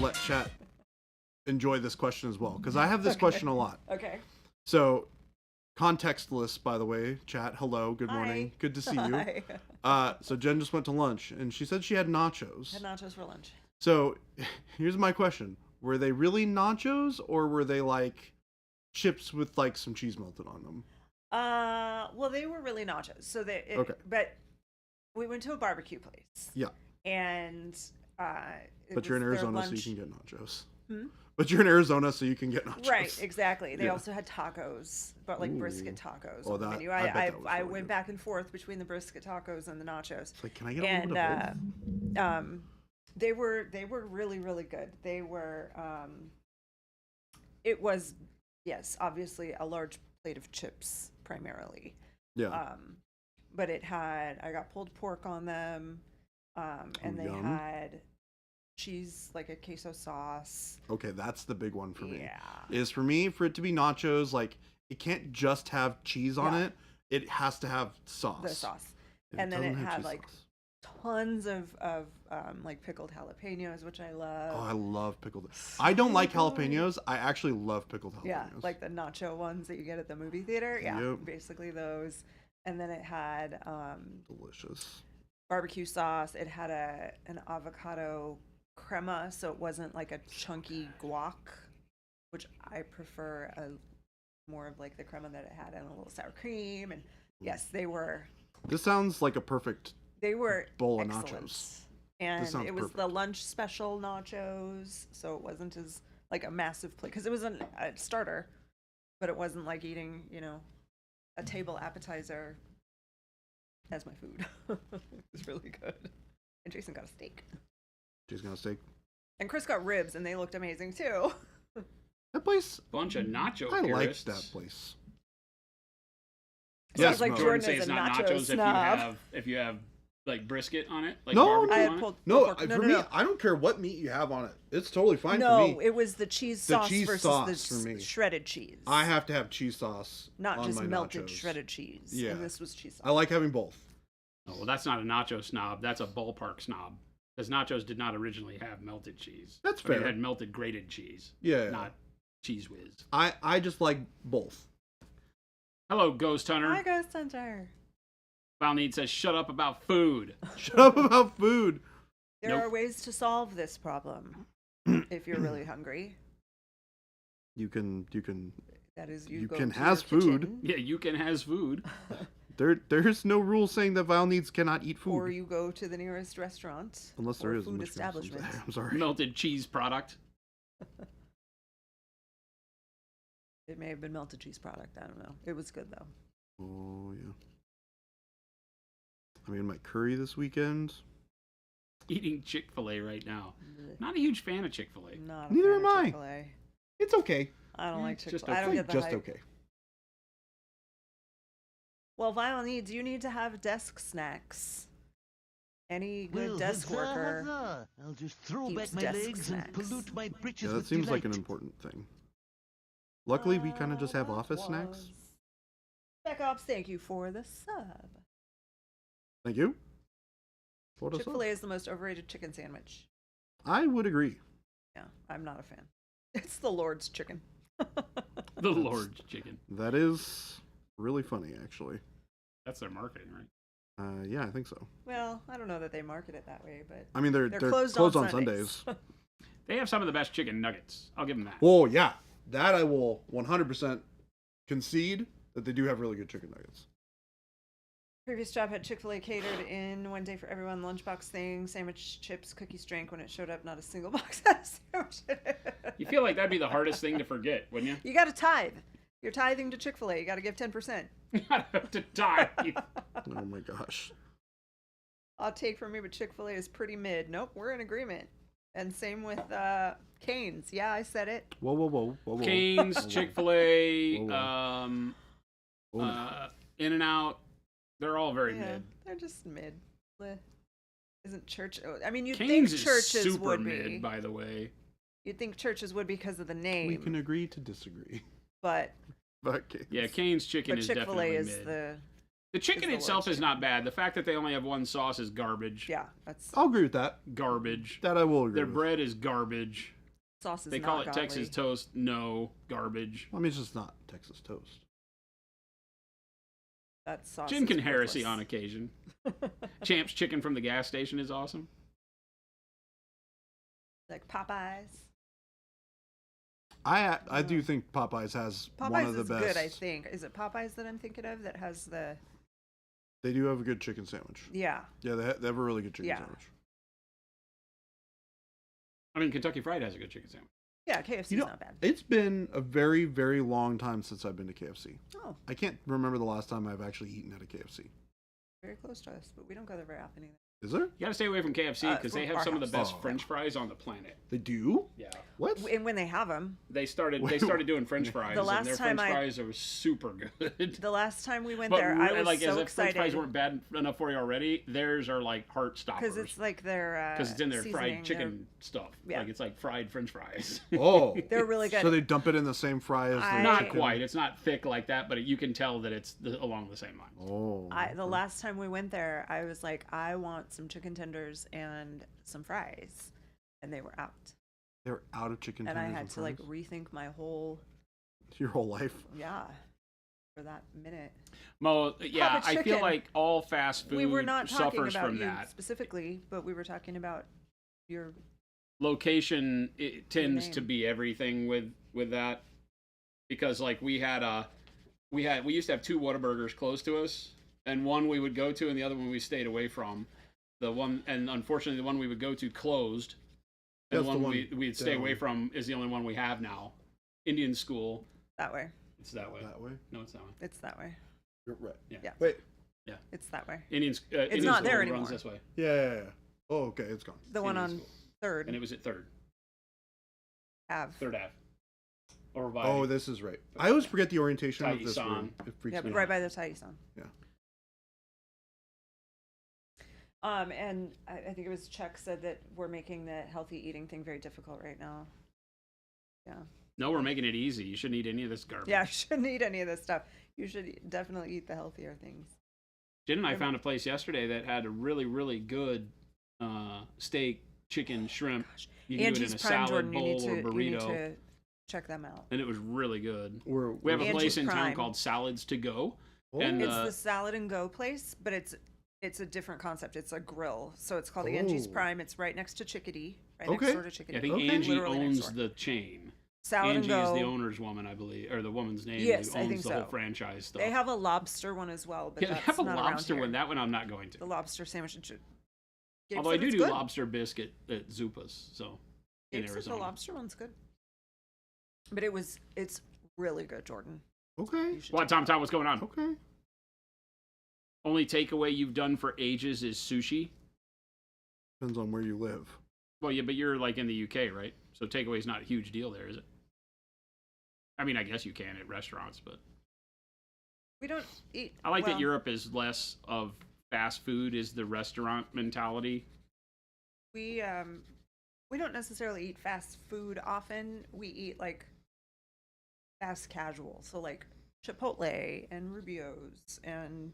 let chat enjoy this question as well, because I have this question a lot. Okay. So, contextless, by the way, chat. Hello, good morning, Hi. good to see you. Hi. So Jen just went to lunch, and she said she had nachos. Had nachos for lunch. So, here's my question: were they really nachos, or were they like chips with like some cheese melted on them? Well, they were really nachos. So Okay. But we went to a barbecue place. Yeah. And But you're in their Arizona, so lunch. you can get nachos. Hmm? But you're in Arizona, so you can get nachos. Right, exactly. They Yeah. also had tacos, but like brisket Ooh. tacos. Oh, on the that- menu. I bet that was I really went good. back and forth between the brisket tacos and the nachos. It's like, can I get a little bit of both? They were really really good. They were it was, yes, obviously a large plate of chips primarily. Yeah. But I got pulled pork on them. And they yum. had cheese, like a queso sauce. Okay, that's the big one for me. Yeah. Is for me, for it to be nachos, like it can't just have cheese on Yeah. it. It has to have sauce. The sauce. If And then it doesn't have had cheese like sauce- tons of like pickled jalapenos, which I love. Oh, I love pickled. I don't like good. jalapenos. I actually love pickled jalapenos. Yeah, like the nacho ones that you get at the movie theater. Yeah, Yep. basically those. And then it had Delicious. barbecue sauce. It had an avocado crema, so it wasn't like a chunky guac, which I prefer more of like the crema that it had, and a little sour cream. And yes, they were This sounds like a perfect bowl of excellent. nachos. And sounds it was the perfect. lunch special nachos, so it wasn't as like a massive plate because it was a starter, but it wasn't like eating, a table appetizer as my food. It was really good. And Jason got a steak. She's gonna steak. And Chris got ribs, and they looked amazing too. That place. Bunch of nacho I like purists. that place. Sounds like Mo. Jordan say is it's a not nacho nachos snob. if you have like brisket on it, like No, barbecue I had on it. pulled No, pork. for me, I don't care what meat you have on it. It's totally fine No, for me. it was the cheese The sauce cheese versus sauce the for me. shredded cheese. I have to have cheese sauce. not on just my melted nachos. shredded cheese. Yeah. And this was cheese sauce. I like having both. Oh, well, that's not a nacho snob. That's a ballpark snob. Because nachos did not originally have melted cheese. That's I mean, fair. it had melted grated cheese, Yeah. not cheese whiz. I just like both. Hello, Ghost Hunter. Hi, Ghost Hunter. Valneed says, "Shut up about food." Shut up about food. There Nope. are ways to solve this problem if you're really hungry. You can That is, You go can to has your food. kitchen, Yeah, you can has food. there's no rule saying that Val needs cannot eat food. or you go to the nearest restaurant Unless there or is, in food which case, establishment. I'm sorry. Melted cheese product. It may have been melted cheese product. I don't know. It was good though. Oh yeah. I made my curry this weekend. Eating Chick-fil-A right now. Blech. Not a huge fan of Chick-fil-A. Not a Neither fan am of I. Chick-fil-A. It's okay. I don't like It's just Chick-fil-A. I don't It's get the just hype. okay. Well, Vile needs, you need to have desk snacks. Any good desk worker. I'll just throw keeps back my desk legs snacks. and pollute my britches Yeah, that with seems like an delight. important thing. Luckily, we kind of just have That office snacks. was- Spec Ops, thank you for the sub. Thank you. What a sub. Chick-fil-A is the most overrated chicken sandwich. I would agree. Yeah, I'm not a fan. It's the Lord's chicken. The Lord's chicken. That is really funny, actually. That's their marketing, right? Yeah, I think so. Well, I don't know that they market it that way, but I mean, they're closed on Sundays. Sundays. They have some of the best chicken nuggets. I'll give them that. Well, yeah, that I will 100% concede that they do have really good chicken nuggets. Previous job had Chick-fil-A catered in one day for everyone, lunchbox thing, sandwich, chips, cookies, drink. When it showed up, not a single box had a sandwich. You feel like that'd be the hardest thing to forget, wouldn't you? You got to tithe. You're tithing to Chick-fil-A. You got to give 10%. You gotta have to die. Oh my gosh. I'll take from me, but Chick-fil-A is pretty mid. Nope, we're in agreement. And same with Cane's. Yeah, I said it. Whoa, whoa, whoa, whoa, whoa. Cane's, Whoa, whoa. Chick-fil-A, Whoa, whoa. In-N-Out. They're all very Yeah, mid. they're just mid. Bleh. Isn't church? I mean, you'd Cane's think is churches super would mid, be. by the way. You'd think churches would because of the name. We can agree to disagree. but Okay. Yeah, Cane's chicken but is Chick-fil-A definitely is mid. the The chicken the itself Lord's is not bad. The fact that they only have one sauce is garbage. Yeah, that's I'll agree with that. Garbage. That I will agree Their with. bread is garbage. sauce is They not call it godly. Texas toast. No, garbage. I mean, it's just not Texas toast. That sauce Jim is can heresy worthless. on occasion. Champ's chicken from the gas station is awesome. Like Popeyes. I do think Popeyes has one Popeyes of the is best. good, I think. Is it Popeyes that I'm thinking of that has the? They do have a good chicken sandwich. Yeah. Yeah, they have a really good chicken Yeah. sandwich. I mean, Kentucky Fried has a good chicken sandwich. Yeah, KFC's You know, not bad. It's been a very, very long time since I've been to KFC. Oh, I can't remember the last time I've actually eaten at a KFC. very close to us, but we don't go there very often either. Is there? You gotta stay away from KFC because they from have our some of the house. best Oh. French fries on the planet. They do? Yeah. What? And when they have them, They started Wait, doing French fries, The last and their time French I- fries are super good. the last time we went But there, I was like, so as if French fries excited weren't bad enough for you already, theirs are like heart stoppers. because it's like their Because it's in their seasoning, fried chicken stuff. Yeah. Like it's like fried French fries. Oh. They're really good. So they dump it in the same fry as the I- Not chicken? quite. It's not thick like that, but you can tell that it's along the same lines. Oh. The last time we went there, I was like, I want some chicken tenders and some fries, and they were out, They're out of chicken and I tenders had and to like fries? rethink my whole Your whole life. for that minute. Mo, yeah, Papa I feel chicken. like all fast food We were not talking suffers about from you that. specifically, but we were talking about your Location it tends to name. be everything with that, because like we used to have two Whataburgers close to us, and one we would go to and the other one we stayed away from. And unfortunately the one we would go to closed, and That's the the one one we'd stay away down. from is the only one we have now. Indian School. that way. It's that way. That way? No, it's that way. It's that way. You're right. Yeah. Wait. It's that way. Indian not School there runs anymore. this way. Yeah. Oh, okay. It's gone. The one Indian on School. Third And it was at Third Ave. Ave. Over by. Oh, this is right. I always forget the orientation of this Tai-San. word. It freaks Yep, me right out. by the Taisan. Yeah. And I think it was Chuck said that we're making the healthy eating thing very difficult right now. Yeah. No, we're making it easy. You shouldn't eat any of this garbage. Yeah, you shouldn't eat any of this stuff. You should definitely eat the healthier things. Jen and I found a place yesterday that had a really, really good steak, chicken, shrimp. You can do it Angie's in a Prime, salad Jordan, bowl or you need burrito, to check them out. and it was really good. We're, We have a Angie's place in town Prime. called Salads to Go. Oh. and, It's uh, the salad and go place, but it's a different concept. It's a grill. So it's called Angie's Oh. Prime. It's right next to Chickadee. Right Okay. next door to Chickadee. I think Okay. Angie Literally next owns door. the chain. Salad Angie and is go. the owner's woman, I believe, or the woman's name. Yes, who I owns think the so. whole franchise stuff. They have a lobster one as well, but Yeah, they that's have a not lobster around one. here. That one I'm not going to. The lobster sandwich. Gabe Although I said do it's do good. lobster biscuit at Zupa's, so in Gabe said Arizona. the lobster one's good. But it's really good, Jordan. Okay. You should What, check Tom? it Tom, what's going on? Okay. Only takeaway you've done for ages is sushi. Depends on where you live. Well, yeah, but you're like in the UK, right? So takeaway's not a huge deal there, is it? I mean, I guess you can at restaurants, but We don't eat. I like that well, Europe is less of fast food is the restaurant mentality. We don't necessarily eat fast food often. We eat like fast casual, so like Chipotle and Rubio's and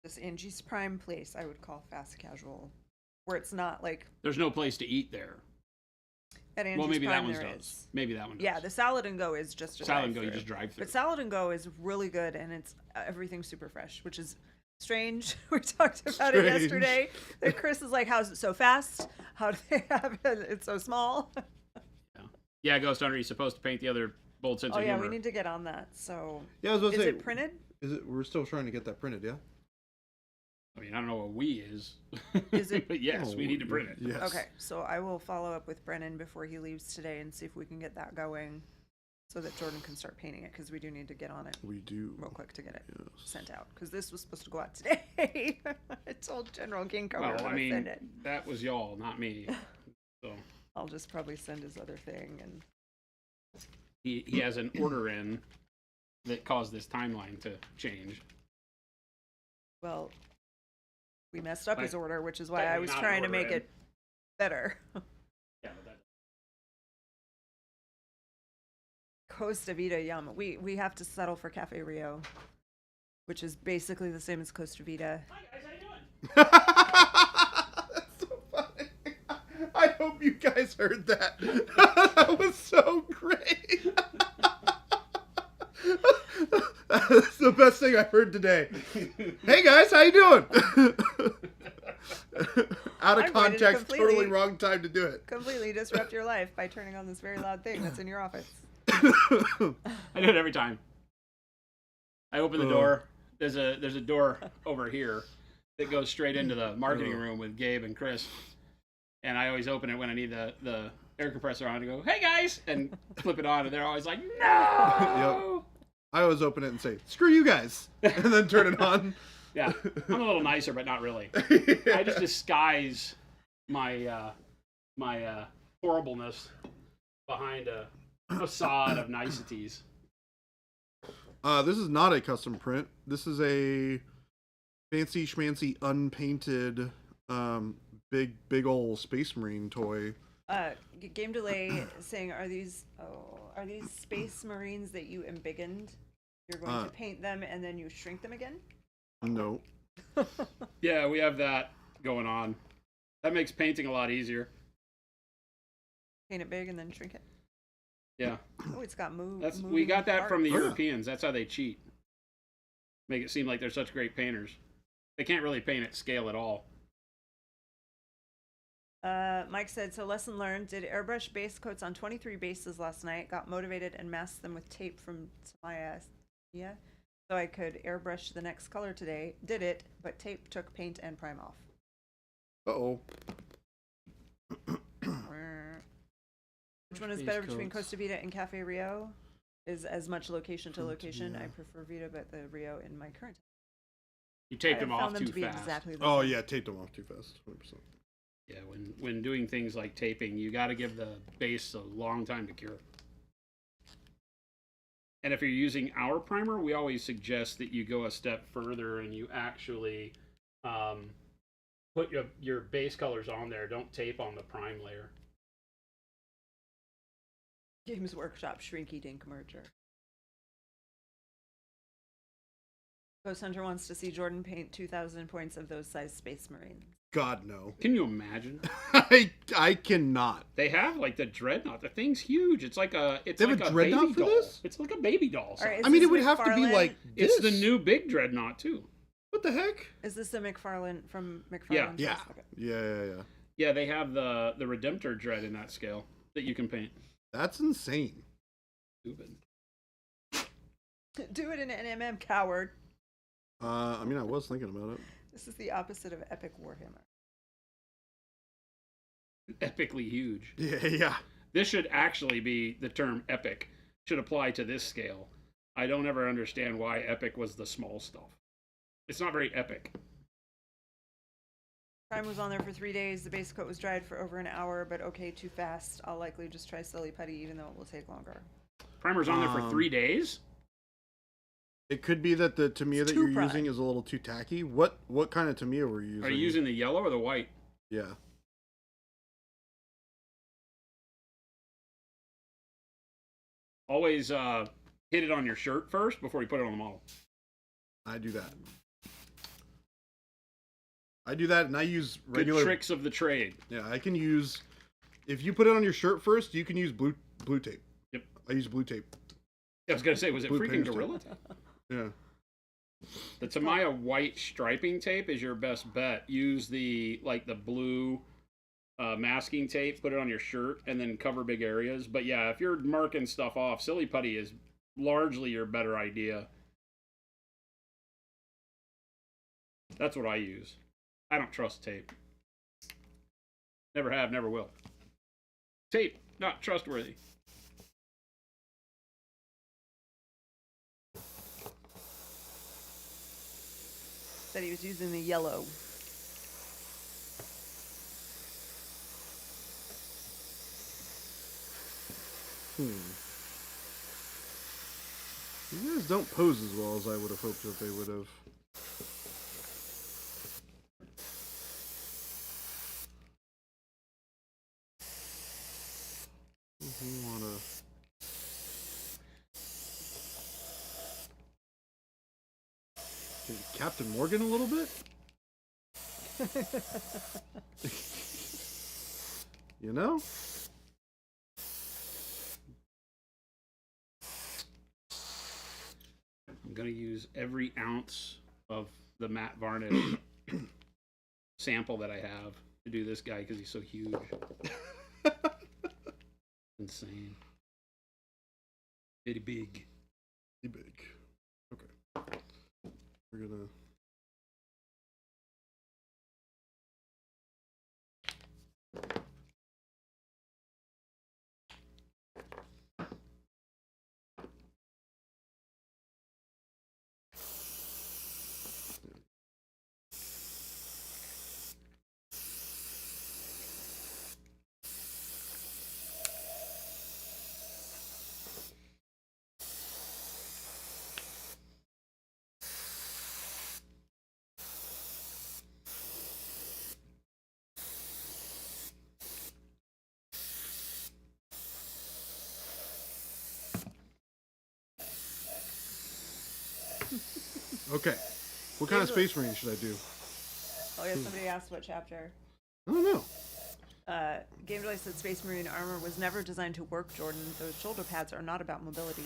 this Angie's Prime place I would call fast casual, where it's not like There's no place to eat there. at Angie's Well, maybe Prime that one there does. is. Maybe that one does. Yeah, the Salad and Go is just a Salad and Go, you drive-through. just drive through. But Salad and Go is really good, and it's everything's super fresh, which is strange. We talked about it Strange. yesterday. That Chris is like, "How's it so fast? How do they have it? It's so small." Yeah, Ghost Hunter, you're supposed to paint the other bold sense Oh of yeah, humor. we need to get on that. So, Yeah, I was about is to say. it printed? Is it? We're still trying to get that printed. Yeah. I mean, I don't know what we is. Is it- but yes, Oh, we need to print it. Yes. Okay, so I will follow up with Brennan before he leaves today and see if we can get that going, so that Jordan can start painting it, because we do need to get on it We do. real quick to get it Yes. sent out, because this was supposed to go out today. I told General Ginkgo we were Well, going I to mean, send it. that was y'all, not me. So I'll just probably send his other thing, and he has an order in that caused this timeline to change. well, we messed up his Like, order, which is why I technically was not an trying to order make in. it better. Yeah, but that, Costa Vida Yum. We have to settle for Cafe Rio. which is basically the same as Costa Vida. Hi guys, how you doing? That's so funny. I hope you guys heard that. That was so great. That's the best thing I've heard today. Hey guys, how you doing? Out of I'm ready to context, totally completely- wrong time to do it. Completely disrupt your life by turning on this very loud thing that's in your office. I do it every time. I open the Oh. door. There's a door over here that goes straight into the marketing Oh. room with Gabe and Chris. And I always open it when I need the air compressor on to go, hey guys, and flip it on, and they're always like, no. I always open it and say, screw you guys, and then turn it on. Yeah, I'm a little nicer, but not really. I just disguise my my horribleness behind a facade of niceties. This is not a custom print. This is a fancy schmancy unpainted big ol' Space Marine toy. Game Delay saying, are these Space Marines that you embiggened? You're going to paint them and then you shrink them again? No. Yeah, we have that going on. That makes painting a lot easier. Paint it big and then shrink it. Yeah, Oh, it's got we got that from the Oh, yeah. Europeans. That's how they cheat. Make it seem like they're such great painters. They can't really paint at scale at all. Mike said, so lesson learned, did airbrush base coats on 23 bases last night, got motivated and masked them with tape from Samaya. Yeah. So I could airbrush the next color today. Did it, but tape took paint and prime off. Uh-oh. Which one is Base better between coats. Costa Vida and Cafe Rio? Is as much location to Costa location. I Vida. prefer Vida, but the Rio in my current. You taped I them found off them too to be fast. exactly the Oh, same. yeah, taped them off too fast. 100%. Yeah, when doing things like taping, you got to give the base a long time to cure. And if you're using our primer, we always suggest that you go a step further and you actually put your base colors on there. Don't tape on the prime layer. Games Workshop Shrinky Dink merger. Ghost Hunter wants to see Jordan paint 2,000 points of those size Space Marines. God, no. Can you imagine? I cannot. They have like the dreadnought. The thing's huge. It's like a They have like a a dreadnought baby for doll. this? It's like a baby doll. All right, size. is I mean, this it would have to be McFarlane? like It's this. the new big dreadnought too. What the heck? Is this the McFarlane from McFarlane? Yeah. Okay. Yeah. Yeah, they have the Redemptor dread in that scale that you can paint. That's insane. Stupid. Do it in an MM, coward. I mean, I was thinking about it. This is the opposite of Epic Warhammer. Epically huge. Yeah. This should actually be the term epic. Should apply to this scale. I don't ever understand why epic was the small stuff. It's not very epic. Prime was on there for 3 days. The base coat was dried for over an hour, but okay, too fast. I'll likely just try Silly Putty, even though it will take longer. Primer's on there for 3 days. It could be that the Tamiya It's that you're too prime. using is a little too tacky. What kind of Tamiya were you using? Are you using the yellow or the white? Yeah. Always hit it on your shirt first before you put it on the model. I do that. And I use Good regular tricks of the trade. Yeah, I can use. If you put it on your shirt first, you can use blue tape. Yep. I use blue tape. I was gonna say, was it Blue freaking painter's Gorilla? tape. Yeah. The Tamiya white striping tape is your best bet. Use the blue masking tape, put it on your shirt, and then cover big areas. But yeah, if you're marking stuff off, Silly Putty is largely your better idea. That's what I use. I don't trust tape. Never have, never will. Tape, not trustworthy. Said he was using the yellow. You guys don't pose as well as I would have hoped that they would have. You wanna... Captain Morgan a little bit. You know? I'm gonna use every ounce of the matte varnish sample that I have to do this guy because he's so huge. Insane. Very big. Big. Okay. We're gonna. Okay. What kind of Space Marine should I do? Oh yeah, somebody asked what chapter. I don't know. Game Delay said Space Marine armor was never designed to work, Jordan. Those shoulder pads are not about mobility.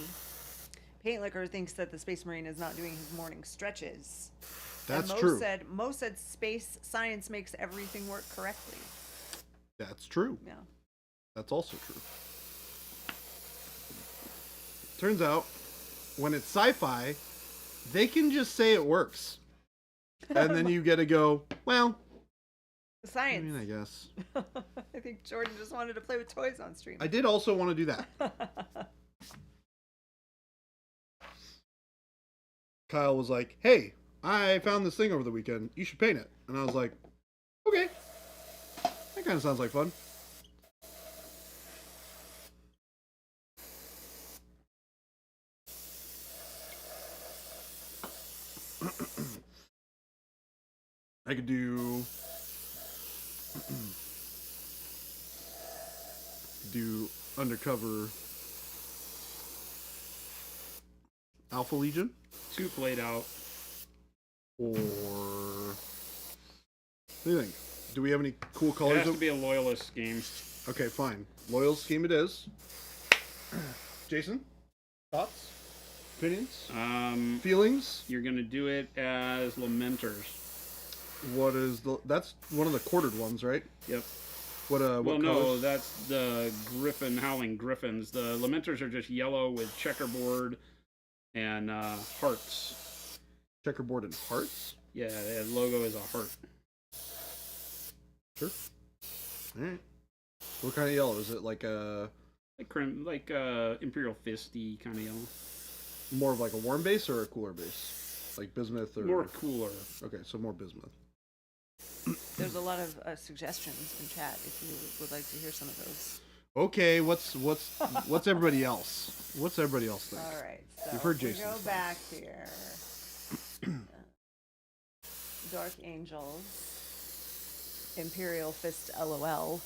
Paint Liquor thinks that the Space Marine is not doing his morning stretches. That's and true. Mo said space science makes everything work correctly. That's true. Yeah. That's also true. Turns out, when it's sci-fi, they can just say it works. And then you get to go, well, I Science. mean, I guess. I think Jordan just wanted to play with toys on stream. I did also want to do that. Kyle was like, hey, I found this thing over the weekend. You should paint it. And I was like, okay. That kind of sounds like fun. I could do undercover Alpha Legion, Two played out. or what do you think? Do we have any cool It colors? has to be a loyalist game. Okay, fine. Loyal scheme it is. Jason, thoughts, opinions, feelings? You're gonna do it as Lamenters. What is the? That's one of the quartered ones, right? Yep. What Well, what no, colors? that's the Griffin Howling Griffins. The Lamenters are just yellow with checkerboard and hearts. Checkerboard and hearts. Yeah, the logo is a heart. Sure. All right. What kind of yellow is it? Like a Like Imperial Fisty kind of yellow. more of like a warm base or a cooler base, like bismuth or More cooler. Okay, so more bismuth. There's a lot of suggestions in chat if you would like to hear some of those. Okay, what's everybody else? What's everybody else think? All right, so You've heard if we Jason's go thoughts. back here. Dark Angels, Imperial Fist LOL.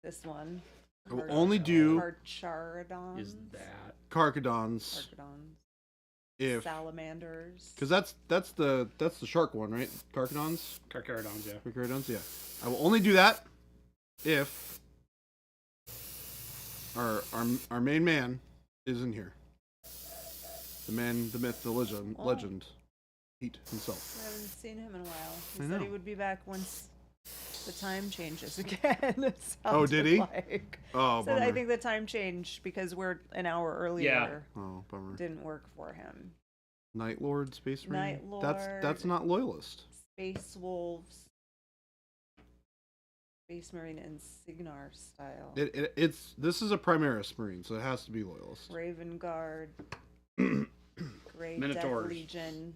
This one. I will only do Carcharodons. Is that Carcadons Carcharodons. if Salamanders. because that's the shark one, right? Carcadons, Carcharodons? Yeah. Carcadons, yeah. I will only do that if our main man is in here. The man, the myth, the legend, Oh. legend, Pete himself. I haven't seen him in a while. He I said he know. would be back once the time changes again. It Oh, did sounded he? Like. Oh, Said bummer. I think the time changed because we're an hour earlier. Oh, bummer. Didn't work for him. Night Lord, Space Marine. Night That's Lord. not loyalist. Space Wolves. Space Marine and Signar style. It's this is a Primaris Marine, so it has to be loyalist. Raven Guard. Grey Death Minotaurs. Legion.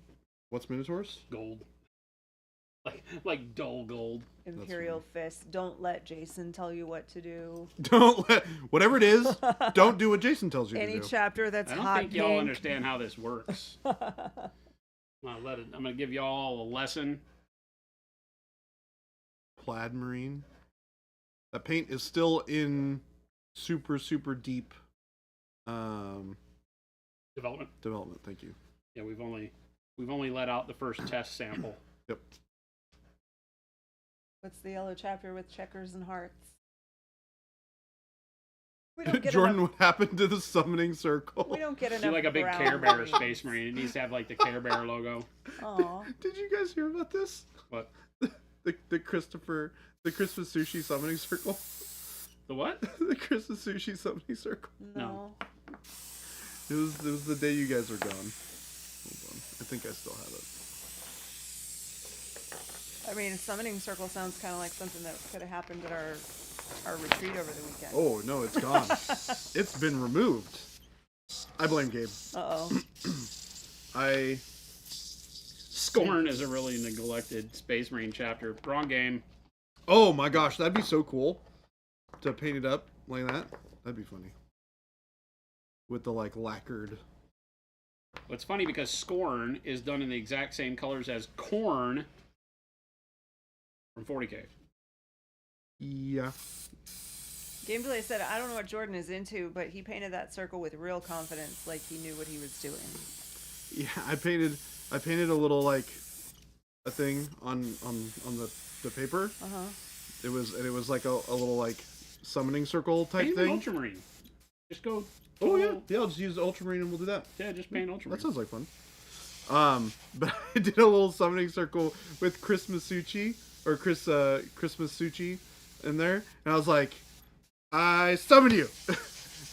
What's Minotaurs? Gold. Like dull gold. Imperial Fist. Don't let Jason tell you what to do. Don't let whatever it is. Don't do what Jason tells you Any to do. chapter that's I don't hot think y'all pink. understand how this works. I'm gonna give y'all a lesson. Plaid Marine. That paint is still in super deep Development. development. Thank you. Yeah, we've only We've only let out the first test sample. Yep. What's the yellow chapter with checkers and hearts? We don't get Jordan, enough. what happened to the summoning circle? We don't get enough. Do like a big brown Care Bear greens. Space Marine. It needs to have like the Care Bear logo. Aw. Did you guys hear about this? What? The Christmas sushi summoning circle. The what? The Christmas sushi summoning circle. No. It was the day you guys were gone. Hold on, I think I still have it. I mean, summoning circle sounds kind of like something that could have happened at our retreat over the weekend. Oh no, it's gone. It's been removed. I blame Gabe. Uh-oh. Scorn is a really neglected Space Marine chapter. Wrong game. Oh my gosh, that'd be so cool to paint it up like that. That'd be funny. With the like lacquered. What's funny because Scorn is done in the exact same colors as Corn from 40K. Yeah. Game Delay said, I don't know what Jordan is into, but he painted that circle with real confidence, like he knew what he was doing. Yeah, I painted a little like a thing on the paper. Uh-huh. It was like a little like summoning circle type Paint an thing. Ultramarine. Just go. Oh yeah, yeah. I'll just use the Ultramarine and we'll do that. Yeah, just paint Ultramarine. That sounds like fun. But I did a little summoning circle with Christmas Suchi in there, and I was like, I summon you,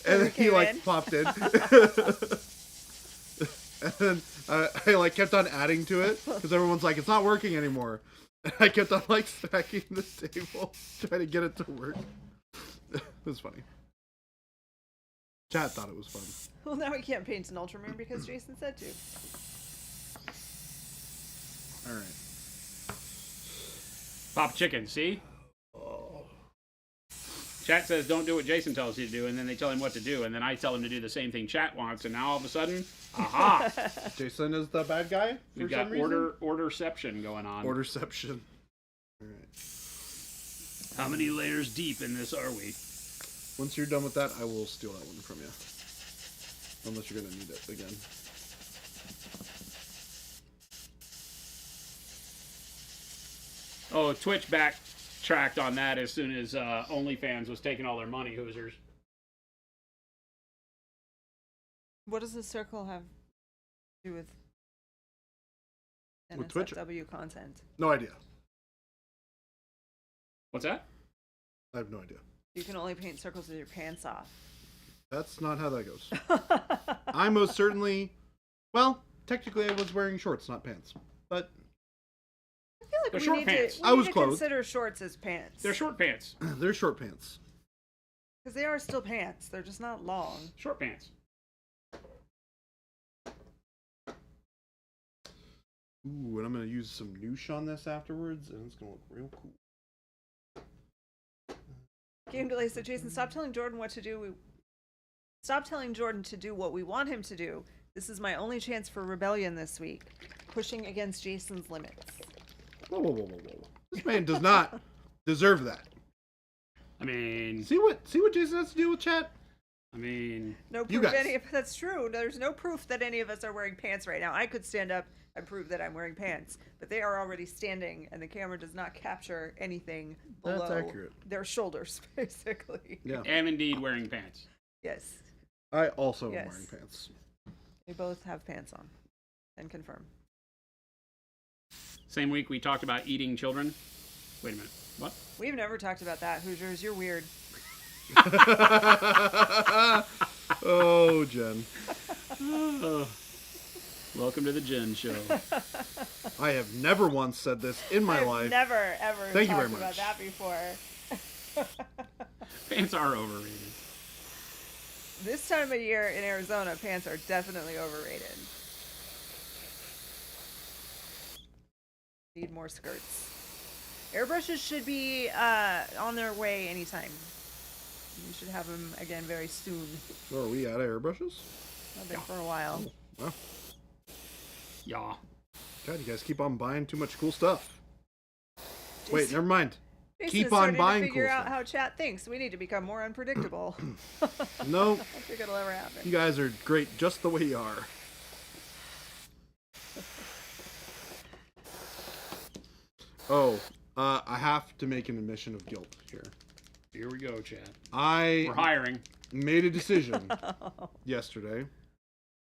and then he came like in? popped in, and then I like kept on adding to it because everyone's like, it's not working anymore. And I kept on like stacking the table, trying to get it to work. It was funny. Chat thought it was fun. Well, now we can't paint an Ultramarine because Jason said to. All right. Pop chicken, see? Chat says don't do what Jason tells you to do, and then they tell him what to do, and then I tell him to do the same thing Chat wants, and now all of a sudden, aha! Jason is the bad guy for We've some got reason? orderception going on. Orderception. All right. How many layers deep in this are we? Once you're done with that, I will steal that one from you. Unless you're gonna need it again. Oh, Twitch backtracked on that as soon as OnlyFans was taking all their money, Hoosers. What does this circle have to do with With Twitch? NSFW content? No idea. What's that? I have no idea. You can only paint circles with your pants off. That's not how that goes. I most certainly... Well, technically I was wearing shorts, not pants. But I feel like They're we short need pants. to, I we was need to clothed. consider shorts as pants. They're short pants. they're short pants. Because they are still pants. They're just not long. Short pants. Ooh, and I'm going to use some noosh on this afterwards, and it's going to look real cool. Game Delay said, Jason, stop telling Jordan what to do. Stop telling Jordan to do what we want him to do. This is my only chance for rebellion this week. Pushing against Jason's limits. Whoa, whoa, whoa, whoa, whoa. This man does not deserve that. I mean, See what Jason has to do with chat? No You proof guys. any of that's true. There's no proof that any of us are wearing pants right now. I could stand up and prove that I'm wearing pants, but they are already standing, and the camera does not capture anything below That's accurate. their shoulders, basically. Yeah. am indeed wearing pants. Yes, I also am Yes. wearing pants. we both have pants on, and confirm. Same week we talked about eating children. Wait a minute. What? We've never talked about that, Hoosiers. You're weird. Oh, Jen. Welcome to the Jen Show. I have never once said this in my I've life. never ever Thank you talked very about much. that before. Pants are overrated. This time of year in Arizona, pants are definitely overrated. Need more skirts. Airbrushes should be on their way anytime. We should have them again very soon. So are we out of airbrushes? I've been for a while. Wow. Yeah. God, you guys keep on buying too much cool stuff. Wait, Jason- never mind. Jason keep is on starting buying to figure cool out stuff. how chat thinks. We need to become more unpredictable. No, I don't think it'll ever happen. you guys are great just the way you are. Oh, I have to make an admission of guilt here. Here we go, Chad. I We're hiring. made a decision yesterday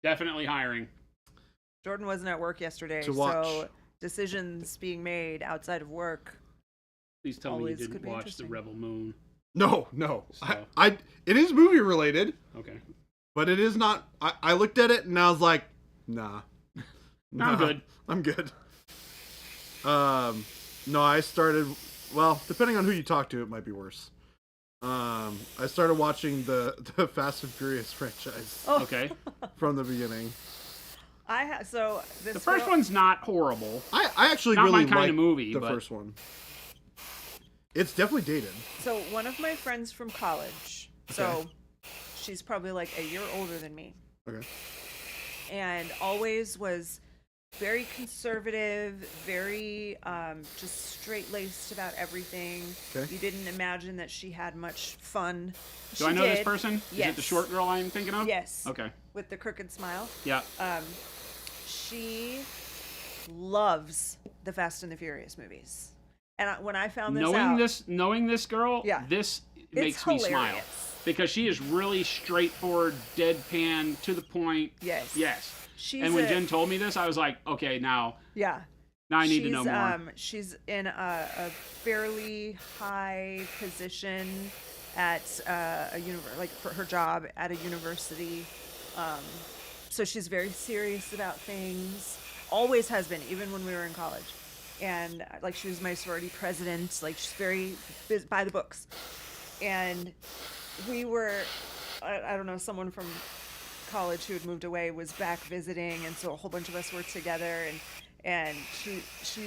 Definitely hiring. Jordan wasn't at work yesterday, to watch. so decisions being made outside of work. Please tell me you Always didn't could be watch The interesting. Rebel Moon. No. So- It is movie related, Okay. but it is not. I looked at it and I was like, nah. I'm good. I'm good. No, I started. Well, depending on who you talk to, it might be worse. I started watching the Fast and Furious franchise Oh, Okay. from the beginning. so this The first girl- one's not horrible. I actually Not my really kind like of movie, the but first one. It's definitely dated. So one of my friends from college. So she's probably like a year older than me, Okay. and always was very conservative, very just straight laced about everything. Okay. You didn't imagine that she had much fun. do She I know this did. person? Is it the Yes. short girl I'm thinking of? Yes. Okay. With the crooked smile. Yeah. She loves the Fast and the Furious movies. And when I found this knowing out, knowing this girl, Yeah. this it's makes me hilarious. smile because she is really straightforward, deadpan, to the point. Yes. Yes. She's And when a- Jen told me this, I was like, okay, now yeah. I need to know more. She's in a fairly high position at a like for her job at a university. So she's very serious about things. Always has been, even when we were in college. And like she was my sorority president. Like she's very by the books. And we were, I don't know, someone from college who had moved away was back visiting, and so a whole bunch of us were together, and she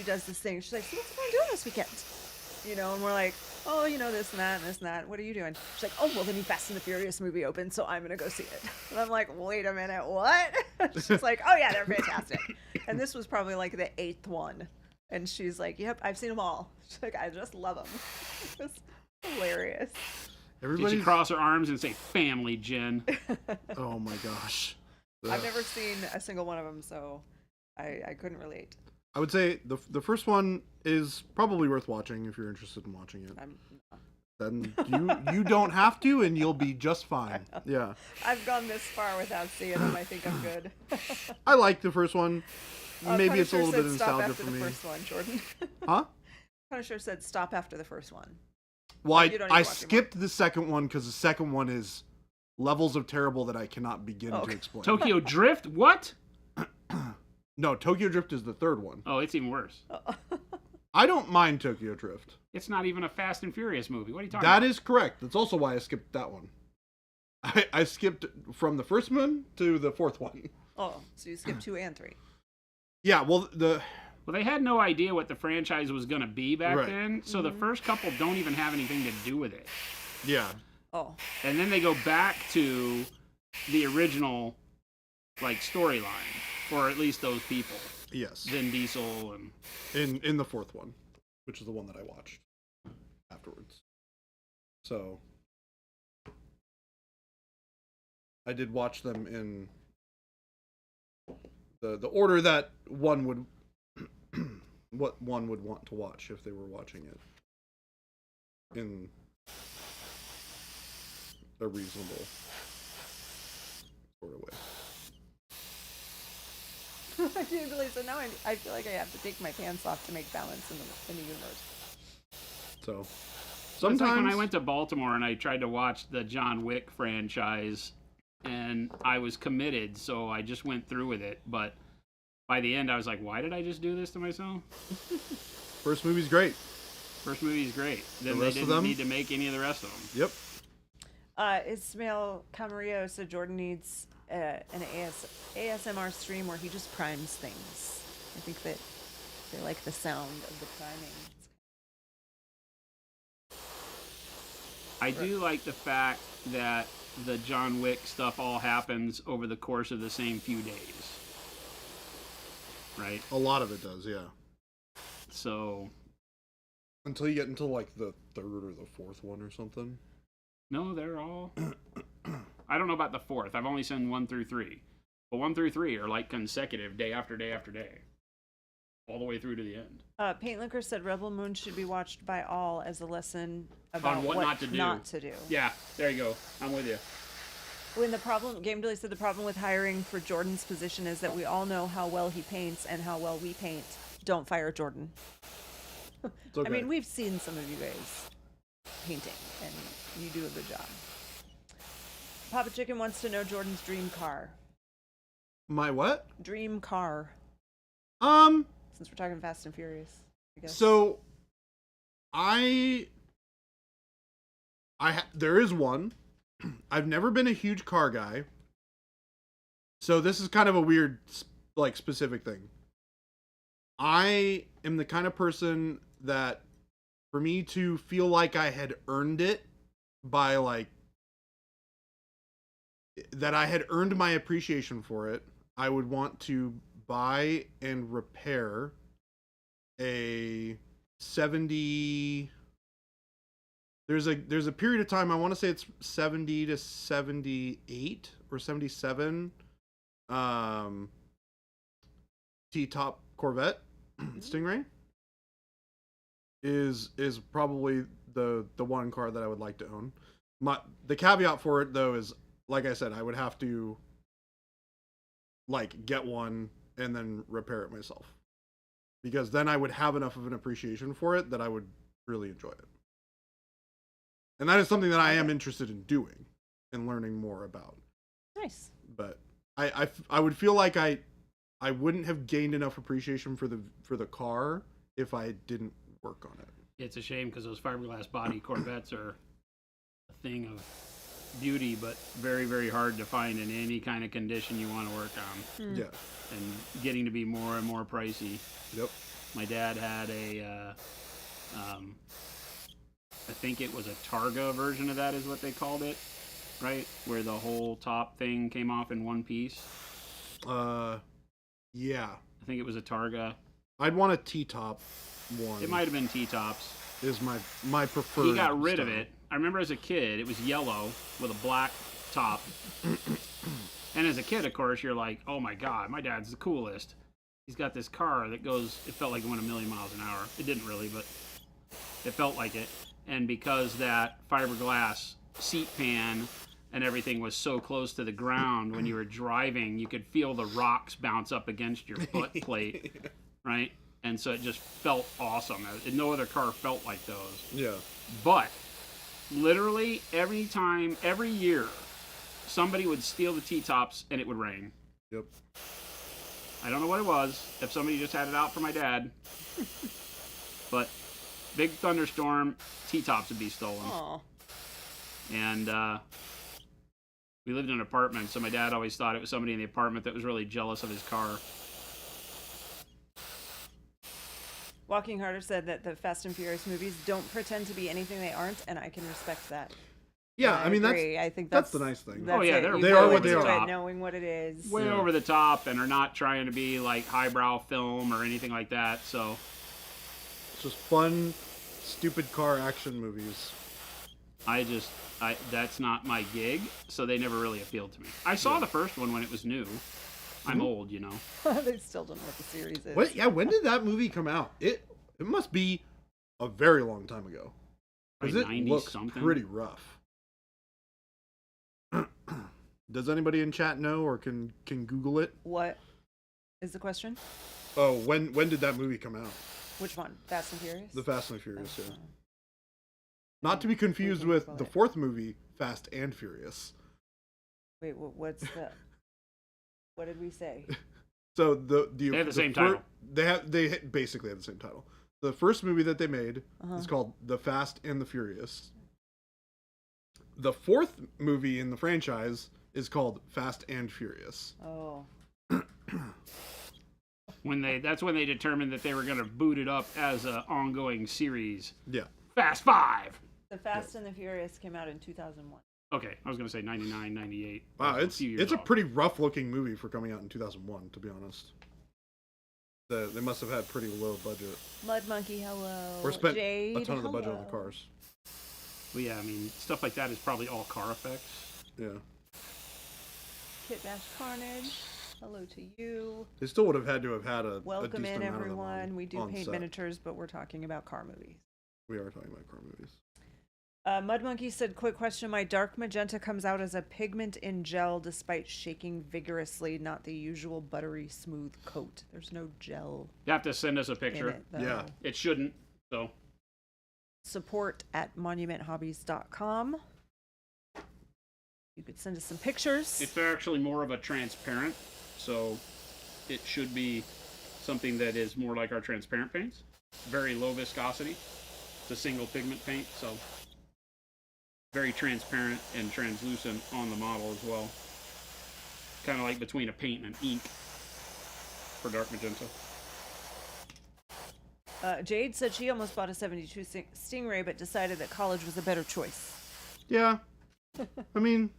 does this thing. She's like, so what's everyone doing this weekend? You know, and we're like, oh, you know, this and that and this and that. What are you doing? She's like, oh, well, the new Fast and the Furious movie opened, so I'm gonna go see it. And I'm like, wait a minute, what? She's like, oh yeah, they're fantastic. And this was probably like the 8th one, and she's like, yep, I've seen them all. She's like, I just love them. It's hilarious. Did Everybody. she cross her arms and say, family, Jen? Oh my gosh. I've never seen a single one of them, so I couldn't relate. I would say the first one is probably worth watching if you're interested in watching it. I'm Then you don't have to, and you'll be just fine. Yeah, I've gone this far without seeing them. I think I'm good. I like the first one. Maybe it's a Punisher little bit said of stop nostalgia after for the me. first one, Jordan. Huh? Punisher said stop after the first one. Well, You don't need I to watch skipped the second one because the second one is levels of terrible that I cannot begin Okay. to explain. Tokyo Drift? What? No, Tokyo Drift is the third one. Oh, it's even worse. I don't mind Tokyo Drift. It's not even a Fast and Furious movie. What are you talking That about? is correct. That's also why I skipped that one. I skipped from the first one to the fourth one. Oh, so you skipped 2 and 3. Yeah, well, Well, they had no idea what the franchise was going to be back Right. then, so the first couple don't even have anything to do with it. yeah, Oh, And then they go back to the original, like, storyline, or at least those people. yes, Vin Diesel and... in the fourth one, which is the one that I watched afterwards. So I did watch them in the order that one would what one would want to watch if they were watching it in a reasonable sort of way. I can't believe so. Now I feel like I have to take my pants off to make balance in the universe. So It's sometimes like when I went to Baltimore and I tried to watch the John Wick franchise, and I was committed, so I just went through with it. But by the end, I was like, why did I just do this to myself? first movie's great. First movie's great. Then The they rest of didn't them? need to make any of the rest of them. Yep. Ismail Camarillo said Jordan needs an ASMR stream where he just primes things. I think that they like the sound of the priming. I do like the fact that the John Wick stuff all happens over the course of the same few days. Right? A lot of it does, yeah. So, Until you get into like the third or the fourth one or something. no, they're all... I don't know about the fourth. I've only seen 1 through 3. But 1 through 3 are like consecutive, day after day after day. all the way through to the end. Paint Liquor said Rebel Moon should be watched by all as a lesson about what not to do. Not to do. Yeah, there you go. I'm with you. When the problem, Game Daily said the problem with hiring for Jordan's position is that we all know how well he paints and how well we paint. Don't fire Jordan. It's okay. I mean, we've seen some of you guys painting, and you do a good job. Papa Chicken wants to know Jordan's dream car. My what? Dream car. Since we're talking Fast and Furious, I guess. So, there is one. I've never been a huge car guy. So this is kind of a weird, like, specific thing. I am the kind of person that, for me to feel like I had earned it by, like, that I had earned my appreciation for it, I would want to buy and repair a 70. There's a period of time, I want to say it's 70 to 78 or 77 T-top Corvette Stingray is probably the one car that I would like to own. The caveat for it though is, like I said, I would have to like get one and then repair it myself, because then I would have enough of an appreciation for it that I would really enjoy it. And that is something that I am interested in doing and learning more about. Nice. But I would feel like I wouldn't have gained enough appreciation for the car if I didn't work on it. It's a shame because those fiberglass body Corvettes are a thing of beauty, but very, very hard to find in any kind of condition you want to work on. Yeah. And getting to be more and more pricey. Yep. My dad had a, I think it was a Targa version of that is what they called it, right? Where the whole top thing came off in one piece. Yeah. I think it was a Targa. I'd want a T-top one. It might have been T-tops. Is my preferred. He got rid of style. it. I remember as a kid, it was yellow with a black top. And as a kid, of course, you're like, oh my God, my dad's the coolest. He's got this car that goes, it felt like it went 1,000,000 miles an hour. It didn't really, but it felt like it. And because that fiberglass seat pan and everything was so close to the ground, when you were driving, you could feel the rocks bounce up against your butt plate, right? And so it just felt awesome. No other car felt like those. Yeah. But literally every year, somebody would steal the T-tops and it would rain. Yep. I don't know what it was, if somebody just had it out for my dad. But big thunderstorm, T-tops would be stolen. Aw. And we lived in an apartment, so my dad always thought it was somebody in the apartment that was really jealous of his car. Walking Harder said that the Fast and Furious movies don't pretend to be anything they aren't, and I can respect that. Yeah, And I mean agree. I think that's the nice thing. That's Oh, yeah, it. they're You They go are what into they it are. knowing what it is. Way Yeah. over the top and are not trying to be like highbrow film or anything like that, so It's just fun, stupid car action movies. that's not my gig, so they never really appealed to me. I saw the first one when it was new. I'm old, you know. They still don't know what the series is. What? Yeah, when did that movie come out? It must be a very long time ago. Because Like it 90 looks something. pretty rough. Does anybody in chat know or can Google it? What is the question? Oh, when did that movie come out? Which one? Fast and Furious? The Fast and the Furious, yeah. Oh. Not to be confused can with Google the it. fourth movie, Fast and Furious. Wait, what's the... What did we say? So They have the same title. They basically have the same title. The first movie that they made Uh-huh. is called The Fast and the Furious. The fourth movie in the franchise is called Fast and Furious. Oh. That's when they determined that they were going to boot it up as an ongoing series. Yeah. Fast 5. The Fast and the Furious came out in 2001. Okay, I was going to say 99, 98. Wow, Those were few years it's a off. pretty rough looking movie for coming out in 2001, to be honest. They must have had pretty low budget. Mud Monkey, hello. Or spent Jade, a ton of the budget on the hello. cars. Well, yeah, I mean, stuff like that is probably all car effects. Yeah. Kit Bash Carnage. Hello to you. They still would have had to have had a Welcome decent in, amount of them everyone. We do on paint set. miniatures, but we're talking about car movies. We are talking about car movies. Mud Monkey said, quick question. My dark magenta comes out as a pigment in gel despite shaking vigorously, not the usual buttery smooth coat. There's no gel You have to send us a in picture. it, though. Yeah. It shouldn't. So Support@monumenthobbies.com. You could send us some pictures. it's actually more of a transparent, so it should be something that is more like our transparent paints. Very low viscosity. It's a single pigment paint, so very transparent and translucent on the model as well. Kind of like between a paint and an ink for dark magenta. Jade said she almost bought a 72 Stingray, but decided that college was a better choice. Yeah. I mean,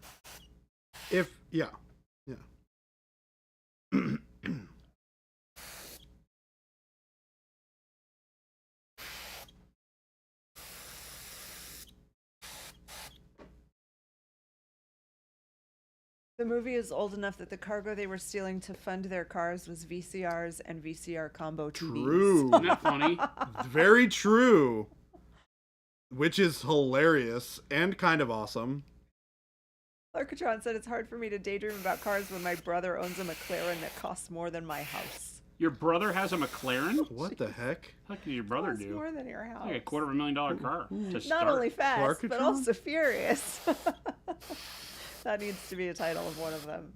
yeah. The movie is old enough that the cargo they were stealing to fund their cars was VCRs and VCR combo TVs. True. Isn't that funny? Very true. Which is hilarious and kind of awesome. Larkatron said it's hard for me to daydream about cars when my brother owns a McLaren that costs more than my house. Your brother has a McLaren? What the heck? What did your brother Costs do? more than your house. Like a $250,000 car to Not start. only fast, but Larkatron? also furious. That needs to be a title of one of them.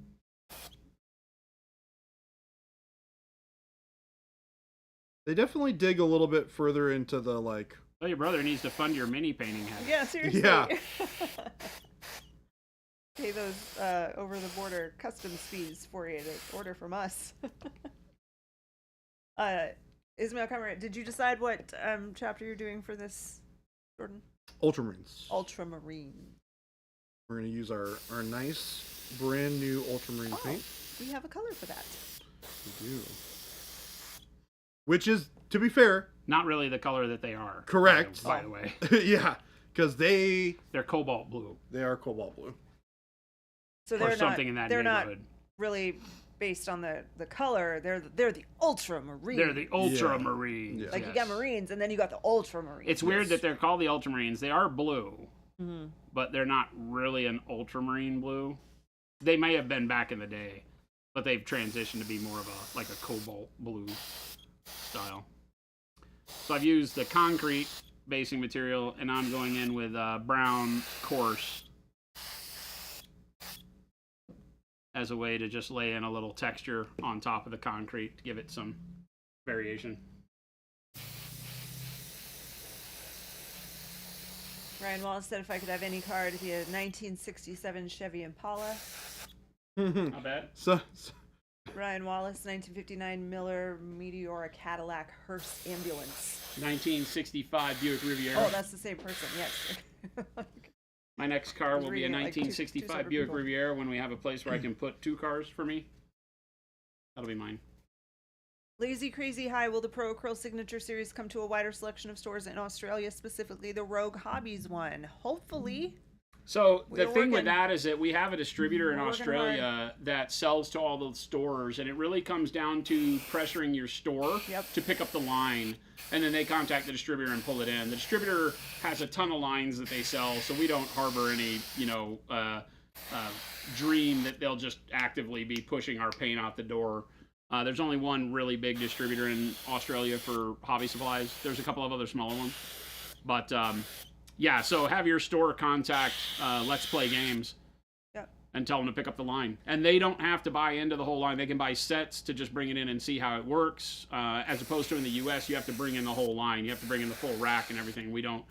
They definitely dig a little bit further into the like. Well, your brother needs to fund your mini painting head. Yeah, seriously. Yeah. Pay those over-the-border customs fees for you to order from us. Ismail Kamara, did you decide what chapter you're doing for this, Jordan? Ultramarines. Ultramarine. We're going to use our nice brand new ultramarine Oh, paint. we have a color for that. We do. Which is, to be fair, Not really the color that they are. Correct. By the way. yeah, because they They're cobalt blue. are cobalt blue. So Or they're something not, in that they're neighborhood. not really based on the color. They're the ultramarine. They're the ultramarines. Yeah. like you got marines and then you got the ultramarine. It's weird that they're called the ultramarines. They are blue, Mhm. but they're not really an ultramarine blue. They may have been back in the day, but they've transitioned to be more of a like a cobalt blue style. So I've used the concrete basing material, and I'm going in with brown coarse as a way to just lay in a little texture on top of the concrete to give it some variation. Ryan Wallace said if I could have any car, it'd be a 1967 Chevy Impala. Not bad. so Ryan Wallace, 1959 Miller Meteora Cadillac Hearse Ambulance. 1965 Buick Riviera. Oh, that's the same person. Yes. My next car was will be a reading it like two 1965 separate Buick people. Riviera when we have a place where I can put two cars for me. That'll be mine. Lazy Crazy High, will the Pro Acryl Signature Series come to a wider selection of stores in Australia, specifically the Rogue Hobbies one? Hopefully. So We're the thing with working- that is that we have a distributor in We're working Australia that sells to all the stores, and it really comes down to pressuring your store Yep. to pick up the line, and then they contact the distributor and pull it in. The distributor has a ton of lines that they sell, so we don't harbor any, dream that they'll just actively be pushing our paint out the door. There's only one really big distributor in Australia for hobby supplies. There's a couple of other smaller ones, but yeah. So have your store contact Let's Play Games Yep. and tell them to pick up the line, and they don't have to buy into the whole line. They can buy sets to just bring it in and see how it works. As opposed to in the U.S., you have to bring in the whole line. You have to bring in the full rack and everything. We don't.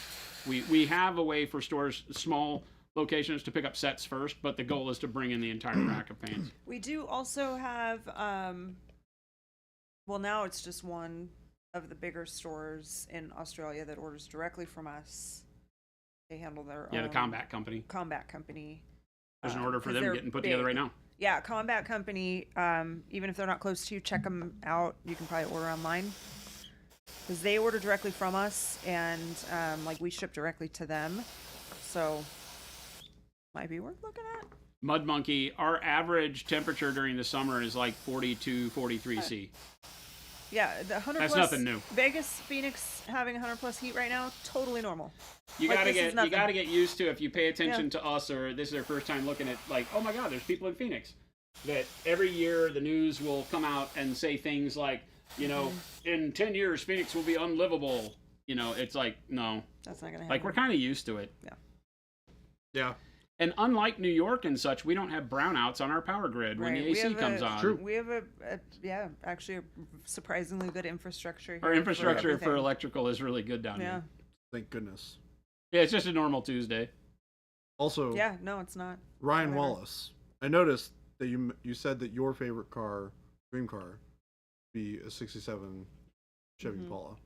We have a way for stores, small locations, to pick up sets first, but the goal is to bring in the entire rack of paints. We do also have, well, now it's just one of the bigger stores in Australia that orders directly from us. They handle their Yeah, own the Combat Company. Combat Company. There's an order for 'cause them they're getting put big. together right now. Yeah, Combat Company. Even if they're not close to you, check them out. You can probably order online because they order directly from us, and like we ship directly to them. So Might be worth looking at. Mud Monkey, our average temperature during the summer is like 42, 43 C. Yeah, the 100 That's plus. nothing new. Vegas, Phoenix having 100 plus heat right now, totally normal. You Like, gotta this is get you nothing. gotta get used to, if you pay attention Yeah. to us, or this is their first time looking at, like, oh my God, there's people in Phoenix. That every year the news will come out and say things like, you know, in 10 years Phoenix will be unlivable. You know, it's like, no, That's not gonna happen. like we're kind of used to it. Yeah. And unlike New York and such, we don't have brownouts on our power grid when Right, the we AC have comes a- on. True. We have yeah, actually a surprisingly good infrastructure. Our here infrastructure for everything. electrical is really good down Yeah. here. Thank goodness. Yeah, it's just a normal Tuesday. Also, Yeah, no, it's not. Ryan Whatever. Wallace. I noticed that you said that your favorite car, dream car, be a '67 Chevy Mhm. Impala.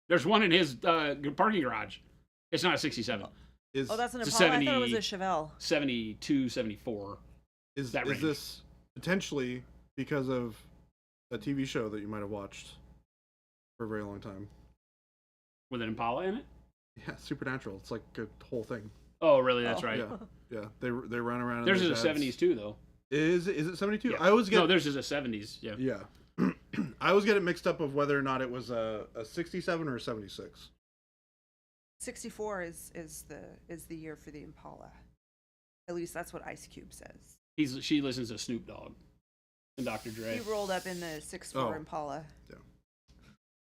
There's one in his parking garage. It's not a 67. Is Oh, that's an It's a Impala. I thought it was a 70 Chevelle. 72, 74. is that range. this potentially because of a TV show that you might have watched for a very long time? With an Impala in it? Yeah, Supernatural. It's like a whole thing. Oh, really? That's Oh. right. Yeah, yeah. They run around. in Theirs their is a dad's- 70s too, though. Is it 72? Yeah. I always get No, theirs is a 70s. Yeah. yeah. I always get it mixed up of whether or not it was a 67 or a 76. 64 is the year for the Impala. At least that's what Ice Cube says. She listens to Snoop Dogg and Dr. Dre. He rolled up in the 64 Oh. Impala.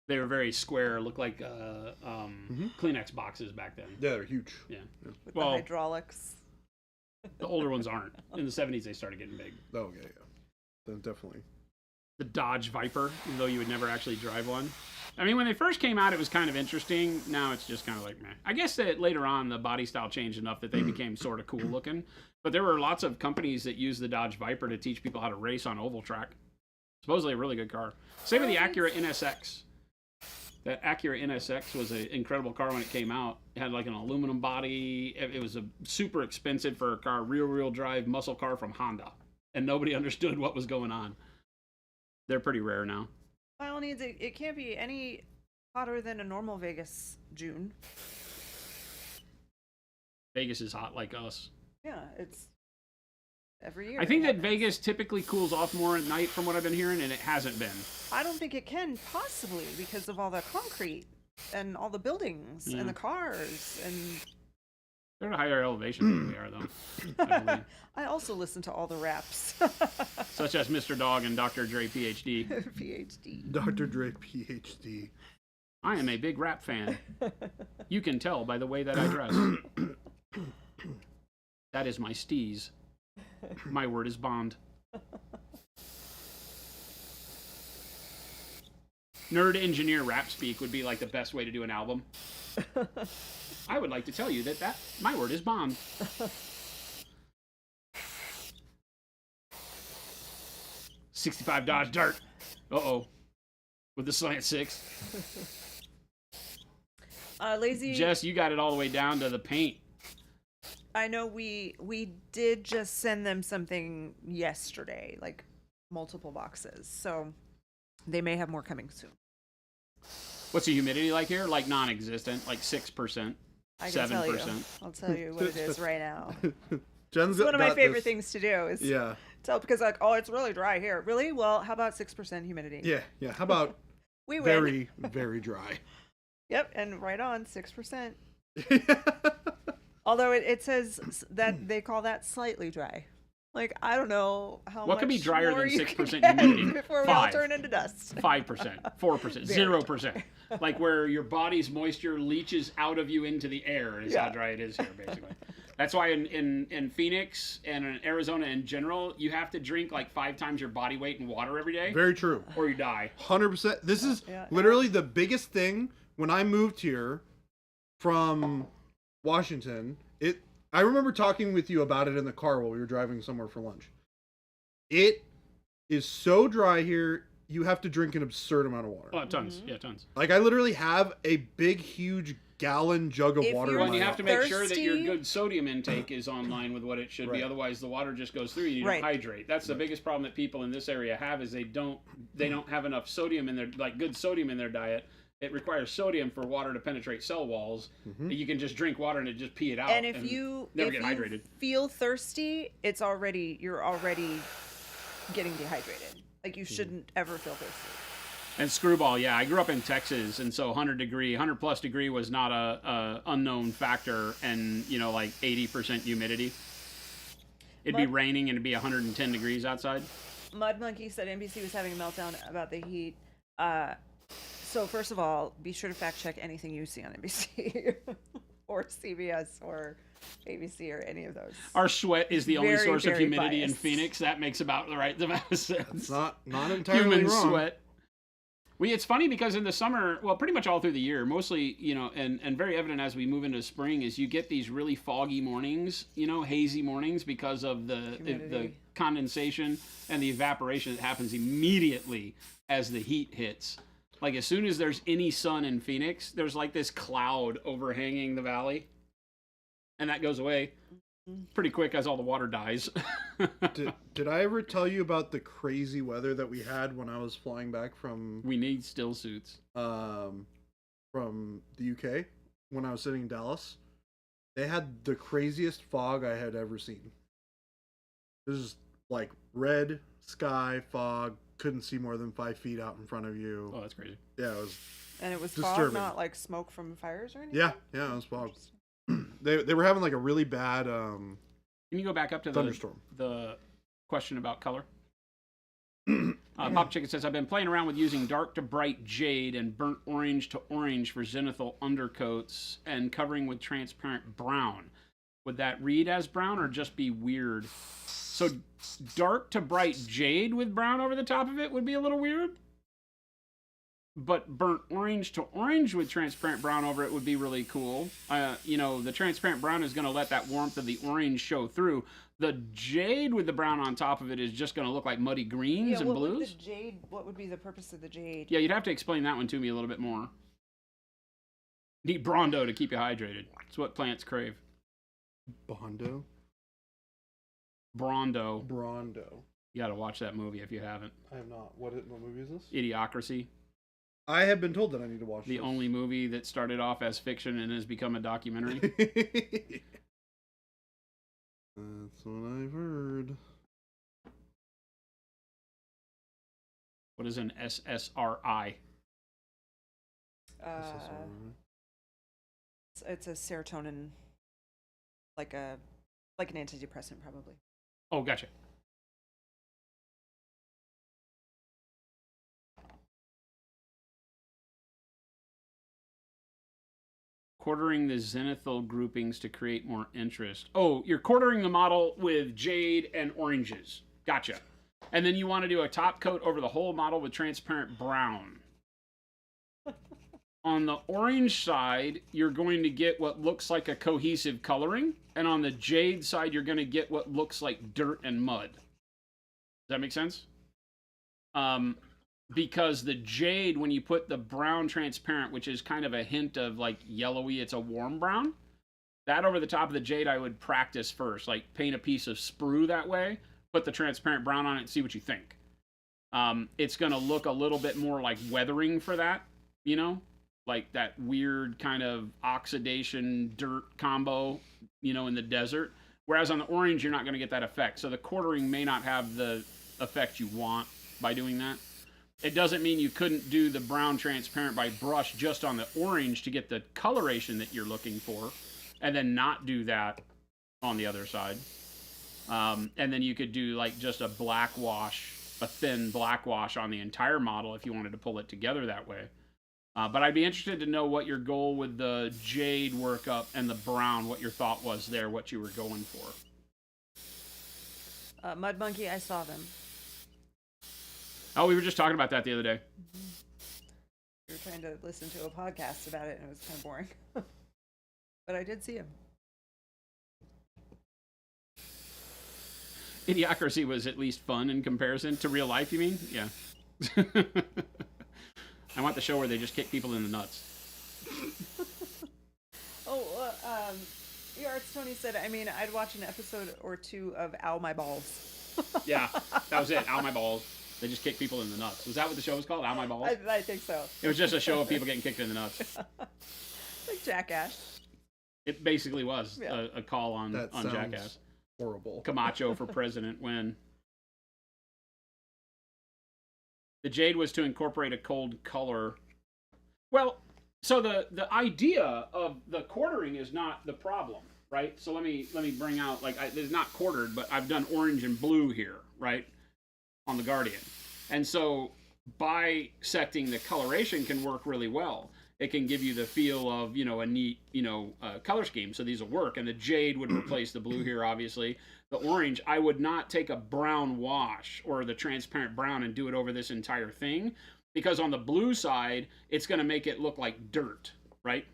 They were very square, looked like Kleenex boxes back then. Yeah, they're huge. Yeah. With Well- the hydraulics. The older ones aren't. In the 70s, they started getting big. Oh yeah, yeah. Then definitely. The Dodge Viper, even though you would never actually drive one. I mean, when they first came out, it was kind of interesting. Now it's just kind of like, meh. I guess that later on, the body style changed enough that they became sort of cool looking. But there were lots of companies that used the Dodge Viper to teach people how to race on oval track. Supposedly a really good car. Same with the Acura NSX. That Acura NSX was an incredible car when it came out. It had like an aluminum body. It was a super expensive for a car, rear-wheel drive muscle car from Honda. And nobody understood what was going on. They're pretty rare now. By all needs, it can't be any hotter than a normal Vegas June. Vegas is hot like us. Yeah, it's every year. I think it that happens. Vegas typically cools off more at night from what I've been hearing, and it hasn't been. I don't think it can possibly because of all the concrete and all the buildings Yeah. and the cars and. They're at a higher elevation than we are, though. I believe. I also listen to all the raps. Such as Mr. Dog and Dr. Dre, PhD. PhD. Dr. Dre, PhD. I am a big rap fan. You can tell by the way that I dress. That is my steez. My word is bond. Nerd engineer rap speak would be like the best way to do an album. I would like to tell you that my word is bond. '65 Dodge Dart. Uh-oh. With the slant six. Lazy. Jess, you got it all the way down to the paint. I know we did just send them something yesterday, like multiple boxes. So they may have more coming soon. What's the humidity like here? Like non-existent, like 6%. I can tell you. 7%. I'll tell you what it is right now. Jen's It's one of my got favorite this- things to do is Yeah, tell because like, oh, it's really dry here. Really? Well, how about 6% humidity? yeah, yeah. How about We win. very, very dry? Yep, and right on 6%. Although it says that they call that slightly dry. Like I don't know how What much could be drier more than you 6% can get humidity? before we all 5. turn into dust. 5%, 4%, 0%. Like where your body's moisture leaches out of you into the air is how Yeah. dry it is here, basically. That's why in Phoenix and in Arizona in general, you have to drink like 5 times your body weight in water every day Very true. or you die. 100%. This is Yeah. literally the biggest thing when I moved here from Washington. I remember talking with you about it in the car while we were driving somewhere for lunch. It is so dry here, you have to drink an absurd amount of water. Oh, tons. Yeah, tons. Like I literally have a big, huge gallon jug of If water. you're Well, in and you my have to house. make sure that your Thirsty? good sodium intake is online with what it should be. Right. Otherwise, the water just goes through. You need Right. to hydrate. That's the biggest problem that people in this area have is they don't have enough sodium in their good sodium in their diet, it requires sodium for water to penetrate cell walls. Mhm. You can just drink water and it just pee it out. And if you never if get you hydrated. feel thirsty, you're already getting dehydrated. Like you shouldn't ever feel thirsty. And screwball, yeah, I grew up in Texas, and so 100 plus degree was not a unknown factor, and like 80% humidity. It'd be But- raining and it'd be 110 degrees outside. Mud Monkey said NBC was having a meltdown about the heat. So first of all, be sure to fact check anything you see on NBC or CBS or ABC or any of those. Our sweat is the only Very, source of very humidity in biased. Phoenix. That makes about the right amount of sense. It's not entirely Human wrong. sweat. It's funny because in the summer, well, pretty much all through the year, mostly, and very evident as we move into spring, is you get these really foggy mornings, hazy mornings because of the Humidity. condensation and the evaporation that happens immediately as the heat hits. Like as soon as there's any sun in Phoenix, there's like this cloud overhanging the valley, and that goes away pretty quick as all the water dies. Did I ever tell you about the crazy weather that we had when I was flying back from We need still suits. the UK when I was sitting in Dallas? They had the craziest fog I had ever seen. This is like red sky fog, couldn't see more than 5 feet out in front of you. Oh, that's crazy. Yeah, it was And it was fog, disturbing. not like smoke from fires or anything? yeah, it was fog. They were having like a really bad Can you go back up to thunderstorm. the question about color? Pop Chicken says, I've been playing around with using dark to bright jade and burnt orange to orange for zenithal undercoats and covering with transparent brown. Would that read as brown or just be weird? So dark to bright jade with brown over the top of it would be a little weird. But burnt orange to orange with transparent brown over it would be really cool. The transparent brown is going to let that warmth of the orange show through. The jade with the brown on top of it is just going to look like muddy greens Yeah, and what would blues. the jade? What would be the purpose of the jade? Yeah, you'd have to explain that one to me a little bit more. Eat Brondo to keep you hydrated. It's what plants crave. Bondo? Brondo. Brondo. You got to watch that movie if you haven't. I have not. What movie is this? Idiocracy. I have been told that I need to watch The this. only movie that started off as fiction and has become a documentary. That's what I've heard. What is an SSRI? It's a serotonin, like an antidepressant, probably. Oh, gotcha. Quartering the zenithal groupings to create more interest. Oh, you're quartering the model with jade and oranges. Gotcha. And then you want to do a top coat over the whole model with transparent brown. On the orange side, you're going to get what looks like a cohesive coloring. And on the jade side, you're going to get what looks like dirt and mud. Does that make sense? Because the jade, when you put the brown transparent, which is kind of a hint of like yellowy, it's a warm brown. That over the top of the jade, I would practice first. Like paint a piece of sprue that way, put the transparent brown on it and see what you think. It's going to look a little bit more like weathering for that, like that weird kind of oxidation dirt combo, in the desert. Whereas on the orange, you're not going to get that effect. So the quartering may not have the effect you want by doing that. It doesn't mean you couldn't do the brown transparent by brush just on the orange to get the coloration that you're looking for, and then not do that on the other side. And then you could do like just a black wash, a thin black wash on the entire model if you wanted to pull it together that way. But I'd be interested to know what your goal with the jade workup and the brown, what your thought was there, what you were going for. Mud Monkey, I saw them. Oh, we were just talking about that the other day. We were trying to listen to a podcast about it, and it was kind of boring. But I did see him. Idiocracy was at least fun in comparison to real life, you mean? Yeah. I want the show where they just kick people in the nuts. Yards Tony said, I'd watch an episode or two of Ow My Balls. Yeah, that was it. Ow, my balls. They just kick people in the nuts. Was that what the show was called? Out My Balls? I think so. It was just a show of people getting kicked in the nuts. Like Jackass. It basically was Yeah. a call on That sounds Jackass. horrible. Camacho for president when the jade was to incorporate a cold color. Well, so the idea of the quartering is not the problem, right? So let me bring out, like, it's not quartered, but I've done orange and blue here, right, on the Guardian. And so bisecting the coloration can work really well. It can give you the feel of, a neat, color scheme. So these will work. And the jade would replace the blue here, obviously. The orange, I would not take a brown wash or the transparent brown and do it over this entire thing. Because on the blue side, it's going to make it look like dirt, right?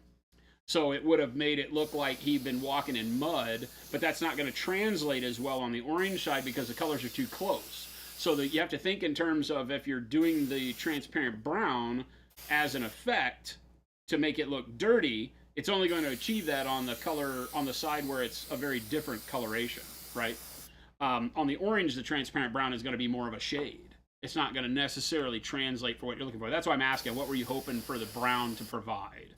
So it would have made it look like he'd been walking in mud. But that's not going to translate as well on the orange side because the colors are too close. So that you have to think in terms of if you're doing the transparent brown as an effect to make it look dirty, it's only going to achieve that on the color on the side where it's a very different coloration, right? On the orange, the transparent brown is going to be more of a shade. It's not going to necessarily translate for what you're looking for. That's why I'm asking, what were you hoping for the brown to provide?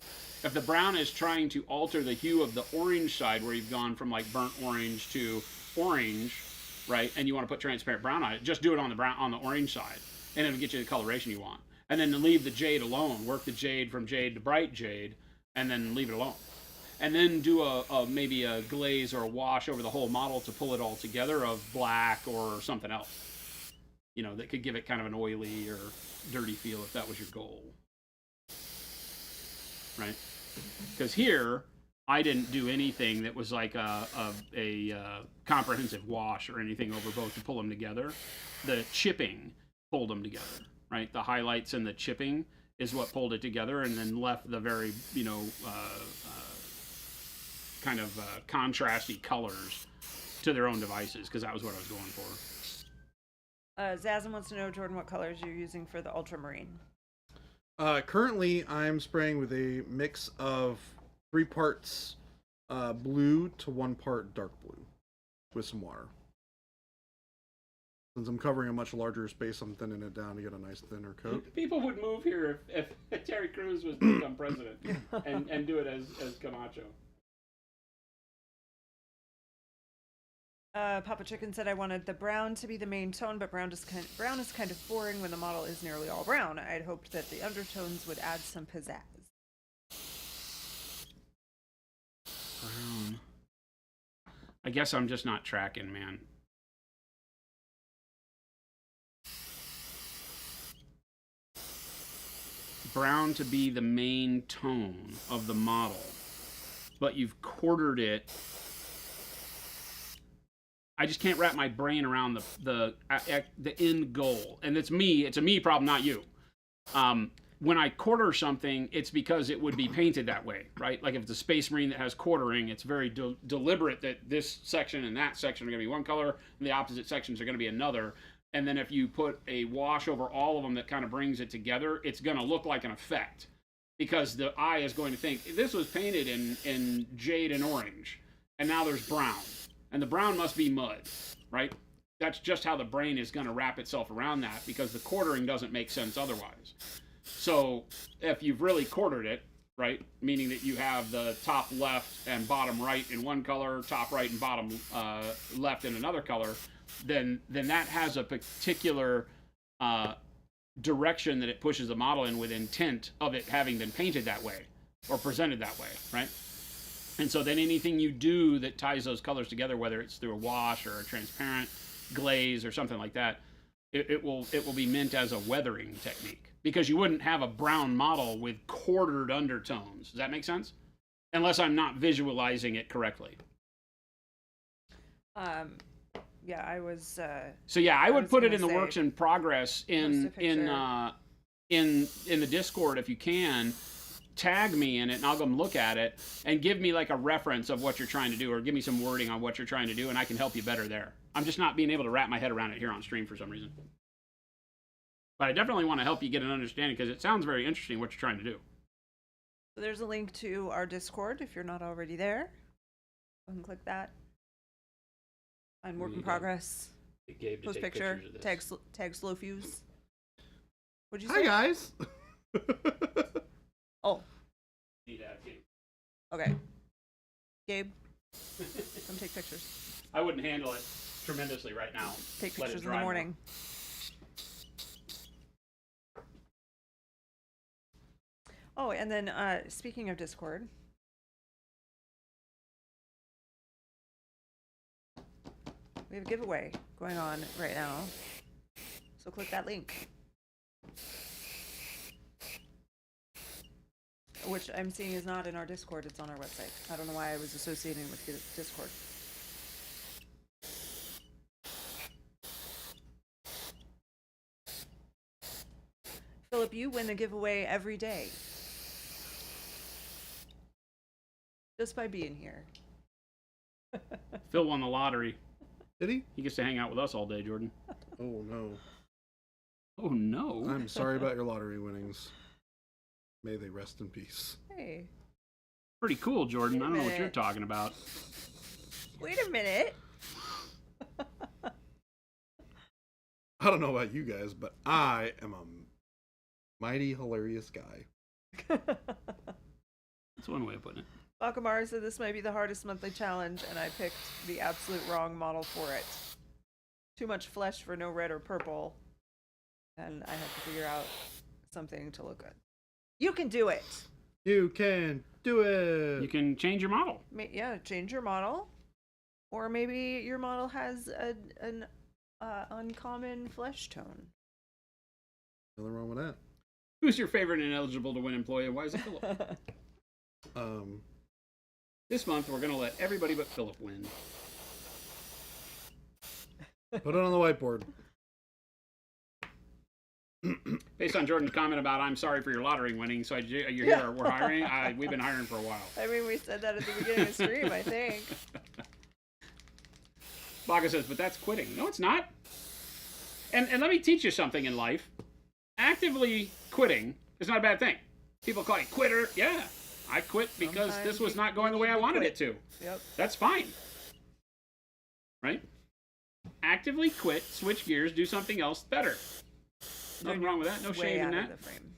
If the brown is trying to alter the hue of the orange side, where you've gone from like burnt orange to orange, right, and you want to put transparent brown on it, just do it on the orange side, and it'll get you the coloration you want. And then leave the jade alone. Work the jade from jade to bright jade, and then leave it alone. And then do maybe a glaze or a wash over the whole model to pull it all together of black or something else. That could give it kind of an oily or dirty feel if that was your goal. Right? Because here, I didn't do anything that was like a comprehensive wash or anything over both to pull them together. The chipping pulled them together. Right, the highlights and the chipping is what pulled it together, and then left the very, kind of contrasty colors to their own devices, because that was what I was going for. Zazin wants to know, Jordan, what colors you're using for the ultramarine. Currently, I'm spraying with a mix of 3 parts blue to 1 part dark blue with some water. Since I'm covering a much larger space, I'm thinning it down to get a nice thinner coat. People would move here if Terry Crews was to become president and do it as Camacho. Papa Chicken said I wanted the brown to be the main tone, but brown is kind of boring when the model is nearly all brown. I'd hoped that the undertones would add some pizzazz. Brown. I guess I'm just not tracking, man. Brown to be the main tone of the model, but you've quartered it. I just can't wrap my brain around the end goal, and it's me. It's a me problem, not you. When I quarter something, it's because it would be painted that way, right? Like if it's a Space Marine that has quartering, it's very deliberate that this section and that section are going to be one color, and the opposite sections are going to be another. And then if you put a wash over all of them that kind of brings it together, it's going to look like an effect. Because the eye is going to think, this was painted in jade and orange, and now there's brown. And the brown must be mud, right? That's just how the brain is going to wrap itself around that, because the quartering doesn't make sense otherwise. So if you've really quartered it, right, meaning that you have the top left and bottom right in one color, top right and bottom left in another color, then that has a particular direction that it pushes the model in with intent of it having been painted that way or presented that way, right? And so then anything you do that ties those colors together, whether it's through a wash or a transparent glaze or something like that, it will be meant as a weathering technique, because you wouldn't have a brown model with quartered undertones. Does that make sense? Unless I'm not visualizing it correctly. Yeah, I was. So yeah, I would was put it gonna in the say, works in progress in post a in the Discord if you can. Tag me in it, and I'll go look at it and give me like a reference of what you're trying to do, or give me some wording on what you're trying to do, and I can help you better there. I'm just not being able to wrap my head around it here on stream for some reason. But I definitely want to help you get an understanding, because it sounds very interesting what you're trying to do. So there's a link to our Discord if you're not already there. Go and click that. Find work in There you go. progress. Gabe to Post take picture. pictures of this. Tag slow fuse. What'd you Hi say? guys. Oh, Need to have Gabe. okay. Gabe, come take pictures. I wouldn't handle it tremendously right now. Take Let it pictures in dry the more. morning. Oh, and then speaking of Discord, we have a giveaway going on right now. So click that link. Which I'm seeing is not in our Discord, it's on our website. I don't know why I was associating with Discord. Philip, you win the giveaway every day. Just by being here. Phil won the lottery. Did he? He gets to hang out with us all day, Jordan. Oh no. Oh no. I'm sorry about your lottery winnings. May they rest in peace. Hey, Pretty cool, Jordan. Wait a I don't know what you're minute. talking about. wait a minute. I don't know about you guys, but I am a mighty hilarious guy. That's one way of putting it. Bakamara said this might be the hardest monthly challenge, and I picked the absolute wrong model for it. Too much flesh for no red or purple, and I have to figure out something to look good. You can do it. You can do it. You can change your model. Yeah, change your model, or maybe your model has an uncommon flesh tone. Nothing wrong with that. Who's your favorite ineligible to win employee, and why is it Philip? This month, we're going to let everybody but Philip win. Put it on the whiteboard. Based on Jordan's comment about "I'm sorry for your lottery winning," so you're here. We're hiring. We've been hiring for a while. I mean, we said that at the beginning of the stream, I think. Baga says, "But that's quitting." No, it's not. And let me teach you something in life. Actively quitting is not a bad thing. People call you quitter. Yeah, I quit because Sometimes this was you- not going the way I you wanted quit. it to. Yep. That's fine. Right? Actively quit, switch gears, do something else better. Nothing wrong with that. No Way shame in out of that. the frame.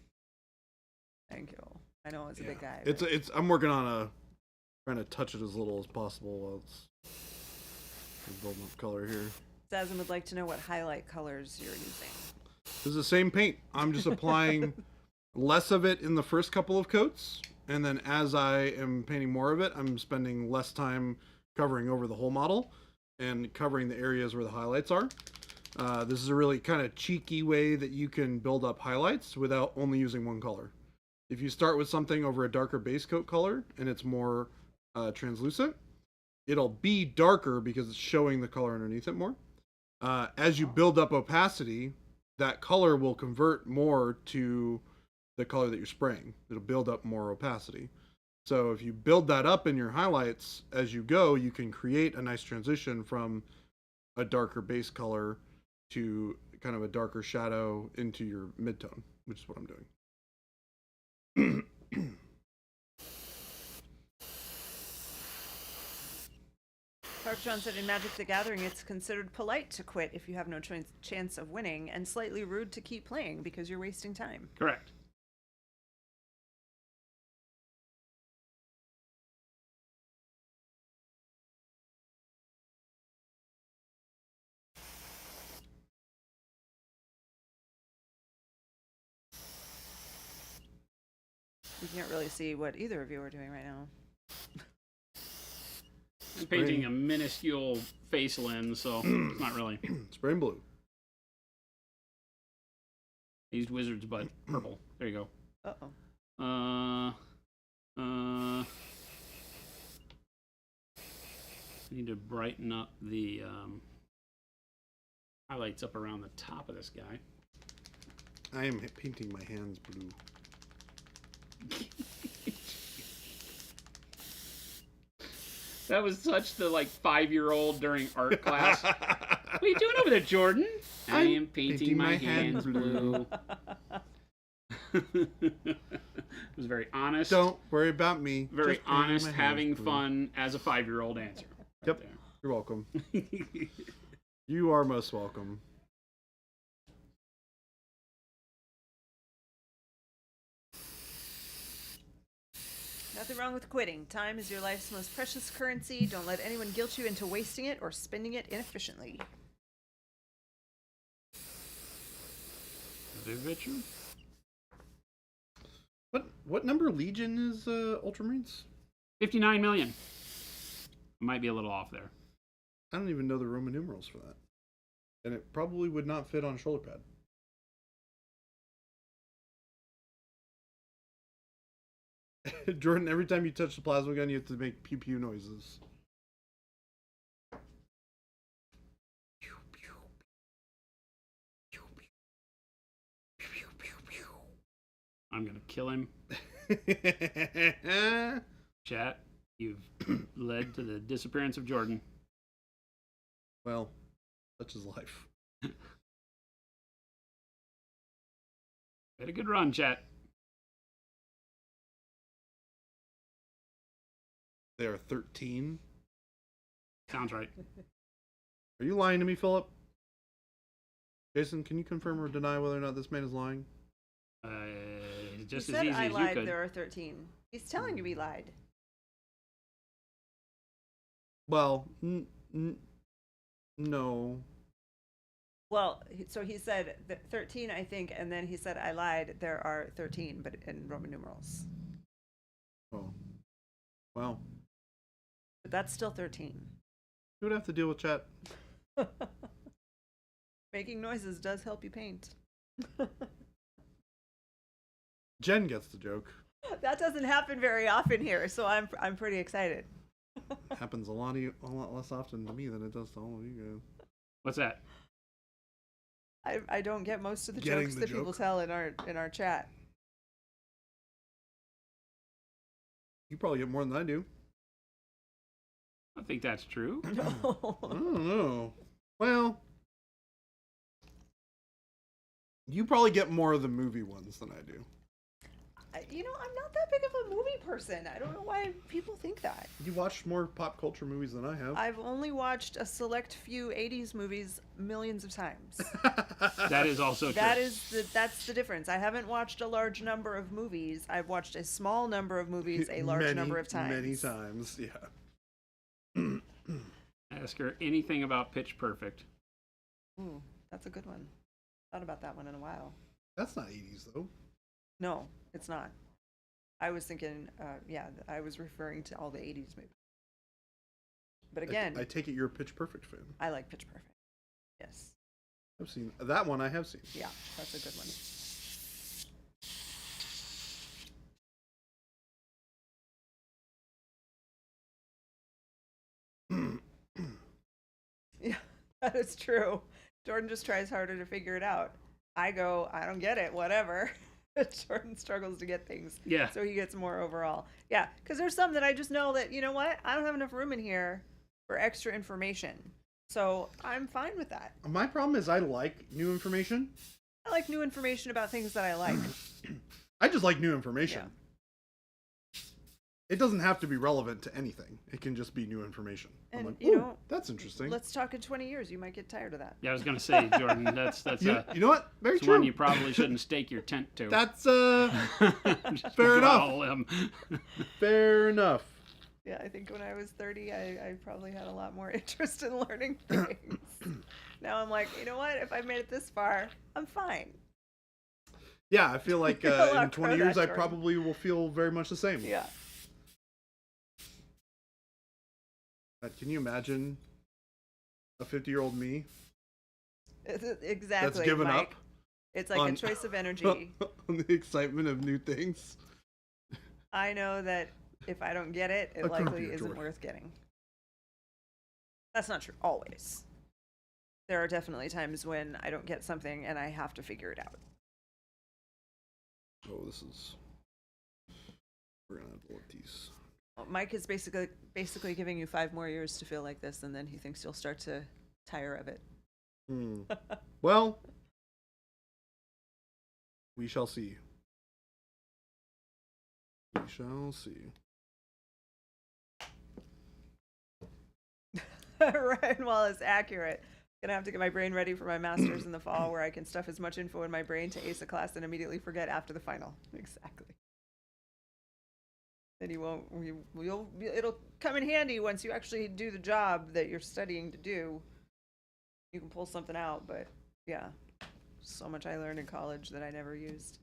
Thank you. I know it's a big guy. It's but- I'm working on trying to touch it as little as possible while it's building up color here. Zazim would like to know what highlight colors you're using. This is the same paint. I'm just applying less of it in the first couple of coats, and then as I am painting more of it, I'm spending less time covering over the whole model and covering the areas where the highlights are. This is a really kind of cheeky way that you can build up highlights without only using one color. If you start with something over a darker base coat color and it's more translucent, it'll be darker because it's showing the color underneath it more. As you build up opacity, that color will convert more to the color that you're spraying. It'll build up more opacity. So if you build that up in your highlights as you go, you can create a nice transition from a darker base color to kind of a darker shadow into your midtone, which is what I'm doing. Park John said in Magic the Gathering, it's considered polite to quit if you have no chance of winning, and slightly rude to keep playing because you're wasting time. Correct. We can't really see what either of you are doing right now. I'm painting a minuscule face lens, so it's not really. Spraying blue. I used Wizard's Bud purple. There you go. Uh-oh. Need to brighten up the highlights up around the top of this guy. I am painting my hands blue. That was such the 5-year-old during art class. What are you doing over there, Jordan? I am painting my hands blue. It was very honest. Don't worry about me. Very Just painting honest, my hands having blue. fun as a 5-year-old answer. Yep. You're welcome. There. You are most welcome. Nothing wrong with quitting. Time is your life's most precious currency. Don't let anyone guilt you into wasting it or spending it inefficiently. Very true. What number Legion is Ultramarines? 59 million. Might be a little off there. I don't even know the Roman numerals for that. And it probably would not fit on a shoulder pad. Jordan, every time you touch the plasma gun, you have to make pew pew noises. I'm gonna kill him. Chat, you've led to the disappearance of Jordan. Well, such is life. Had a good run, chat. They are 13. Sounds right. Are you lying to me, Philip? Jason, can you confirm or deny whether or not this man is lying? Just He as said easy I as you lied. could. There are 13. He's telling you he lied. Well, no. Well, so he said 13, I think, and then he said I lied. There are 13, but in Roman numerals. Oh. Well, But that's still 13. you would have to deal with chat. Making noises does help you paint. Jen gets the joke. That doesn't happen very often here, so I'm pretty excited. Happens a lot less often to me than it does to all of you guys. What's that? I don't get most of the Getting jokes the that people joke. tell in our chat. You probably get more than I do. I think that's true. I don't know. Well, you probably get more of the movie ones than I do. You know, I'm not that big of a movie person. I don't know why people think that. You watched more pop culture movies than I have. I've only watched a select few 80s movies millions of times. That is also true. That's the difference. I haven't watched a large number of movies. I've watched a small number of movies a large number of times. Many times, yeah. Ask her anything about Pitch Perfect. Ooh, that's a good one. Thought about that one in a while. That's not 80s, though. No, it's not. I was thinking, I was referring to all the 80s movies. But again, I take it you're a Pitch Perfect fan. I like Pitch Perfect. Yes. I've seen that one. I have seen. Yeah, that's a good one. Yeah, that is true. Jordan just tries harder to figure it out. I go, I don't get it, whatever. Jordan struggles to get things. Yeah. So he gets more overall. Yeah, because there's some that I just know that, you know what? I don't have enough room in here for extra information. So I'm fine with that. My problem is I like new information. I like new information about things that I like. I just like new information. Yeah. It doesn't have to be relevant to anything. It can just be new information. I'm And, like, you "Ooh, know, that's interesting. Let's talk in 20 years. You might get tired of that. Yeah, I was gonna say, Jordan, that's You know what? Very true. one you probably shouldn't stake your tent to. That's Just fair go enough. all in. fair enough. Yeah, I think when I was 30, I probably had a lot more interest in learning things. Now I'm like, you know what? If I made it this far, I'm fine. Yeah, I feel like You'll in outgrow 20 years that, I Jordan. probably will feel very much the same. Yeah. Can you imagine a 50-year-old me Exactly. that's given Mike. up It's like on- a choice of energy. on the excitement of new things? I know that if I don't get it, it A likely computer, isn't Jordan. worth getting. That's not true always. There are definitely times when I don't get something and I have to figure it out. Oh, this is... We're going to have to look these. Well, Mike is basically giving you 5 more years to feel like this, and then he thinks you'll start to tire of it. Well, we shall see. We shall see. Ryan Wallace, accurate. Gonna have to get my brain ready for my master's in the fall, where I can stuff as much info in my brain to ace a class and immediately forget after the final. Exactly. Then you won't. It'll come in handy once you actually do the job that you're studying to do. You can pull something out, but yeah, so much I learned in college that I never used.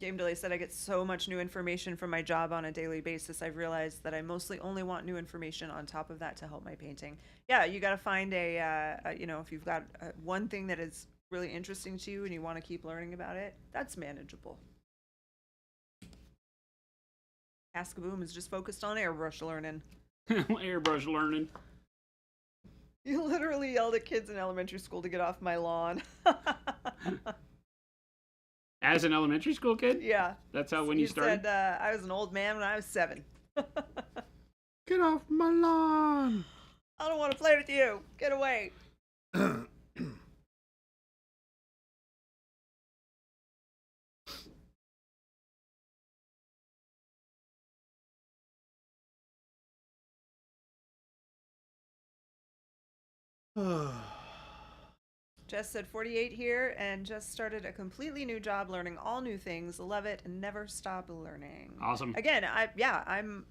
Game Delay said, I get so much new information from my job on a daily basis. I've realized that I mostly only want new information on top of that to help my painting. Yeah, you got to find if you've got one thing that is really interesting to you and you want to keep learning about it, that's manageable. Ask-a-Boom is just focused on airbrush learning. Airbrush learning. You literally yelled at kids in elementary school to get off my lawn. As an elementary school kid? Yeah. That's how when you started? Said I was an old man when I was 7. Get off my lawn! I don't want to play with you. Get away. Jess said 48 here and just started a completely new job, learning all new things. Love it and never stop learning. Awesome. Again, I'm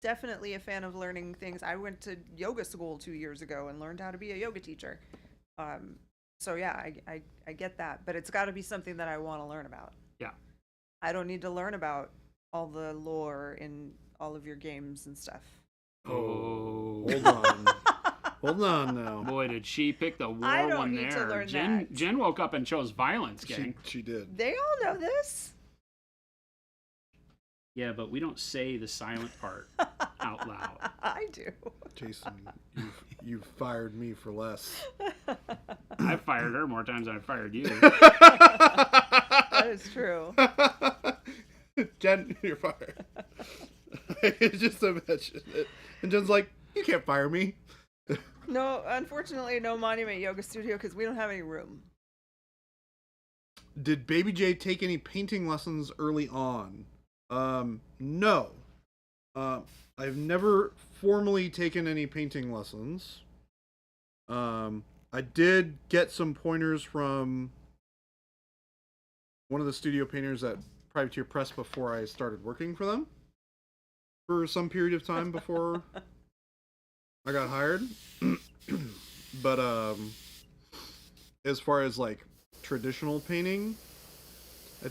definitely a fan of learning things. I went to yoga school 2 years ago and learned how to be a yoga teacher. So yeah, I get that, but it's got to be something that I want to learn about. Yeah. I don't need to learn about all the lore in all of your games and stuff. Oh. Hold on. Hold on now. Boy, did she pick the war I don't one need to there. learn Jen, that. Jen woke up and chose violence, gang. She did. They all know this. Yeah, but we don't say the silent part out loud. I do. Jason, you've fired me for less. I've fired her more times than I've fired you. That is true. Jen, you're fired. It's just imagine it. And Jen's like, you can't fire me. No, unfortunately, no Monument Yoga Studio because we don't have any room. Did Baby J take any painting lessons early on? No. I've never formally taken any painting lessons. I did get some pointers from one of the studio painters at Privateer Press before I started working for them for some period of time before I got hired. But as far as like traditional painting, I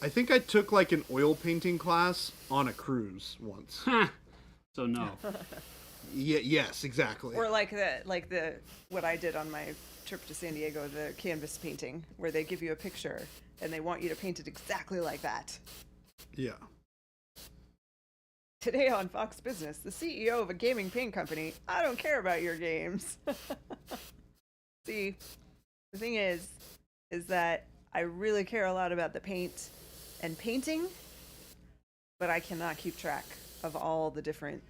think I took like an oil painting class on a cruise once. So no. Yeah, yes, exactly. Or like the what I did on my trip to San Diego, the canvas painting, where they give you a picture and they want you to paint it exactly like that. Yeah. Today on Fox Business, the CEO of a gaming paint company. I don't care about your games. See, the thing is that I really care a lot about the paint and painting, but I cannot keep track of all the different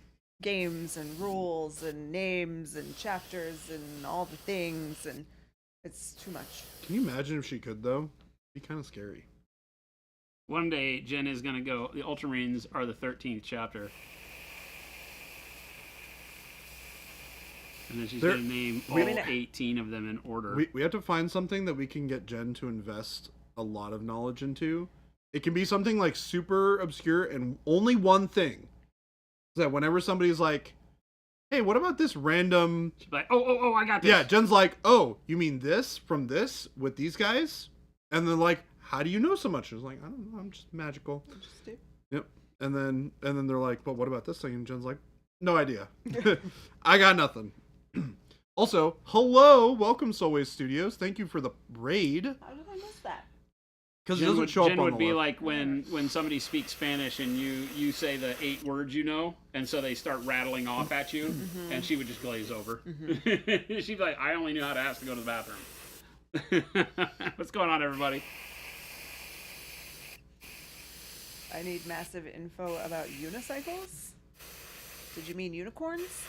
games and rules and names and chapters and all the things, and it's too much. Can you imagine if she could though? It'd be kind of scary. One day, Jen is going to go, the Ultramarines are the 13th chapter. And then she's going to name all 18 of them in order. We have to find something that we can get Jen to invest a lot of knowledge into. It can be something like super obscure and only one thing. So that whenever somebody's like, hey, what about this random... She's like, oh, I got this. Yeah, Jen's like, oh, you mean this from this with these guys? And then like, how do you know so much? She's like, I don't know, I'm just magical. Interesting. Yep. And then they're like, but what about this thing? And Jen's like, no idea. I got nothing. Also, hello, welcome Soulways Studios. Thank you for the raid. How did I miss that? Because it doesn't show Jen up on would the be list. like when somebody speaks Spanish and you say the 8 words you know, and so they start rattling off at you, and she would just glaze over. She'd be like, I only knew how to ask to go to the bathroom. What's going on, everybody? I need massive info about unicycles. Did you mean unicorns?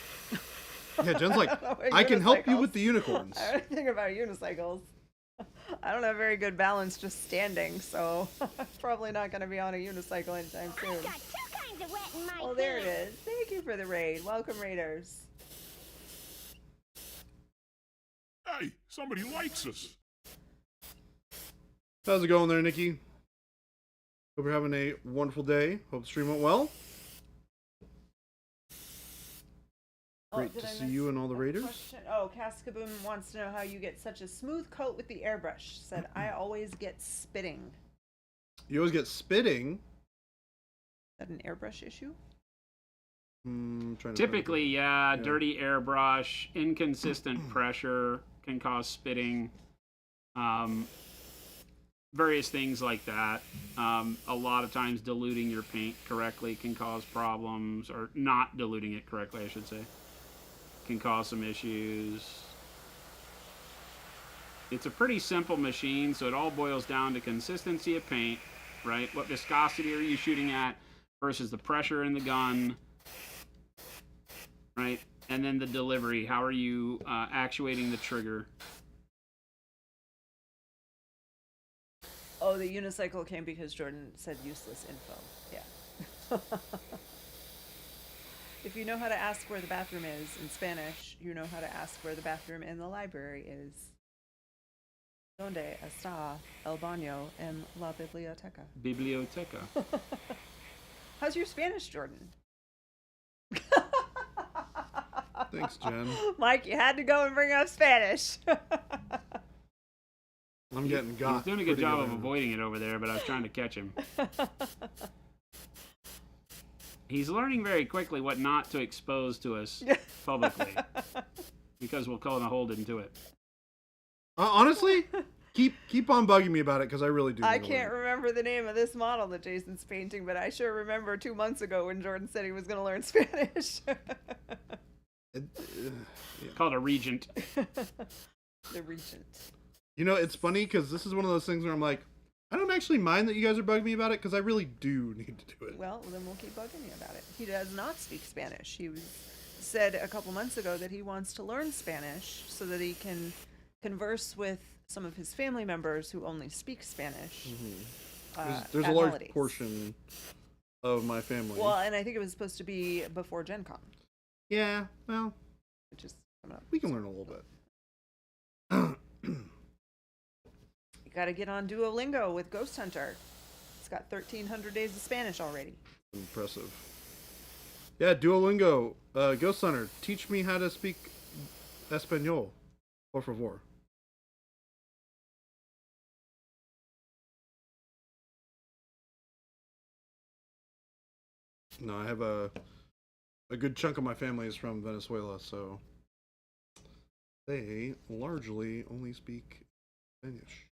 Yeah, Jen's like, I don't know what I can help you unicycles- with the unicorns. I don't think about unicycles. I don't have very good balance just standing, so I'm probably not going to be on a unicycle anytime soon. Got two kinds of wet in my Oh, there it is. Thank you for the raid. Welcome, raiders. Hey, somebody likes us. How's it going there, Nikki? Hope you're having a wonderful day. Hope the stream went well. Great did to I see miss you and all the a raiders. question? Oh, Cascaboom wants to know how you get such a smooth coat with the airbrush. Said, I always get spitting. You always get spitting. Is that an airbrush issue? Trying to find Typically, it. yeah, dirty airbrush, inconsistent pressure can cause spitting. Various things like that. A lot of times diluting your paint correctly can cause problems, or not diluting it correctly, I should say, can cause some issues. It's a pretty simple machine, so it all boils down to consistency of paint, right? What viscosity are you shooting at versus the pressure in the gun, right? And then the delivery. How are you actuating the trigger? Oh, the unicycle came because Jordan said useless info. Yeah. If you know how to ask where the bathroom is in Spanish, you know how to ask where the bathroom in the library is. Donde está el baño en la biblioteca? Biblioteca. How's your Spanish, Jordan? Thanks, Jen. Mike, you had to go and bring up Spanish. I'm getting got. He's doing a good pretty job of now. avoiding it over there, but I was trying to catch him. He's learning very quickly what not to expose to us publicly, because we'll call and hold him to it. Honestly, keep on bugging me about it because I really do. I need to can't learn. remember the name of this model that Jason's painting, but I sure remember 2 months ago when Jordan said he was going to learn Spanish. Called a regent. The Regent. You know, it's funny because this is one of those things where I'm like, I don't actually mind that you guys are bugging me about it because I really do need to do it. Well, then we'll keep bugging you about it. He does not speak Spanish. Said a couple months ago that he wants to learn Spanish so that he can converse with some of his family members who only speak Spanish. There's a at large holidays. portion of my family. Well, and I think it was supposed to be before Gen Con, Yeah, well, which is coming up. we can learn a little bit. You got to get on Duolingo with Ghost Hunter. It's got 1,300 days of Spanish already. Impressive. Yeah, Duolingo, Ghost Hunter, teach me how to speak Espanol, por favor. No, I have a good chunk of my family is from Venezuela, so they largely only speak Spanish.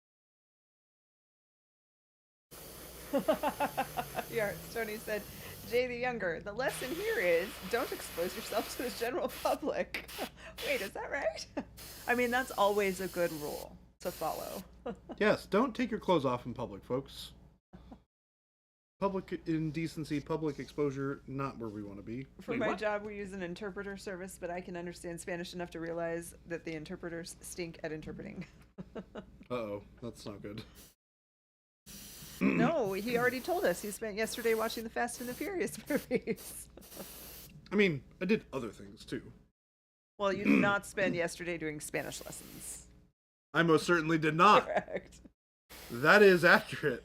Yeah, Tony said, Jay the Younger, the lesson here is don't expose yourself to the general public. Wait, is that right? I mean, that's always a good rule to follow. Yes, don't take your clothes off in public, folks. Public indecency, public exposure, not where we want to be. For Wait, my what? job, we use an interpreter service, but I can understand Spanish enough to realize that the interpreters stink at interpreting. Uh-oh, that's not good. No, he already told us. He spent yesterday watching the Fast and the Furious movies. I mean, I did other things too. Well, you did not spend yesterday doing Spanish lessons. I most certainly did not. Correct. That is accurate.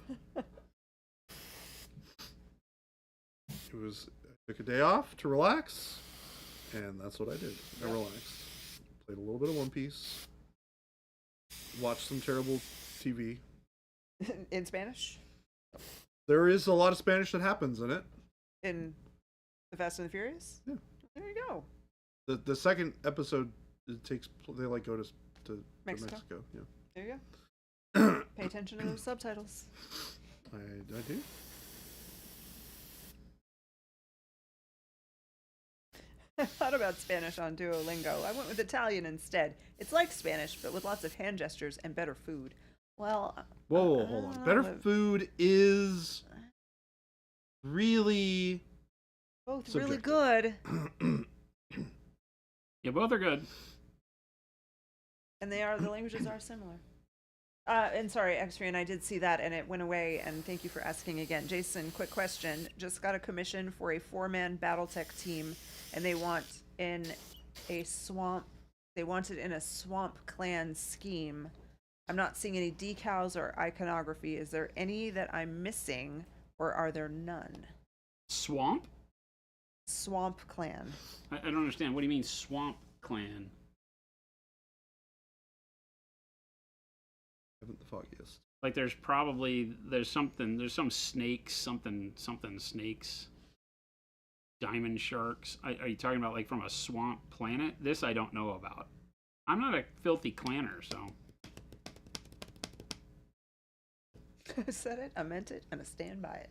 It was, I took a day off to relax, and that's what I did. I relaxed. Played a little bit of One Piece. Watched some terrible TV. In Spanish? There is a lot of Spanish that happens in it. In the Fast and the Furious? Yeah. There you go. The second episode, it takes, they like go to Mexico. Mexico. Yeah. There you go. Pay attention to those subtitles. I do. I thought about Spanish on Duolingo. I went with Italian instead. It's like Spanish, but with lots of hand gestures and better food. Well, Whoa, I hold don't on. know, Better but food is really both really subjective. good, Yeah, both are good. and the languages are similar. And sorry, X-Ray, and I did see that and it went away, and thank you for asking again. Jason, quick question. Just got a commission for a 4-man Battletech team, and they want in a swamp, they want it in a swamp clan scheme. I'm not seeing any decals or iconography. Is there any that I'm missing, or are there none? Swamp? Swamp clan. I don't understand. What do you mean swamp clan? Haven't the foggiest. Like there's some snakes, something snakes. Diamond sharks. Are you talking about like from a swamp planet? This I don't know about. I'm not a filthy clanner, so. I said it, I meant it, and I stand by it.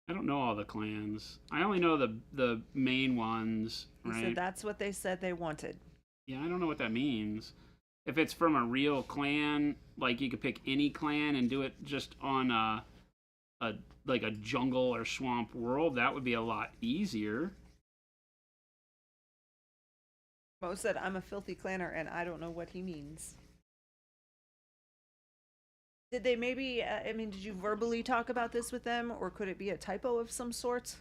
I don't know all the clans. I only know the main ones, He right? said that's what they said they wanted. Yeah, I don't know what that means. If it's from a real clan, like you could pick any clan and do it just on a like a jungle or swamp world, that would be a lot easier. Mo said, I'm a filthy clanner, and I don't know what he means. Did they maybe, I mean, did you verbally talk about this with them, or could it be a typo of some sort? Is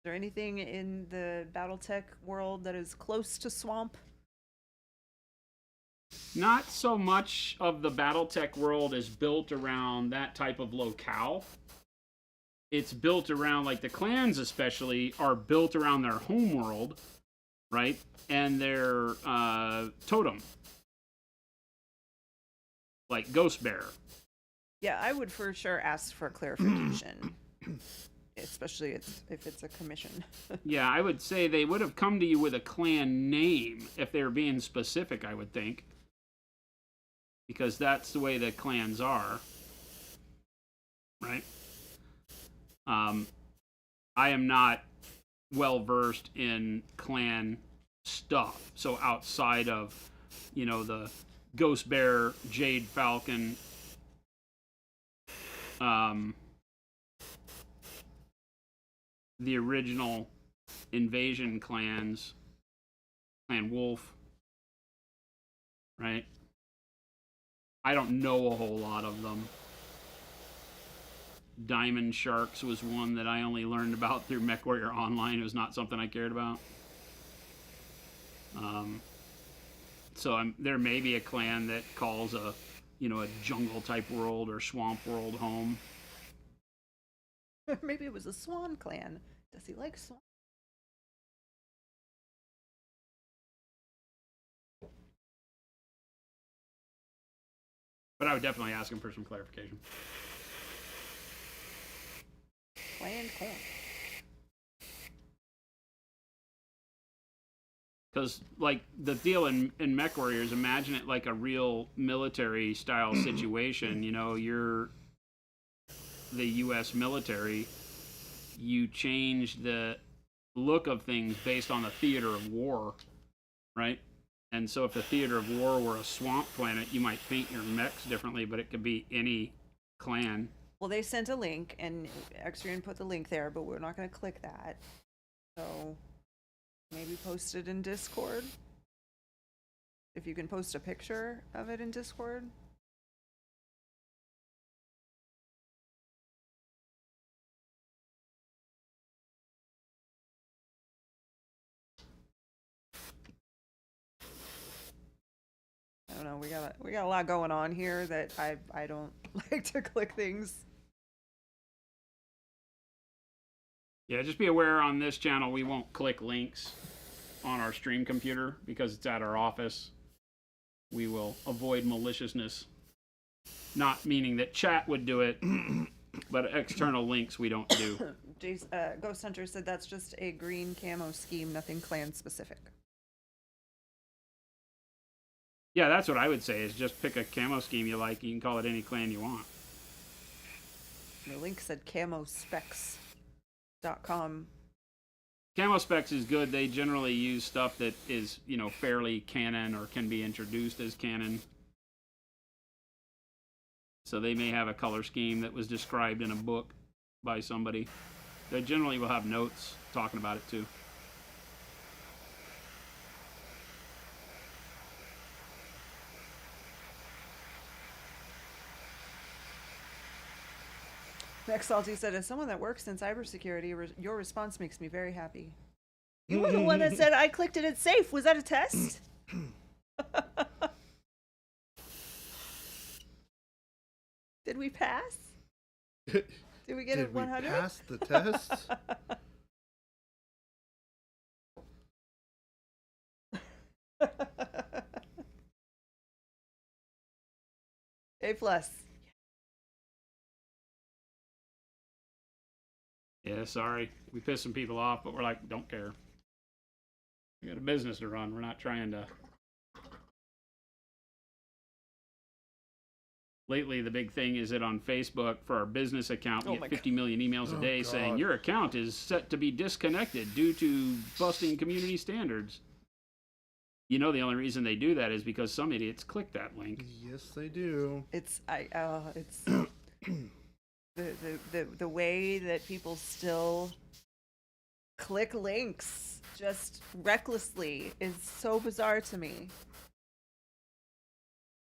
there anything in the Battletech world that is close to swamp? Not so much of the Battletech world is built around that type of locale. It's built around, like the clans especially, are built around their home world, right? And their totem. Like Ghost Bear. Yeah, I would for sure ask for clarification, especially if it's a commission. Yeah, I would say they would have come to you with a clan name if they were being specific, I would think. Because that's the way the clans are. Right? I am not well versed in clan stuff. So outside of, the Ghost Bear, Jade Falcon, the original Invasion clans, Clan Wolf, right? I don't know a whole lot of them. Diamond Sharks was one that I only learned about through MechWarrior Online. It was not something I cared about. So there may be a clan that calls a jungle type world or swamp world home. Maybe it was a swan clan. Does he like swan? But I would definitely ask him for some clarification. Clan corn. Because, like, the deal in MechWarrior is imagine it like a real military style situation. You're the U.S. military. You change the look of things based on the theater of war, right? And so if the theater of war were a swamp planet, you might paint your mechs differently, but it could be any clan. Well, they sent a link, and X-Ray put the link there, but we're not going to click that. So maybe post it in Discord. If you can post a picture of it in Discord. I don't know. We got a lot going on here that I don't like to click things. Yeah, just be aware on this channel we won't click links on our stream computer because it's at our office. We will avoid maliciousness. Not meaning that chat would do it, but external links we don't do. Ghost Hunter said that's just a green camo scheme, nothing clan specific. Yeah, that's what I would say is just pick a camo scheme you like. You can call it any clan you want. The link said camospecs.com. Camo Specs is good. They generally use stuff that is, fairly canon or can be introduced as canon. So they may have a color scheme that was described in a book by somebody. They generally will have notes talking about it too. Max Salty said, as someone that works in cybersecurity, your response makes me very happy. You were the one that said, I clicked it, it's safe. Was that a test? Did we pass? Did we get Did it 100? we pass the test? A plus. Yeah, sorry. We pissed some people off, but we're like, don't care. We got a business to run. We're not trying to. Lately, the big thing is that on Facebook, for our business account, we Oh get my 50 million emails a Oh, day saying God. your account is set to be disconnected due to busting community standards. You know, the only reason they do that is because some idiots click that link. Yes, they do. It's the way that people still click links just recklessly is so bizarre to me.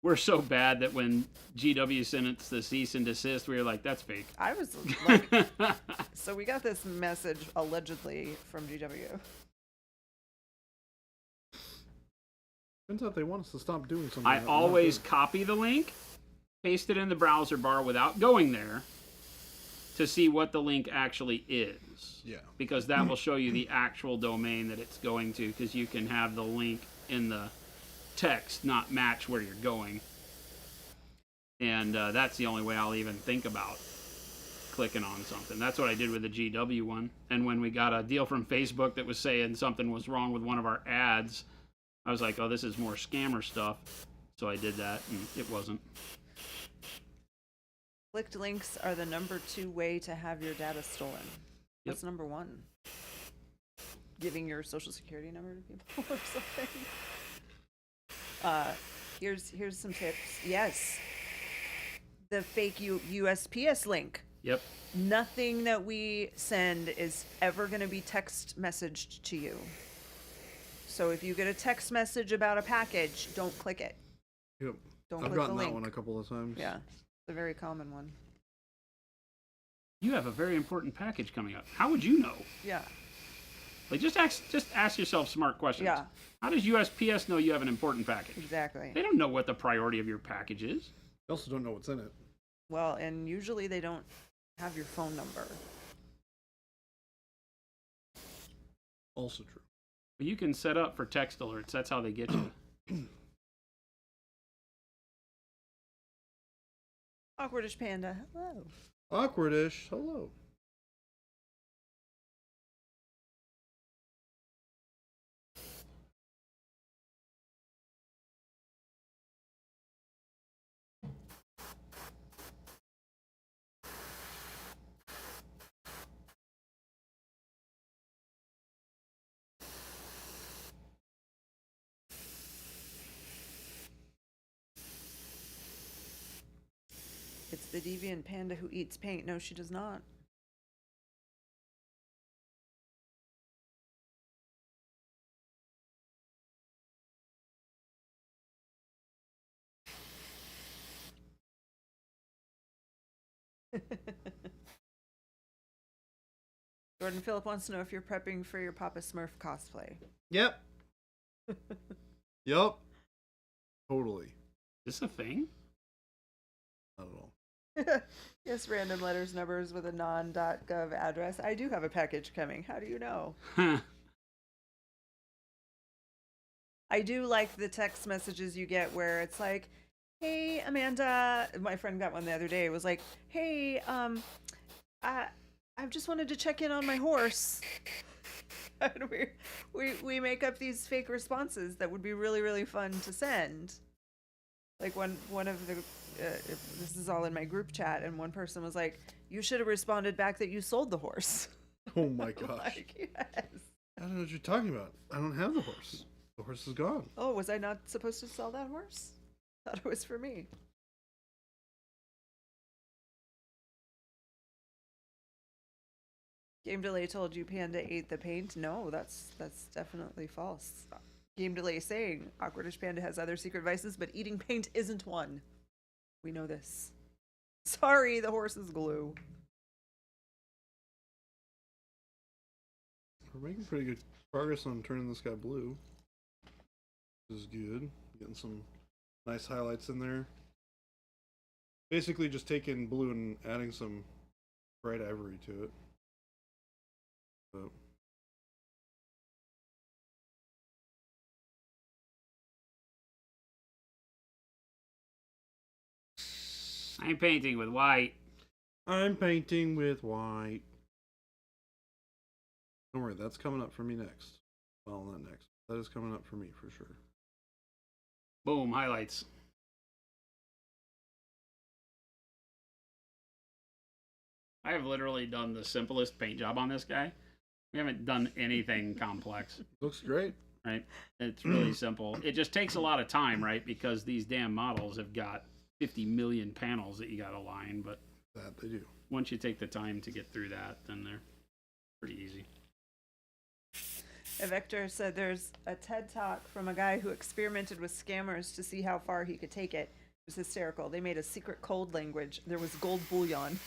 We're so bad that when GW sent us the cease and desist, we were like, that's fake. I was like, so we got this message allegedly from GW. Turns out they want us to stop doing something. I that we're not always doing. copy the link, paste it in the browser bar without going there to see what the link actually is. Yeah. Because that will show you the actual domain that it's going to, because you can have the link in the text not match where you're going. And that's the only way I'll even think about clicking on something. That's what I did with the GW one. And when we got a deal from Facebook that was saying something was wrong with one of our ads, I was like, oh, this is more scammer stuff. So I did that, and it wasn't. Clicked links are the number 2 way to have your data stolen. What's number 1? Giving your social security number to people or something? Here's some tips. Yes. The fake USPS link. Yep. Nothing that we send is ever going to be text messaged to you. So if you get a text message about a package, don't click it. Yep. Don't I've click the gotten that link. one a couple of times. Yeah, it's a very common one. You have a very important package coming up. How would you know? Yeah, Like, just ask yourself smart questions. yeah, How does USPS know you have an important package? exactly. They don't know what the priority of your package is. They also don't know what's in it. Well, and usually they don't have your phone number. Also true. But you can set up for text alerts. That's how they get you. Awkwardish Panda, hello. Awkwardish. Hello. It's the deviant panda who eats paint. No, she does not. Jordan Phillip wants to know if you're prepping for your Papa Smurf cosplay. Yep. Yup. Totally. Is this a thing? I don't know. Yes, random letters, numbers with a non.gov address. I do have a package coming. How do you know? I do like the text messages you get where it's like, hey, Amanda. My friend got one the other day. It was like, hey, I just wanted to check in on my horse. And we make up these fake responses that would be really, really fun to send. Like one of the, this is all in my group chat, and one person was like, you should have responded back that you sold the horse. Oh my gosh. Like, yes. I don't know what you're talking about. I don't have the horse. The horse is gone. Oh, was I not supposed to sell that horse? Thought it was for me. Game Delay told you Panda ate the paint. No, that's definitely false. Game Delay saying Awkwardish Panda has other secret vices, but eating paint isn't one. We know this. Sorry, the horse is glue. We're making pretty good progress on turning this guy blue. This is good. Getting some nice highlights in there. Basically just taking blue and adding some bright ivory to it. So. I'm painting with white. I'm painting with white. Don't worry, that's coming up for me next. Well, not next. That is coming up for me for sure. Boom, highlights. I have literally done the simplest paint job on this guy. We haven't done anything complex, Looks great. right? It's really simple. It just takes a lot of time, right? Because these damn models have got 50 million panels that you got to line. But That they do. once you take the time to get through that, then they're pretty easy. Vector said there's a TED talk from a guy who experimented with scammers to see how far he could take it. It was hysterical. They made a secret code language. There was gold bullion.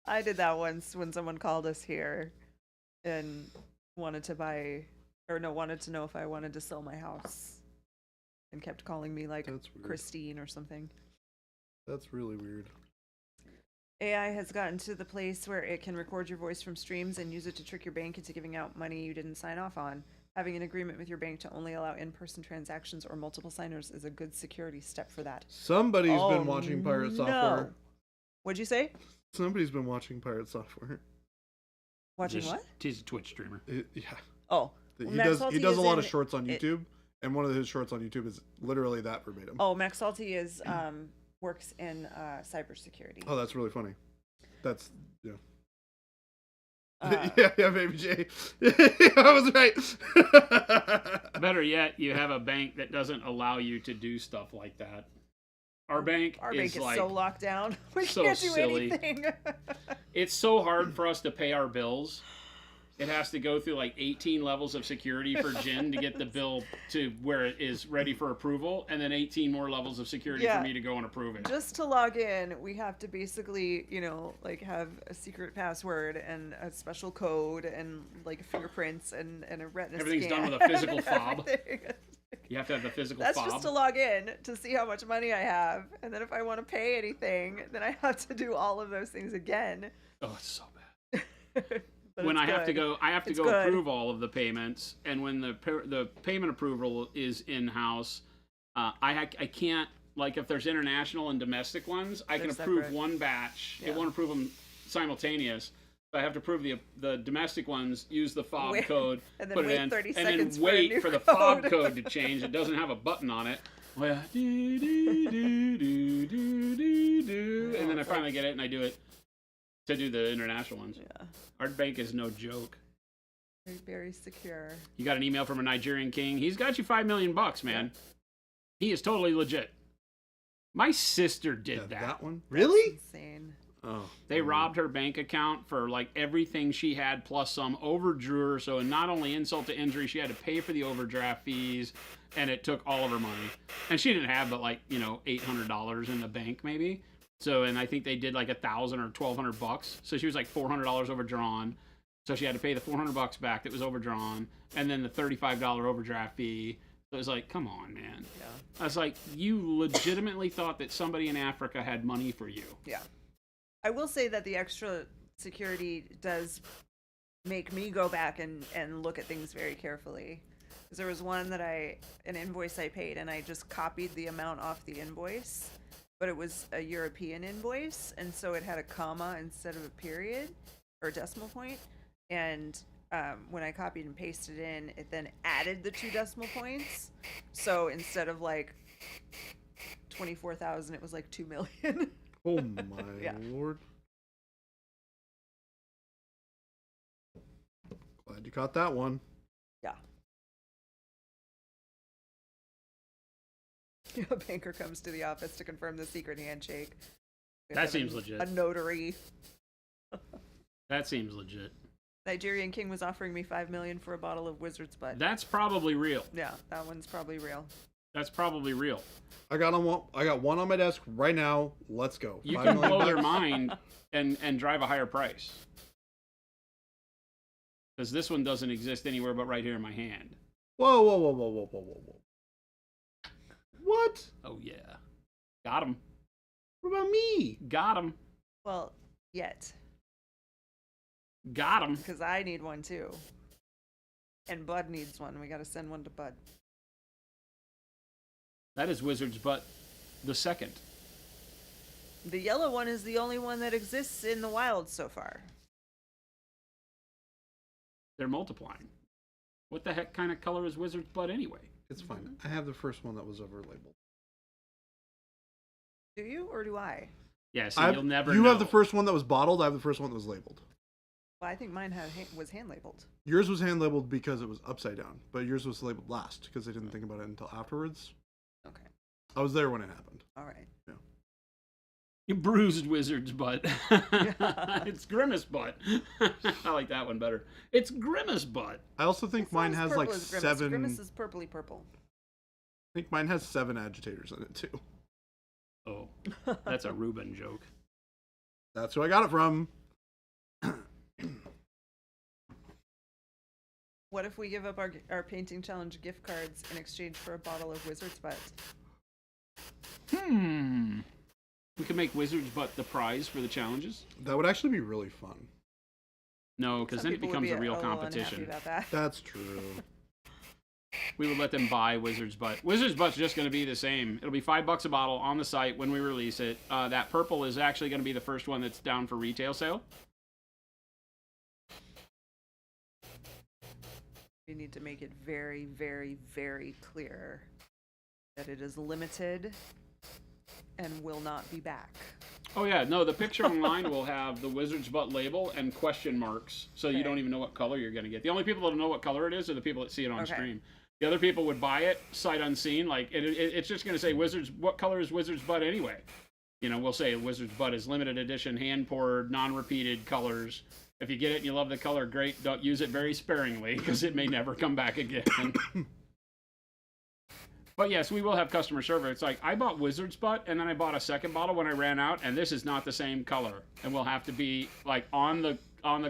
I did that once when someone called us here and wanted to know if I wanted to sell my house and kept calling me like That's weird. Christine or something. That's really weird. AI has gotten to the place where it can record your voice from streams and use it to trick your bank into giving out money you didn't sign off on. Having an agreement with your bank to only allow in-person transactions or multiple signers is a good security step for that. Somebody's Oh, been watching Pirate Software. no. What'd you say? Somebody's been watching Pirate Software. Watching Just- what? He's a Twitch streamer. Yeah. Oh. He Max does Salty he does is a lot of in shorts on it- YouTube, and one of his shorts on YouTube is literally that verbatim. Oh, Max Salty is works in cybersecurity. Oh, that's really funny. That's yeah. Uh, yeah, baby J. I was right. Better yet, you have a bank that doesn't allow you to do stuff like that. Our bank Our is bank is like so locked down. We so can't do silly. anything. it's so hard for us to pay our bills. It has to go through like 18 levels of security for Jin to get the bill to where it is ready for approval, and then 18 more levels of security Yeah. for me to go and approve it. Just to log in, we have to basically, like have a secret password and a special code and like fingerprints and a retina Everything's scan. done with a physical and fob. everything. You have to have the physical That's fob. just to log in to see how much money I have, and then if I want to pay anything, then I have to do all of those things again. Oh, it's so bad. But When it's I have to good. go, It's go good. approve all of the payments, and when the payment approval is in house, I can't, like, if there's international and domestic ones, I can They're approve separate. one batch. Yeah. It won't approve them simultaneous. So I have to approve the domestic ones, use the fob Wait- code, and then put wait it in, 30 and seconds then for a wait new for the fob code. code to change. It doesn't have a button on it. Well, do, do, do, do, do, do, do. And then I finally get it, and I do it to do the international ones. Yeah, Our bank is no joke. very, very secure. You got an email from a Nigerian king. He's got you $5 million, man. He is totally legit. My sister did Yeah, that. that one. Really? Insane. Oh. They robbed her bank account for like everything she had plus some, overdrew her. So not only insult to injury, she had to pay for the overdraft fees, and it took all of her money. And she didn't have but like $800 in the bank maybe. So and I think they did like $1,000 or $1,200. So she was like $400 overdrawn. So she had to pay the $400 back that was overdrawn, and then the $35 overdraft fee. So it was like, come on, man. Yeah. I was like, you legitimately thought that somebody in Africa had money for you. Yeah. I will say that the extra security does make me go back and look at things very carefully. Because there was one an invoice I paid, and I just copied the amount off the invoice, but it was a European invoice, and so it had a comma instead of a period or a decimal point. And when I copied and pasted in, it then added the 2 decimal points. So instead of like 24,000, it was like 2 million. Oh my Yeah. lord. Glad you caught that one. Yeah. A banker comes to the office to confirm the secret handshake. We That have seems a legit. notary. That seems legit. Nigerian King was offering me $5 million for a bottle of Wizard's Butt. That's probably real. Yeah, that one's probably real. That's probably real. I got one on my desk right now. Let's go. You 5 can million blow their bucks. mind and drive a higher price. Because this one doesn't exist anywhere but right here in my hand. Whoa, whoa, whoa, whoa, whoa, whoa, whoa, whoa. What? Oh yeah. Got him. What about me? Got him. Well, yet. Got him. Because I need one too. And Bud needs one. We gotta send one to Bud. That is Wizard's Butt the second. The yellow one is the only one that exists in the wild so far. They're multiplying. What the heck kind of color is Wizard's Butt anyway? It's fine. I have the first one that was over labeled. Do you or do I? Yeah, so you'll never You know. have the first one that was bottled. I have the first one that was labeled. Well, I think mine was hand labeled. Yours was hand labeled because it was upside down, but yours was labeled last because they didn't think about it until afterwards. Okay. I was there when it happened. All right. You bruised Wizard's Butt. It's Grimace Butt. I like that one better. It's Grimace Butt. I also think It's not mine as has purple like as Grimace. 7. Grimace is purpley purple. I think mine has 7 agitators in it too. Oh, that's a Reuben joke. That's who I got it from. What if we give up our painting challenge gift cards in exchange for a bottle of Wizard's Butt? We can make Wizard's Butt the prize for the challenges. That would actually be really fun. No, because Some then it people would becomes be a real little unhappy competition. about that. That's true. We would let them buy Wizard's Butt. Wizard's Butt's just going to be the same. It'll be $5 a bottle on the site when we release it. That purple is actually going to be the first one that's down for retail sale. We need to make it very, very, very clear that it is limited and will not be back. Oh yeah, no, the picture online will have the Wizard's Butt label and question marks, so you Okay. don't even know what color you're going to get. The only people that know what color it is are the people that see it on Okay. stream. The other people would buy it sight unseen. Like it's just going to say what color is Wizard's Butt anyway? You know, we'll say Wizard's Butt is limited edition, hand poured, non-repeated colors. If you get it and you love the color, great. Don't use it very sparingly because it may never come back again. But yes, we will have customer service. It's like, I bought Wizard's Butt, and then I bought a second bottle when I ran out, and this is not the same color. And we'll have to be, like, on the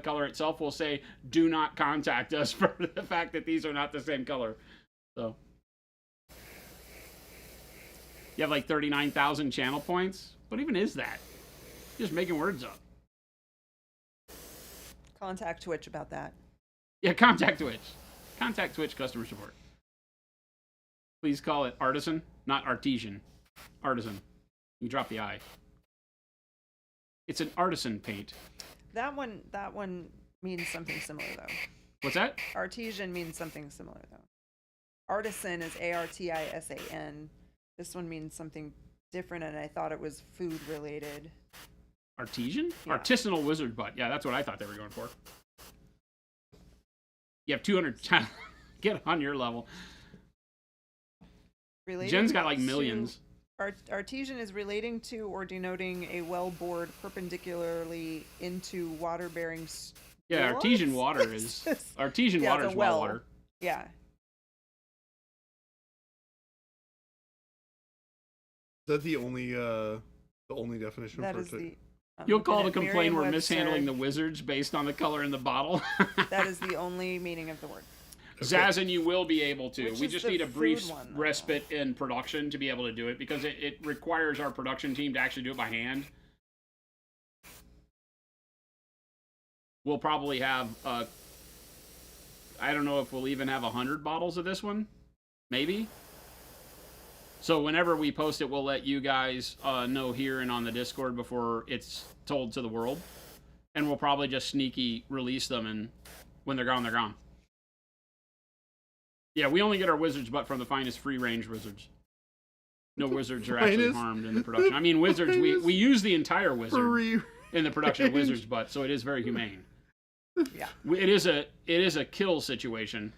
color itself, we'll say, do not contact us for the fact that these are not the same color. So. You have, like, 39,000 channel points? What even is that? You're just making words up. Contact Twitch about that. Yeah, contact Twitch. Contact Twitch customer support. Please call it artisan, not artesian. Artisan. You drop the I. It's an artisan paint. That one means something similar though. What's that? Artesian means something similar though. Artisan is ARTISAN. This one means something different, and I thought it was food related. Artesian? Yeah. Artisanal Wizard Butt. Yeah, that's what I thought they were going for. You have 200. Get on your level. Relating Jen's got like to- millions. Artesian is relating to or denoting a well bored perpendicularly into water-bearing. Yeah, artesian water is artesian Yeah, water it's is a well well. water. Yeah. Is that the only definition That for is it? the. I'm You'll looking call to at complain we're Merriam-Webster. mishandling the wizards based on the color in the bottle. That is the only meaning of the word. Zazen, you will be able to. Which We is just the need a brief food one, though. respite in production to be able to do it because it requires our production team to actually do it by hand. We'll probably have, I don't know if we'll even have 100 bottles of this one. Maybe. So whenever we post it, we'll let you guys know here and on the Discord before it's told to the world. And we'll probably just sneaky release them, and when they're gone, they're gone. Yeah, we only get our Wizard's Butt from the finest free-range wizards. No wizards are actually Finest- harmed in the production. I mean, wizards, we use the entire wizard Free. in the production of Wizard's Butt, so it is very humane. Yeah. It is a kill situation.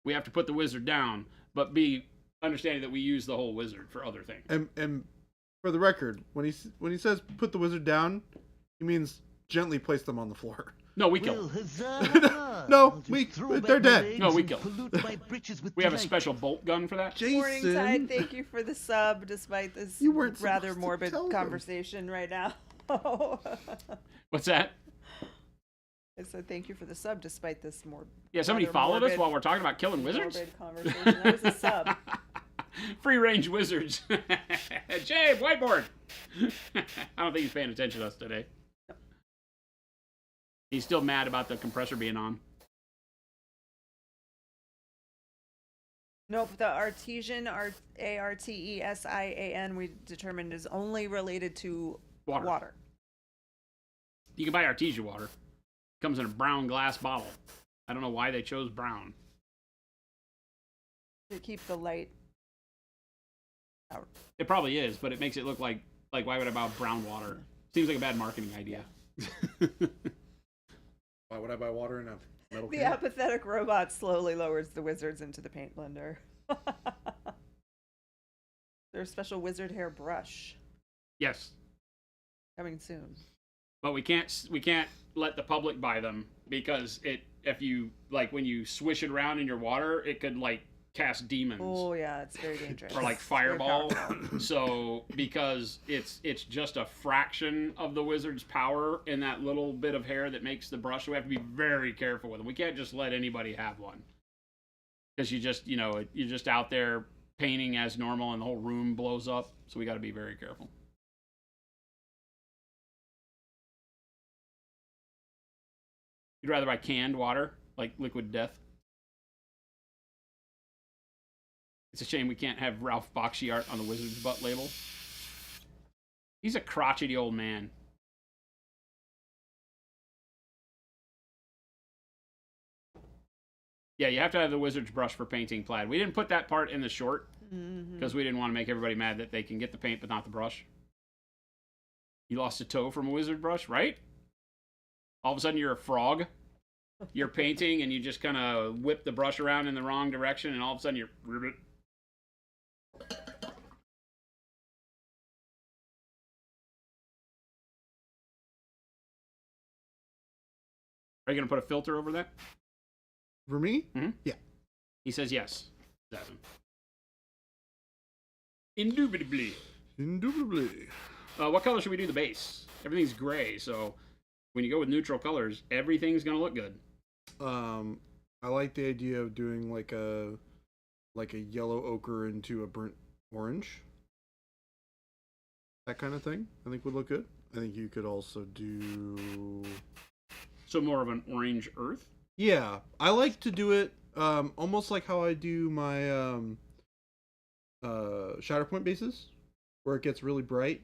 We have to put the wizard down, but be understanding that we use the whole wizard for other things. And For the record, when he says put the wizard down, he means gently place them on the floor. No, we kill Well, them. huzzah! No, I'll just we- throw they're back my dead. legs No, we and kill 'em. pollute my britches with We have a delight. special bolt gun for that. Morningside, Jason, thank you for the sub, despite this You weren't rather supposed to morbid tell them. conversation right now. What's that? I said thank you for the sub, despite this more. Yeah, somebody rather followed us morbid- while we're talking about killing wizards. morbid conversation. That was a sub. Free range wizards. Jay, whiteboard. I don't think he's paying attention to us today. He's still mad about the compressor being on. Nope, the artesian, Artesian, we determined is only related to Water. water. You can buy artesian water. Comes in a brown glass bottle. I don't know why they chose brown. To keep the light out. It probably is, but it makes it look like why would I buy brown water? Seems like a bad marketing idea. why would I buy water in a metal The can? apathetic robot slowly lowers the wizards into the paint blender. Their special wizard hair brush Yes, coming soon. but we can't let the public buy them because if you when you swish it around in your water, it could cast demons. Oh yeah, it's very dangerous. Or It's very fireball. powerful. So because it's just a fraction of the wizard's power in that little bit of hair that makes the brush, so we have to be very careful with them. We can't just let anybody have one. Because you're just out there painting as normal and the whole room blows up. So we got to be very careful. You'd rather buy canned water, like Liquid Death? It's a shame we can't have Ralph Bakshi art on the Wizard's butt label. He's a crotchety old man. Yeah, you have to have the Wizard's brush for painting plaid. We didn't put that part in the short because we didn't want to make everybody mad that they can get the paint but not the brush. You lost a toe from a wizard brush, right? All of a sudden you're a frog. You're painting and you just kind of whip the brush around in the wrong direction and all of a sudden you're... Are you going to put a filter over that? For me? He says yes. Seven. Indubitably. Indubitably. What color should we do the base? Everything's gray, so when you go with neutral colors, everything's going to look good. I like the idea of doing like a yellow ochre into a burnt orange. That kind of thing, I think would look good. I think you could also do... So more of an orange earth? Yeah, I like to do it almost like how I do my Shatterpoint bases, where it gets really bright.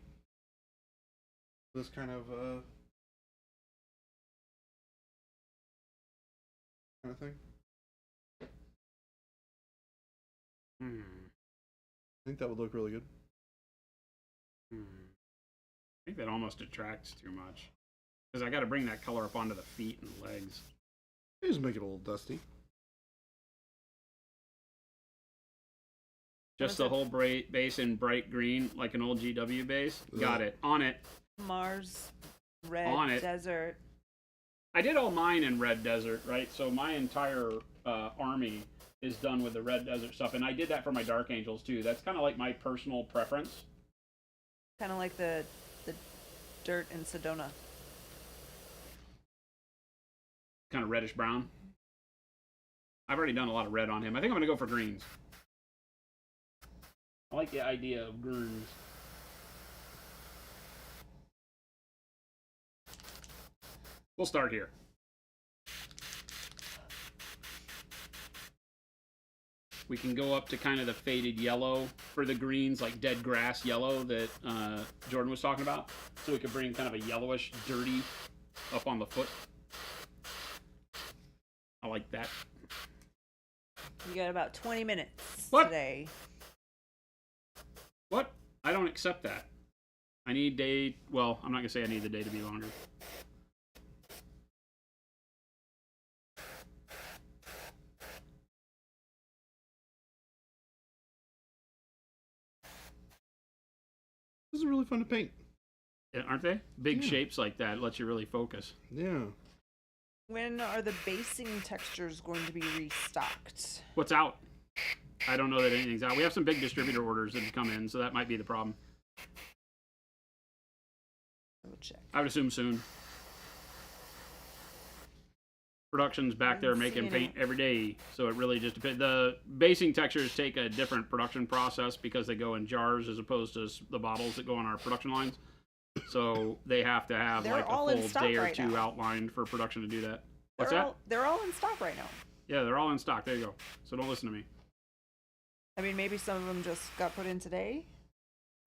This kind of thing. I think that would look really good. I think that almost detracts too much. Because I got to bring that color up onto the feet and legs. Just make it a little dusty. Just the whole base in bright green, like an old GW base. Got it. On it. Mars, red On it. desert. I did all mine in Red Desert, right? So my entire army is done with the Red Desert stuff. And I did that for my Dark Angels, too. That's kind of like my personal preference. Kind of like the dirt in Sedona. Kind of reddish brown. I've already done a lot of red on him. I think I'm going to go for greens. I like the idea of greens. We'll start here. We can go up to kind of the faded yellow for the greens, like dead grass yellow that Jordan was talking about. So we could bring kind of a yellowish, dirty up on the foot. I like that. You got about 20 minutes What? today. What? I don't accept that. I need day... Well, I'm not going to say I need the day to be longer. This is really fun to paint. Yeah, aren't they? Big Yeah. shapes like that lets you really focus. Yeah. When are the basing textures going to be restocked? What's out? I don't know that anything's out. We have some big distributor orders that have come in, so that might be the problem. I will check. I would assume soon. Production's back there Haven't making seen paint it. every day, so it really just depends. The basing textures take a different production process because they go in jars as opposed to the bottles that go on our production lines. So they have to have They're like a all in full stock day or right two now. outlined for production to do that. What's that? They're all in stock right now. Yeah, they're all in stock. There you go. So don't listen to me. I mean, maybe some of them just got put in today.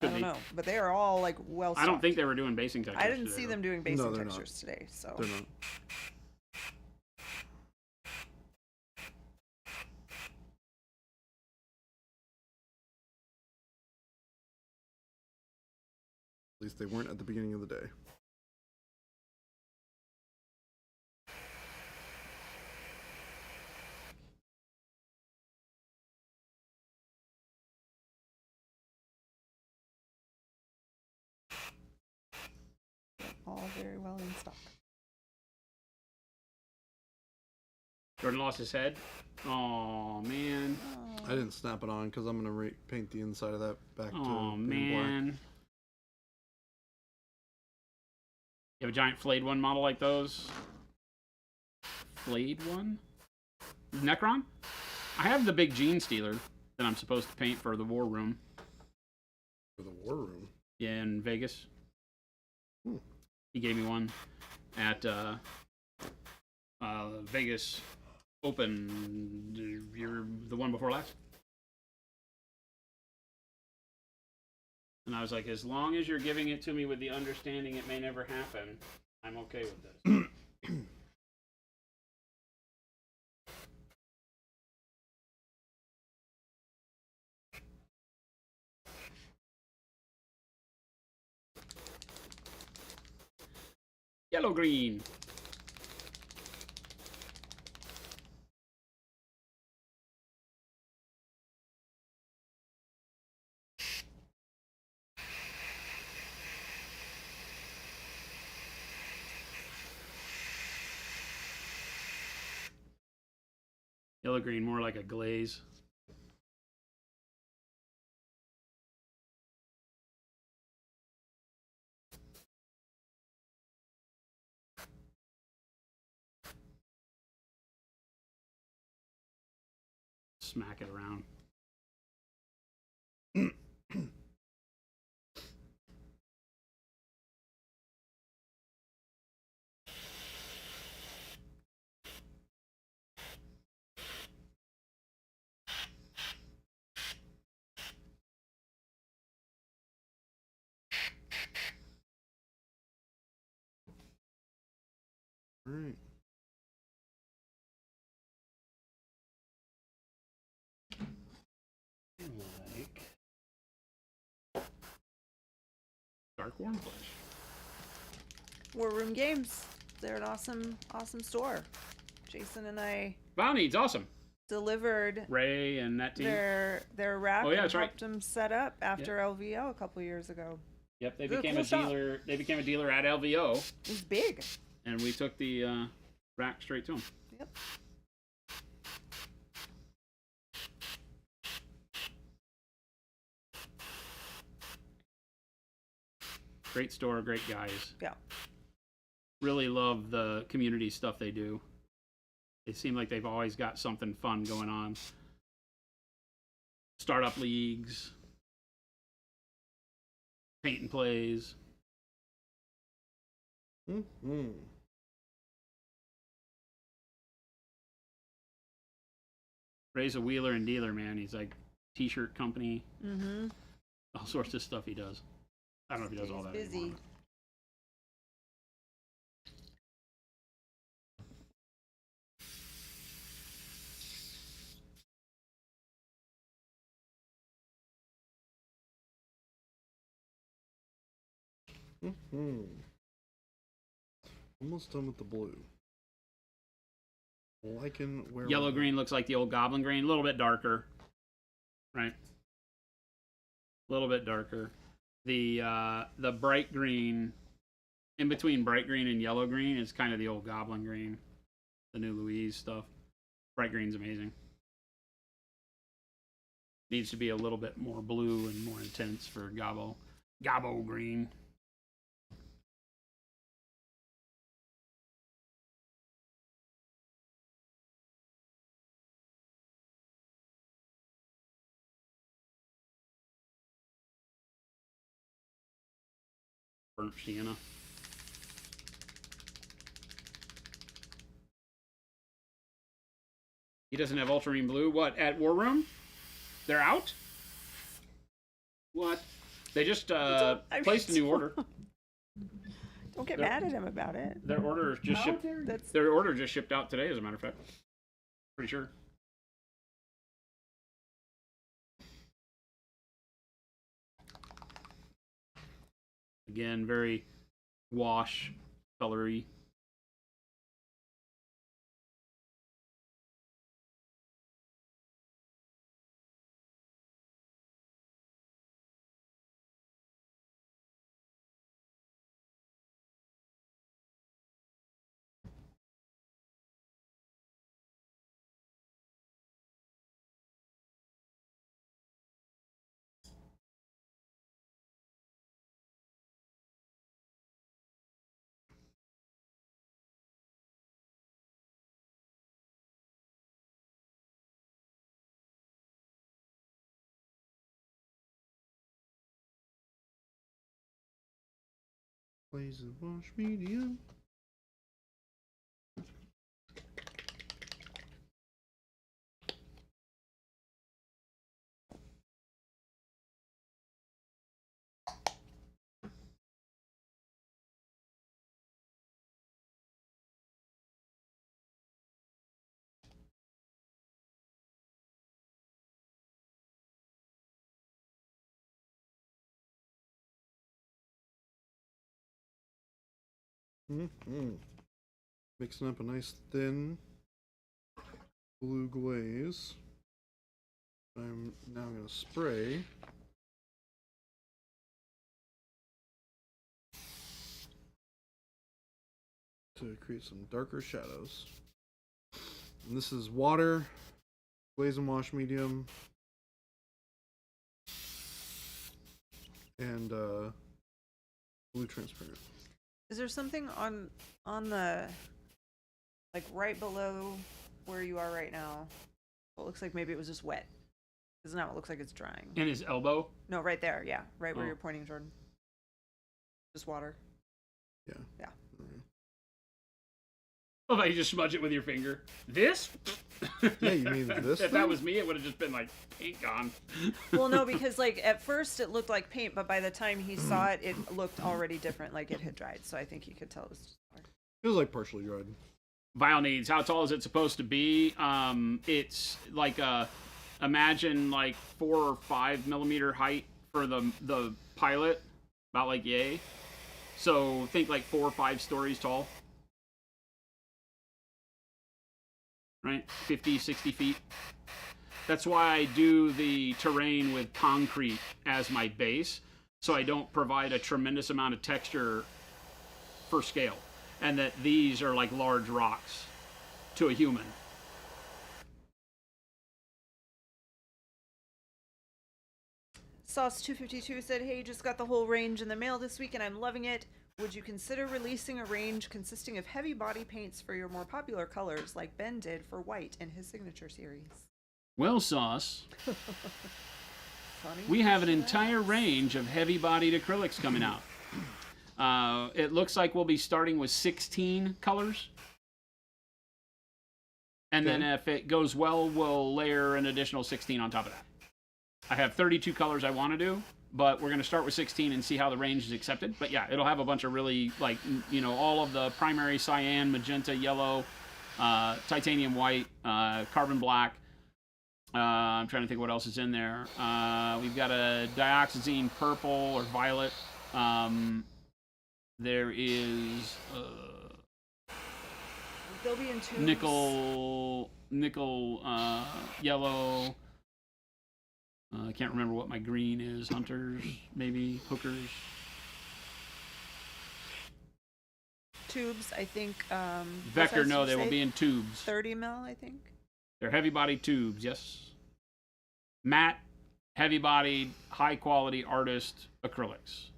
Could I don't be. know, but they are all like well. I don't think they were doing basing textures. I didn't today, see though. them doing basing they're not. textures today. So They're not. At least they weren't at the beginning of the day. all very well in stock. Jordan lost his head. Oh man. I didn't snap it on because I'm gonna paint the inside of that back to Oh being black. man. You have a giant flayed one model like those? Flayed one? Necron? I have the big Gene Stealer that I'm supposed to paint for the War Room. For the war room. Yeah, in Vegas. Hmm. He gave me one at Vegas Open. You're the one before last. And I was like, as long as you're giving it to me with the understanding it may never happen, I'm okay with this. Yellow green. Yellow green, more like a glaze. Smack it around. All right. Like Dark Warm Flesh. War Room Games. They're an awesome store. Jason and I Bounty's awesome. delivered Ray and that team. their rack Oh, yeah, and that's right. helped them set up after LVO a couple years ago. Yep, they It's a became cool a shop. dealer. They became a dealer at LVO, It was big. and we took the rack straight to them. Yep. Great store, great guys. Yeah. Really love the community stuff they do. They seem like they've always got something fun going on. Startup leagues, paint and plays. Mm-hmm. Ray's a wheeler and dealer, man. He's like t-shirt company, Mm-hmm. all sorts of stuff he does. I don't know if he does all He's that busy. anymore. Mm-hmm. Almost done with the blue. Liking where Yellow we're- green looks like the old goblin green, a little bit darker, right? A little bit darker. the bright green, in between bright green and yellow green, is kind of the old Goblin green, the new Louise stuff. Bright green's amazing. Needs to be a little bit more blue and more intense for Gobbo green. Burnt sienna. He doesn't have ultramarine blue. What, at War Room? They're out? What? They just placed a new order. Don't get mad at him about it. Their order just shipped. That's Their order just shipped out today, as a matter of fact. Pretty sure. Again, very wash colory. Glaze and wash medium. Mixing up a nice thin blue glaze. I'm now going to spray. To create some darker shadows. And this is water, glaze and wash medium, and blue transparent. Is there something on the, like, right below where you are right now? Well, it looks like maybe it was just wet. Because now it looks like it's drying. And his elbow. No, right there, yeah. Right where Oh. you're pointing, Jordan. Just water. Yeah. Yeah. Oh, like you just smudge it with your finger. This? Yeah, you mean this If thing? that was me, it would have just been like paint gone. Well, no, because, like, at first it looked like paint, but by the time he saw it, it looked already different, like it had dried. So I think he could tell it was just water. It was like partially dried. Vial needs. How tall is it supposed to be? It's like imagine like 4 or 5 millimeter height for the pilot, about like yay. So think like 4 or 5 stories tall. Right? 50, 60 feet. That's why I do the terrain with concrete as my base, so I don't provide a tremendous amount of texture for scale. And that these are like large rocks to a human. Sauce252 said, hey, just got the whole range in the mail this week and I'm loving it. Would you consider releasing a range consisting of heavy body paints for your more popular colors like Ben did for white in his signature series? Well, Sauce, Funny. we have an entire range of heavy-bodied acrylics coming out. It looks like we'll be starting with 16 colors. And then if it goes well, we'll layer an additional 16 on top of that. I have 32 colors I want to do, but we're going to start with 16 and see how the range is accepted. But yeah, it'll have a bunch of really, like, you know, all of the primary cyan, magenta, yellow, titanium white, carbon black. I'm trying to think what else is in there. We've got a dioxazine purple or violet. There is They'll be in tubes. nickel, yellow. I can't remember what my green is. Hunters, maybe hookers. Tubes, I think. What Vector, size no, did they you will say? be in tubes. 30 mil, I think. They're heavy body tubes, yes. Matte, heavy bodied, high quality artist acrylics.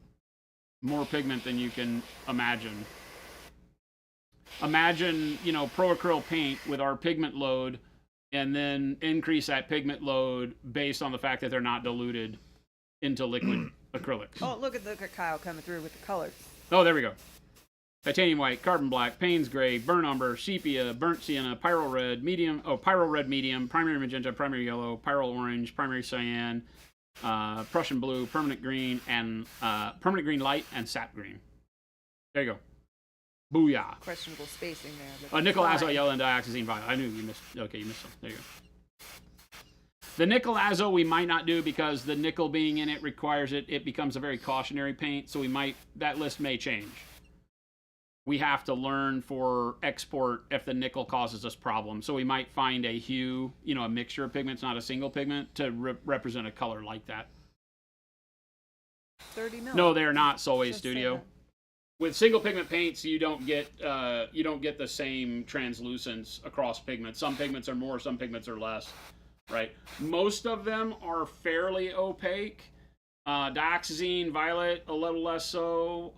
More pigment than you can imagine. Imagine, pro acryl paint with our pigment load, and then increase that pigment load based on the fact that they're not diluted into liquid acrylics. Oh, look at Kyle coming through with the colors. Oh, there we go. Titanium white, carbon black, Payne's gray, burnt umber, sepia, burnt sienna, pyro red, medium, pyro red medium, primary magenta, primary yellow, pyro orange, primary cyan, Prussian blue, permanent green, and permanent green light, and sap green. There you go. Booyah. Questionable spacing there. But Nickel, fine. azo, yellow, and dioxazine violet. I knew you missed. Okay, you missed some. There you go. The nickel azo we might not do because the nickel being in it requires it becomes a very cautionary paint, so that list may change. We have to learn for export if the nickel causes us problems. So we might find a hue, a mixture of pigments, not a single pigment, to represent a color like that. 30 mil. No, they are not Solway Just say Studio. that. With single pigment paints, you don't get the same translucence across pigments. Some pigments are more, some pigments are less, right? Most of them are fairly opaque. Dioxazine, violet, a little less so.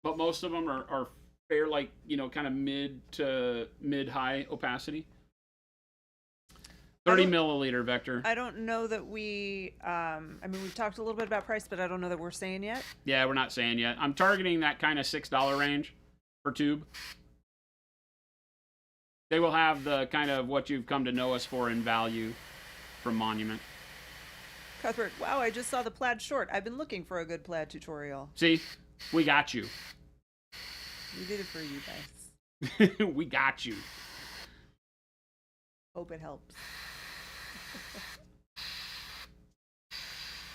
But most of them are fair, kind of mid to mid-high opacity. 30 milliliter Vector. I don't know that we've talked a little bit about price, but I don't know that we're saying yet. Yeah, we're not saying yet. I'm targeting that kind of $6 range per tube. They will have the kind of what you've come to know us for in value from Monument. Cuthbert, wow, I just saw the plaid short. I've been looking for a good plaid tutorial. See, we got you. We did it for you guys. We got you. Hope it helps.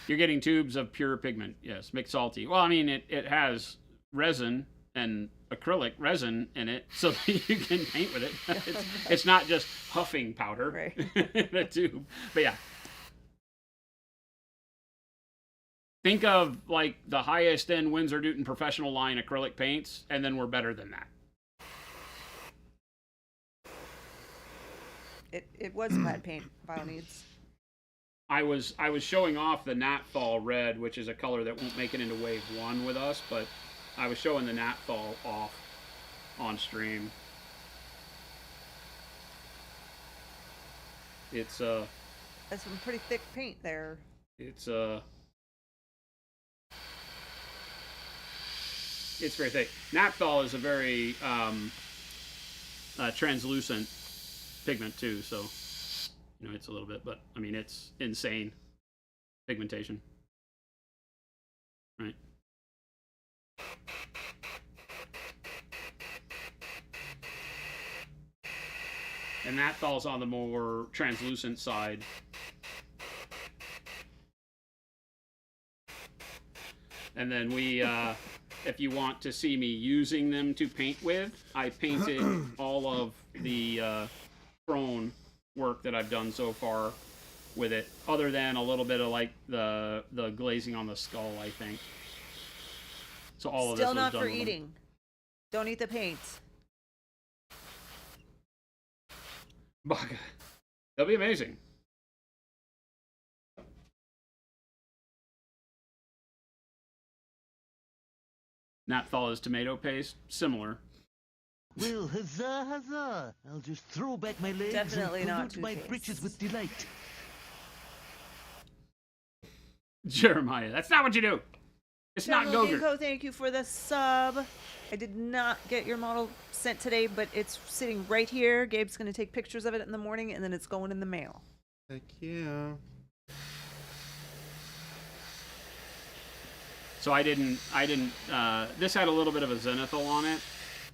You're getting tubes of pure pigment, yes, mixed salty. Well, I mean, it has resin and acrylic resin in it, so that you can paint with it. It's not just huffing powder Right. in a tube. But yeah. Think of like the highest end Winsor Newton professional line acrylic paints, and then we're better than that. It was plaid paint, Bio needs. I was showing off the Natfall red, which is a color that won't make it into wave 1 with us, but I was showing the Natfall off on stream. It's That's some pretty thick paint there. it's very thick. Natfall is a very translucent pigment too, so it's a little bit, but I mean it's insane pigmentation, right? And that falls on the more translucent side. And then we, if you want to see me using them to paint with, I painted all of the prone work that I've done so far with it, other than a little bit of like the glazing on the skull, I think. So all of this Still was not done for with them. eating. Don't eat the paint. Bugger. That'll be amazing. Natfall is tomato paste, similar. Well, huzzah, huzzah! I'll just throw back my legs Definitely and not pollute my toothpaste. britches with delight. Jeremiah, that's not what you do. It's not General Gogurt. Dinko, thank you for the sub. I did not get your model sent today, but it's sitting right here. Gabe's going to take pictures of it in the morning, and then it's going in the mail. Heck yeah. So I didn't, this had a little bit of a zenithal on it,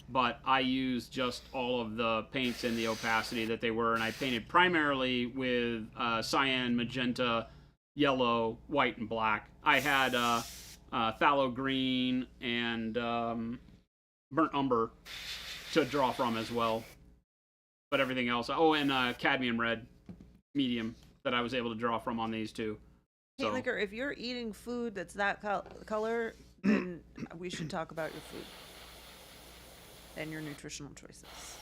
but I used just all of the paints in the opacity that they were, and I painted primarily with cyan, magenta, yellow, white, and black. I had phthalo green and burnt umber to draw from as well, but everything else, and cadmium red medium that I was able to draw from on these two. Hey, So Liquor, if you're eating food that's that color, then we should talk about your food and your nutritional choices.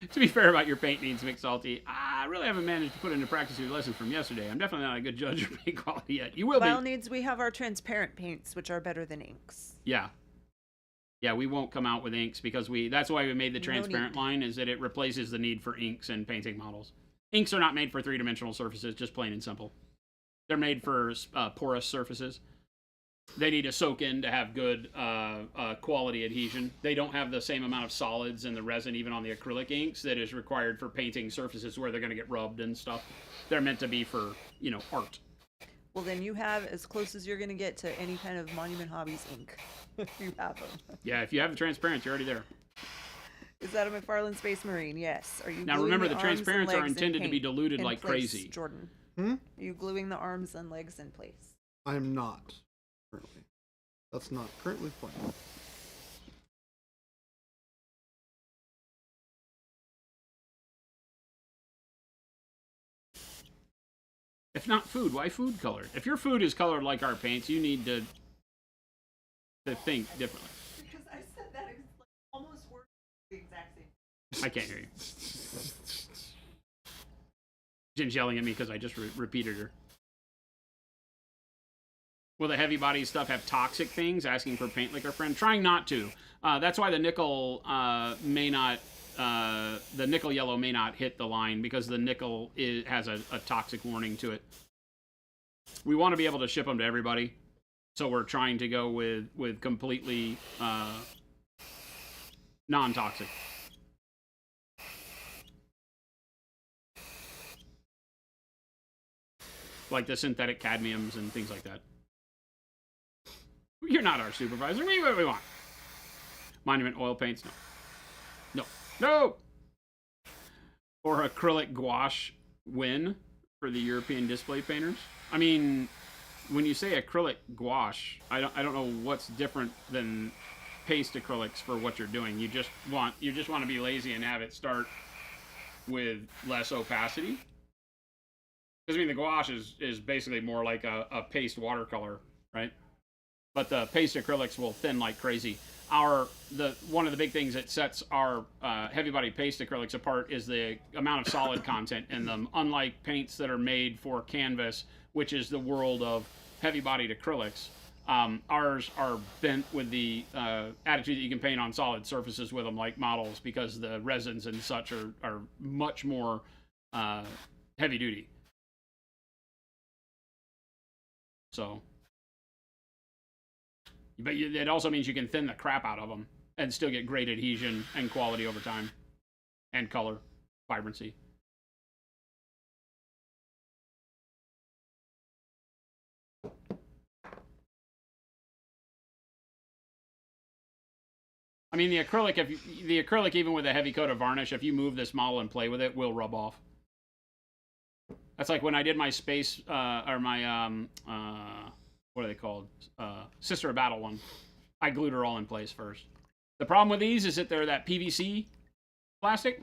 to be fair about your paint needs, McSalty, I really haven't managed to put into practice your lesson from yesterday. I'm definitely not a good judge of paint quality yet. You will Well, be. needs we have our transparent paints, which are better than inks. Yeah. Yeah, we won't come out with inks because that's why we made the No transparent need. line, is that it replaces the need for inks in painting models. Inks are not made for three-dimensional surfaces, just plain and simple. They're made for porous surfaces. They need to soak in to have good quality adhesion. They don't have the same amount of solids in the resin, even on the acrylic inks, that is required for painting surfaces where they're going to get rubbed and stuff. They're meant to be for, art. Well, then you have as close as you're going to get to any kind of Monument Hobbies ink. You have them. Yeah, if you have the transparent, you're already there. Is that a McFarlane Space Marine? Yes. Are you Now, gluing remember, the the arms and transparents are legs in intended to be paint diluted in like place, crazy. Jordan, Hmm? are you gluing the arms and legs in place? I am not currently. That's not currently planned. If not food, why food colored? If your food is colored like our paints, you need to think differently. Because I said that almost word the exact same. I can't hear you. Jen's yelling at me because I just repeated her. Will the heavy body stuff have toxic things? Asking for paint liquor friend. Trying not to. That's why the nickel may not. The nickel yellow may not hit the line because the nickel has a toxic warning to it. We want to be able to ship them to everybody, so we're trying to go with completely non-toxic. Like the synthetic cadmiums and things like that. You're not our supervisor. We what we want. Monument oil paints? No. No. No! Or acrylic gouache win for the European display painters. I mean, when you say acrylic gouache, I don't know what's different than paste acrylics for what you're doing. You just want to be lazy and have it start with less opacity. Because I mean, the gouache is basically more like a paste watercolor, right? But the paste acrylics will thin like crazy. One of the big things that sets our heavy body paste acrylics apart is the amount of solid content in them. Unlike paints that are made for canvas, which is the world of heavy bodied acrylics, ours are bent with the attitude that you can paint on solid surfaces with them, like models, because the resins and such are much more heavy duty. So. But it also means you can thin the crap out of them and still get great adhesion and quality over time. And color, vibrancy. I mean, the acrylic, even with a heavy coat of varnish, if you move this model and play with it, will rub off. That's like when I did my space, or my, what are they called? Sister of Battle one. I glued her all in place first. The problem with these is that they're that PVC plastic.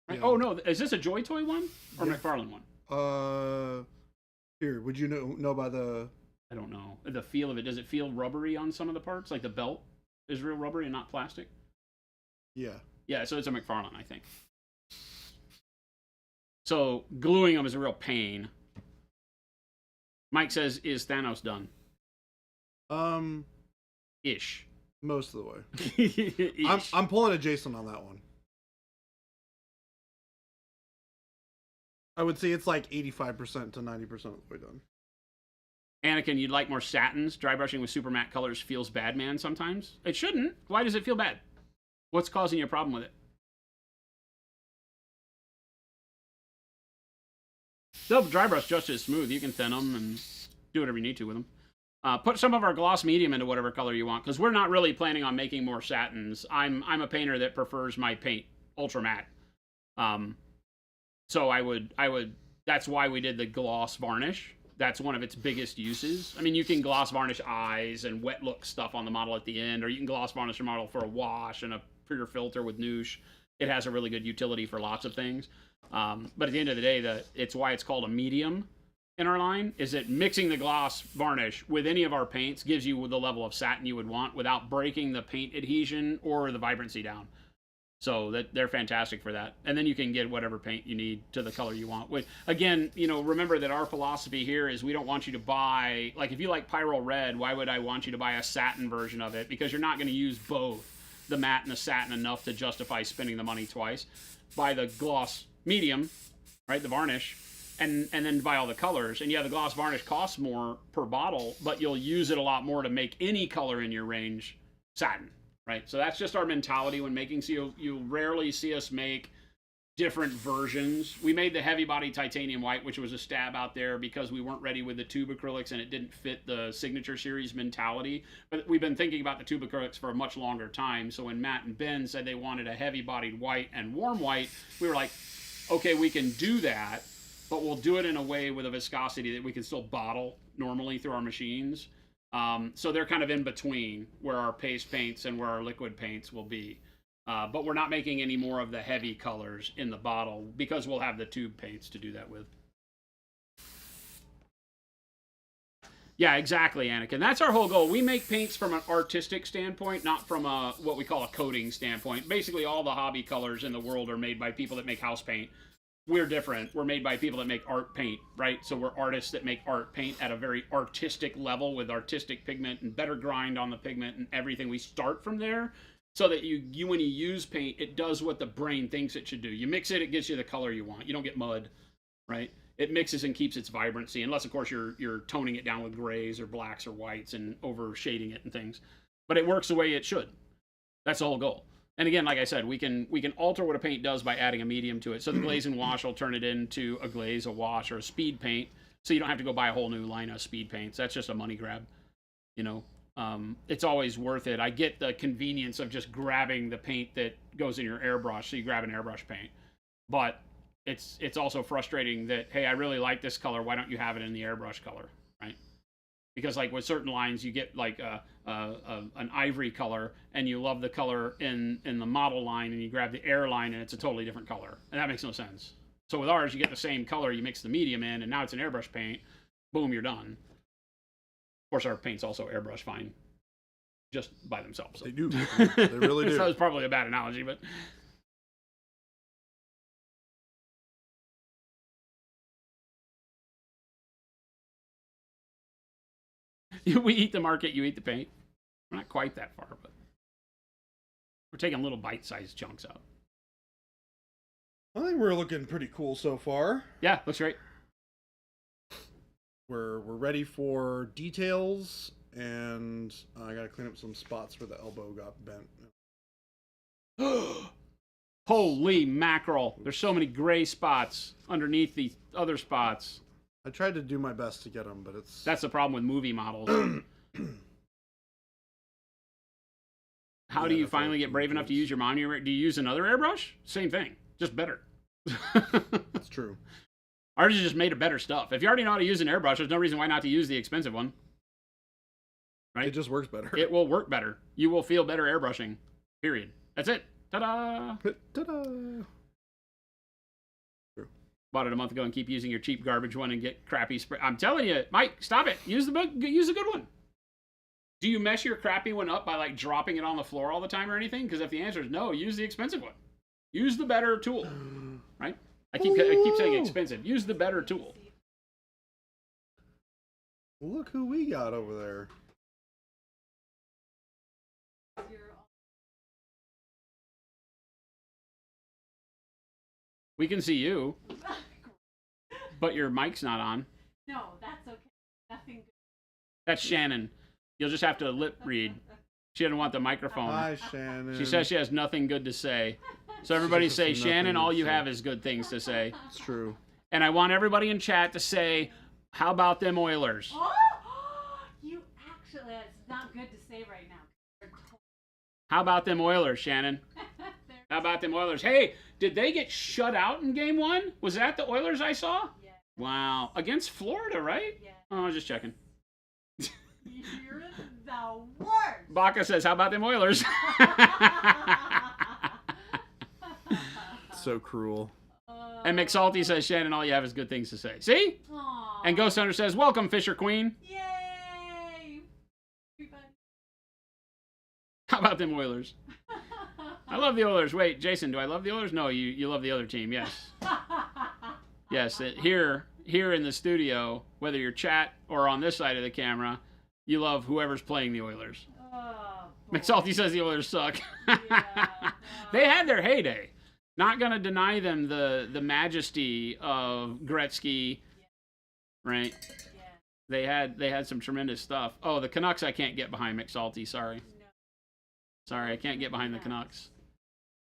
Right? Yeah. Oh no, is this a Joy Toy one or Yeah. McFarlane one? Here, would you know by the? I don't know. The feel of it, does it feel rubbery on some of the parts? Like the belt is real rubbery and not plastic? Yeah. Yeah, so it's a McFarlane, I think. So gluing them is a real pain. Mike says, "Is Thanos done?" Ish. Most of the way. Ish. I'm pulling a Jason on that one. I would say it's like 85% to 90% of the way done. Anakin, you'd like more satins? Dry brushing with super matte colors feels bad, man, sometimes. It shouldn't. Why does it feel bad? What's causing you a problem with it? They'll dry brush just as smooth. You can thin them and do whatever you need to with them. Put some of our gloss medium into whatever color you want, because we're not really planning on making more satins. I'm a painter that prefers my paint ultra matte. So I would. That's why we did the gloss varnish. That's one of its biggest uses. I mean, you can gloss varnish eyes and wet look stuff on the model at the end, or you can gloss varnish your model for a wash and a pure filter with Noosh. it has a really good utility for lots of things. But at the end of the day, it's why it's called a medium in our line, is that mixing the gloss varnish with any of our paints gives you the level of satin you would want without breaking the paint adhesion or the vibrancy down. So that they're fantastic for that. And then you can get whatever paint you need to the color you want. Again, remember that our philosophy here is we don't want you to buy, like if you like Pyro Red, why would I want you to buy a satin version of it? Because you're not going to use both the matte and the satin enough to justify spending the money twice. Buy the gloss medium, right, the varnish, and then buy all the colors. And yeah, the gloss varnish costs more per bottle, but you'll use it a lot more to make any color in your range satin. Right, so that's just our mentality when making. So you'll rarely see us make different versions. We made the heavy body titanium white, which was a stab out there because we weren't ready with the tube acrylics and it didn't fit the Signature Series mentality. But we've been thinking about the tube acrylics for a much longer time. So when Matt and Ben said they wanted a heavy bodied white and warm white, we were like, okay, we can do that, but we'll do it in a way with a viscosity that we can still bottle normally through our machines. So they're kind of in between where our paste paints and where our liquid paints will be. But we're not making any more of the heavy colors in the bottle because we'll have the tube paints to do that with. Yeah, exactly, Anakin. That's our whole goal. We make paints from an artistic standpoint, not from what we call a coating standpoint. Basically, all the hobby colors in the world are made by people that make house paint. We're different. We're made by people that make art paint, right? So we're artists that make art paint at a very artistic level with artistic pigment and better grind on the pigment and everything. We start from there so that you when you use paint, it does what the brain thinks it should do. You mix it, it gives you the color you want. You don't get mud, right? It mixes and keeps its vibrancy, unless of course you're toning it down with grays or blacks or whites and over shading it and things. But it works the way it should. That's the whole goal. And again, like I said, we can alter what a paint does by adding a medium to it. So the glaze and wash will turn it into a glaze, a wash, or a speed paint. So you don't have to go buy a whole new line of speed paints. That's just a money grab. It's always worth it. I get the convenience of just grabbing the paint that goes in your airbrush. So you grab an airbrush paint. But it's also frustrating that, hey, I really like this color. Why don't you have it in the airbrush color, right? Because like with certain lines, you get like an ivory color, and you love the color in the model line, and you grab the air line, and it's a totally different color, and that makes no sense. So with ours, you get the same color, you mix the medium in, and now it's an airbrush paint. Boom, you're done. Of course, our paints also airbrush fine, just by themselves. So. They do. They really do. So that was probably a bad analogy, but. We eat the market, you eat the paint. We're not quite that far, but we're taking little bite-sized chunks out. I think we're looking pretty cool so far. Yeah, looks great. We're ready for details, and I gotta clean up some spots where the elbow got bent. Holy mackerel. There's so many gray spots underneath the other spots. I tried to do my best to get them, but it's... That's the problem with movie models. How do you finally get brave enough to use your monument? Do you use another airbrush? Same thing, just better. That's true. Ours is just made of better stuff. If you already know how to use an airbrush, there's no reason why not to use the expensive one. Right? It just works better. It will work better. You will feel better airbrushing. Period. That's it. Ta-da! Ta-da! Bought it a month ago and keep using your cheap garbage one and get crappy spray. I'm telling you, Mike, stop it. Use a good one. Do you mess your crappy one up by like dropping it on the floor all the time or anything? Because if the answer is no, use the expensive one. Use the better tool, right? I keep saying expensive. Use the better tool. Look who we got over there. We can see you, but your mic's not on. No, that's okay. Nothing good. That's Shannon. You'll just have to lip read. She doesn't want the microphone. Hi, Shannon. She says she has nothing good to say. So everybody say, nothing Shannon, all to you say. have is good things to say. It's true. And I want everybody in chat to say, how about them Oilers? Oh, you actually, it's not good to say right now. How about them Oilers, Shannon? How about them Oilers? Hey, did they get shut out in game one? Was that the Oilers I saw? Yeah. Wow. Against Florida, right? Yeah. Oh, I was just checking. You're the worst. Baca says, how about them Oilers? That's so cruel. And McSalty says, Shannon, all you have is good things to say. See? Aw. And Ghost Hunter says, welcome, Fisher Queen. Yay! Everybody. How about them Oilers? I love the Oilers. Wait, Jason, do I love the Oilers? No, you love the other team. Yes. Yes, here in the studio, whether you're chat or on this side of the camera, you love whoever's playing the Oilers. Oh, boy. McSalty says the Oilers suck. Yeah. They had their heyday. Not gonna deny them the majesty of Gretzky, right? Yeah. They had some tremendous stuff. Oh, the Canucks I can't get behind, McSalty. Sorry, I can't get behind the Canucks.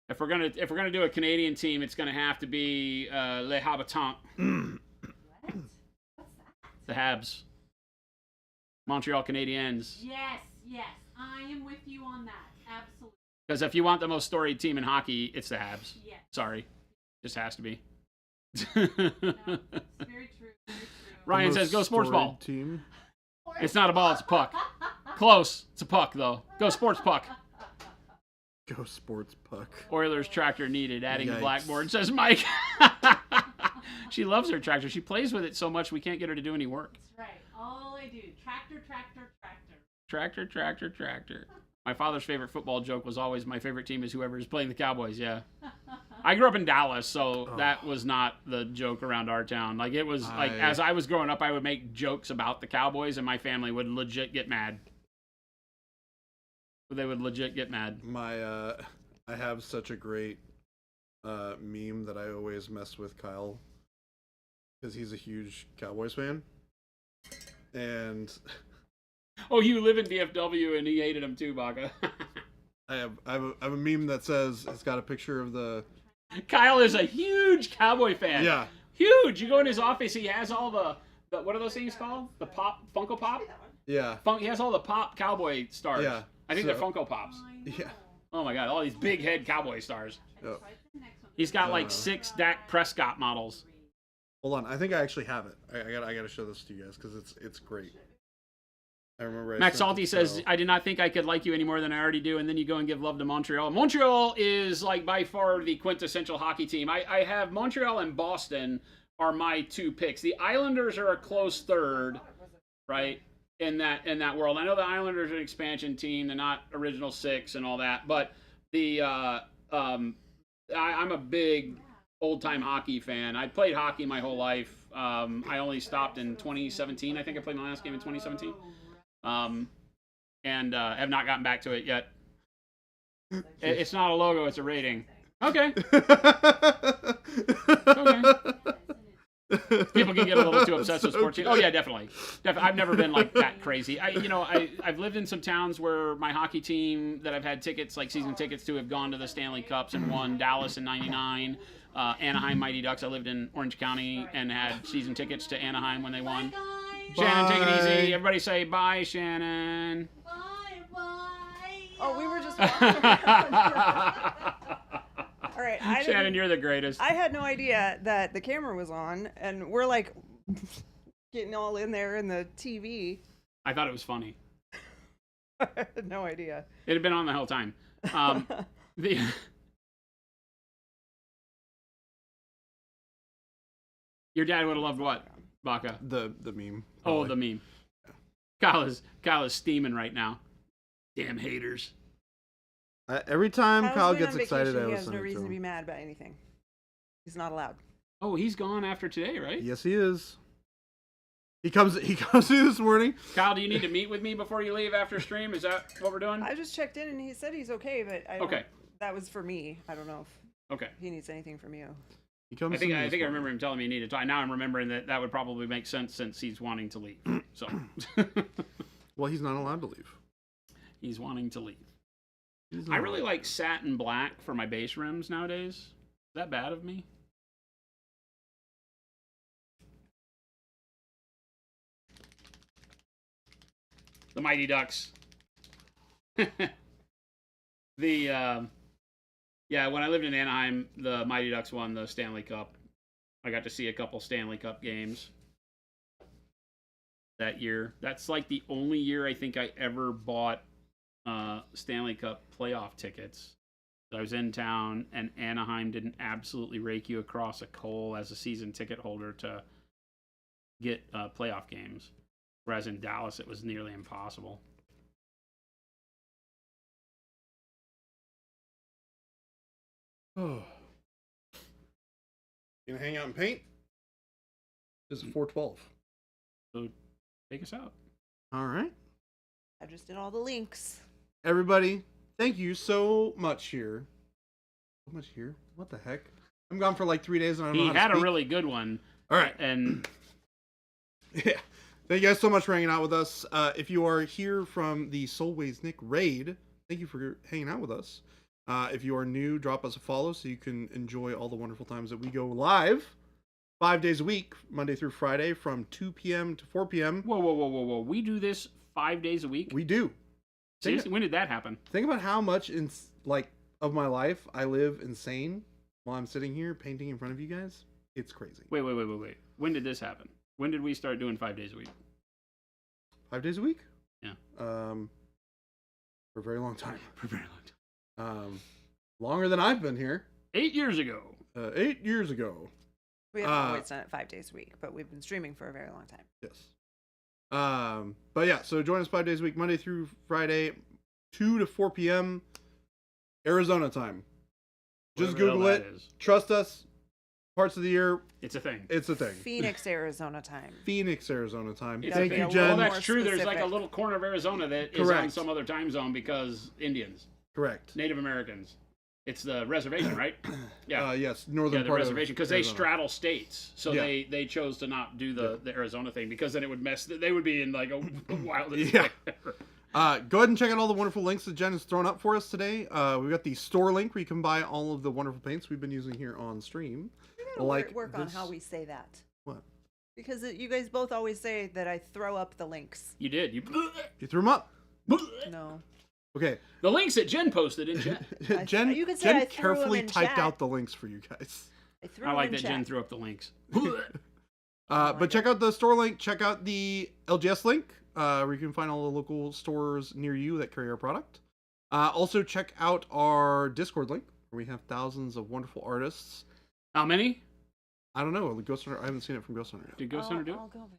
If we're gonna do a Canadian team, it's gonna have to be Les Habitants, What? What's that? the Habs, Montreal Canadiens. Yes, yes. I am with you on that. Absolutely. Because if you want the most storied team in hockey, it's the Habs. Yes. Sorry, just has to be. No, it's very true. Very true. Ryan The says, "Go most sports storied ball." Team. It's not a ball, it's a puck. Close. It's a puck though. Go sports puck. Go sports puck. Oilers tractor needed. Adding a Yikes. blackboard, says Mike. She loves her tractor. She plays with it so much we can't get her to do any work. That's right. All I do. Tractor, tractor, tractor. Tractor, tractor, tractor. My father's favorite football joke was always, my favorite team is whoever is playing the Cowboys. Yeah. I grew up in Dallas, so that was not the joke around our town. Like, it was like, as I was growing up, I would make jokes about the Cowboys, and my family would legit get mad. They would legit get mad. I have such a great meme that I always mess with Kyle because he's a huge Cowboys fan, and Oh, you live in DFW, and he hated him too, Baca. I have a meme that says it's got a picture of the Kyle is a huge Cowboy fan. yeah Huge. You go in his office, he has all the what are those things called? The pop, Funko Pop? yeah He has all the pop Cowboy stars. Yeah, I think so- they're Funko Pops. I know. yeah. Oh my God, all these big head Cowboy stars. Oh. Try the next one. He's got like 6 Dak Prescott models. Hold on, I think I actually have it. I gotta show this to you guys because it's great. I remember. I Max sent Salty it to says, Kyle. I did not think I could like you any more than I already do, and then you go and give love to Montreal. Montreal is like by far the quintessential hockey team. I have Montreal and Boston are my 2 picks. The Islanders are a close third, right? In that world. I know the Islanders are an expansion team, they're not original 6 and all that, but the I'm a big old time hockey fan. I played hockey my whole life. I only stopped in 2017. I think I played my last game in 2017. And have not gotten back to it yet. It's not a logo, it's a rating. Okay. People can get a little too obsessed with sports teams. Oh yeah, definitely. I've never been like that crazy. I've lived in some towns where my hockey team that I've had tickets, like season tickets to, have gone to the Stanley Cups and won. Dallas in '99, Anaheim Mighty Ducks. I lived in Orange County and had season tickets to Anaheim when they won. Shannon, take it easy. Everybody say bye, Shannon. Bye, bye. Oh, we were just. All right, Shannon, you're the greatest. I had no idea that the camera was on, and we're like getting all in there in the TV. I thought it was funny. I had no idea. It had been on the whole time. The Your dad would have loved what, Baca? the meme. Oh, probably. the meme. Kyle is steaming right now. Damn haters. Every time Kyle's Kyle been gets on excited, vacation, I he will has send no it to reason to be him. mad about anything. He's not allowed. Oh, he's gone after today, right? Yes, he is. He comes to me this morning. Kyle, do you need to meet with me before you leave after stream? Is that what we're doing? I just checked in, and he said he's okay, but Okay. that was for me. I don't know if Okay. he needs anything from you. He comes. I think to me I this think I morning. remember him telling me he needed time. Now I'm remembering that would probably make sense since he's wanting to leave. So Well, he's not allowed to leave. he's wanting to leave. He's I not really allowed. like satin black for my base rims nowadays. Is that bad of me? The Mighty Ducks. Yeah, when I lived in Anaheim, the Mighty Ducks won the Stanley Cup. I got to see a couple Stanley Cup games that year. That's like the only year I think I ever bought Stanley Cup playoff tickets. I was in town, and Anaheim didn't absolutely rake you across a coal as a season ticket holder to get playoff games. Whereas in Dallas, it was nearly impossible. Oh. You gonna hang out and paint? This is 412. So take us out. All right. I just did all the links. Everybody, thank you so much here. So much here? What the heck? I'm gone for like 3 days and I don't know He how to had a speak. really good one. All right. And Yeah. Thank you guys so much for hanging out with us. If you are here from the Soulways Nick raid, thank you for hanging out with us. If you are new, drop us a follow so you can enjoy all the wonderful times that we go live 5 days a week, Monday through Friday from 2 p.m. to 4 p.m. whoa. We do this 5 days a week? We do. Seriously? When did that happen? Think about how much of my life I live insane while I'm sitting here painting in front of you guys. It's crazy. Wait. When did this happen? When did we start doing 5 days a week? 5 days a week? Yeah. For a very long time. For a very long time. Longer than I've been here. 8 years ago. 8 years ago. We haven't always done it 5 days a week, but we've been streaming for a very long time. Yes. But yeah, so join us 5 days a week, Monday through Friday, 2 to 4 p.m. Arizona time. Just Whatever the Google hell it. that is. Trust us. Parts of the year, It's a thing. it's a thing. Phoenix, Arizona time. Phoenix, Arizona time. It's Thank a you, thing. Jen. Well, More that's true. There's like a specific. little corner of Arizona that is on Correct. some other time zone because Indians, Correct. Native Americans. It's the reservation, right? Yeah. Yes, northern Yeah, the part reservation, because of they Arizona. straddle states, so Yeah. they chose to not do the Arizona thing because then it would mess. They would be in like a wild. Yeah. Go ahead and check out all the wonderful links that Jen has thrown up for us today. We've got the store link where you can buy all of the wonderful paints we've been using here on stream. We gotta Like work on this- how we say that. What? Because you guys both always say that I throw up the links. You did. You threw them up. No. Okay. The links that Jen posted in chat. Jen, you could say I Jen threw 'em carefully in typed chat. out the links for you guys. I threw I like them in that Jen chat. threw up the links. But check out the store link. Check out the LGS link, where you can find all the local stores near you that carry our product. Also, check out our Discord link, where we have thousands of wonderful artists. How many? I don't know. Ghost Hunter. I haven't seen it from Ghost Hunter yet. Did Ghost Hunter do it? I'll go back.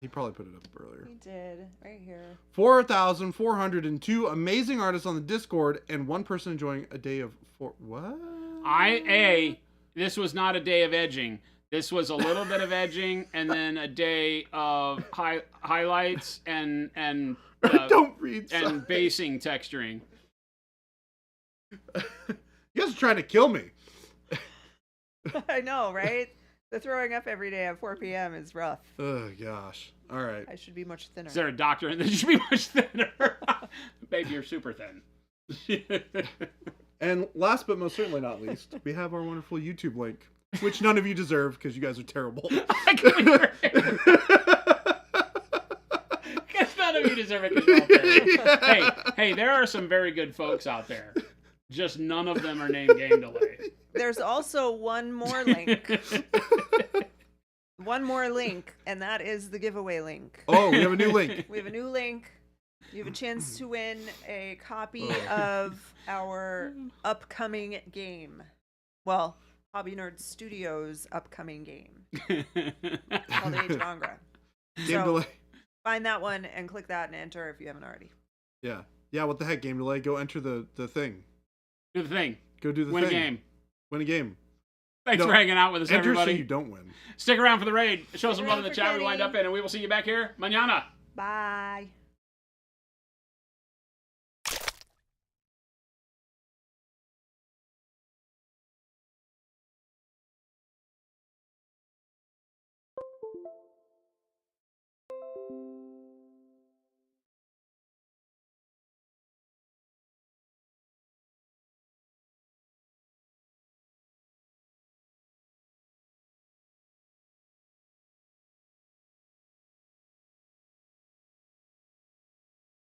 He probably put it up earlier. He did. Right here. 4,402 amazing artists on the Discord, and one person enjoying a day of what? This was not a day of edging. This was a little bit of edging, and then a day of highlights and Don't read. and basing texturing. You guys are trying to kill me. I know, right? The throwing up every day at 4 p.m. is rough. Oh gosh. All right. I should be much thinner. Is there a doctor in there? You should be much thinner. Babe, you're super thin. And last but most certainly not least, we have our wonderful YouTube link, which none of you deserve because you guys are terrible. Because none of you deserve it 'cause you're all terrible. Hey, there are some very good folks out there. Just none of them are named Game Delay. There's also one more link. One more link, and that is the giveaway link. Oh, we have a new link. We have a new link. You have a chance to win a copy of our upcoming game. Well, Hobby Nerd Studios' upcoming game called Age of Angra. Game delay. Find that one and click that and enter if you haven't already. Yeah. Yeah, what the heck, game delay? Go enter the thing. Do the thing. Go do the Win a thing. game. Win a game. Thanks No, for hanging out with us, Enter everybody. so you don't win. Stick around for the raid. Show some love in the around chat for we wind Kenny. up in, and we will see you back here mañana. Bye.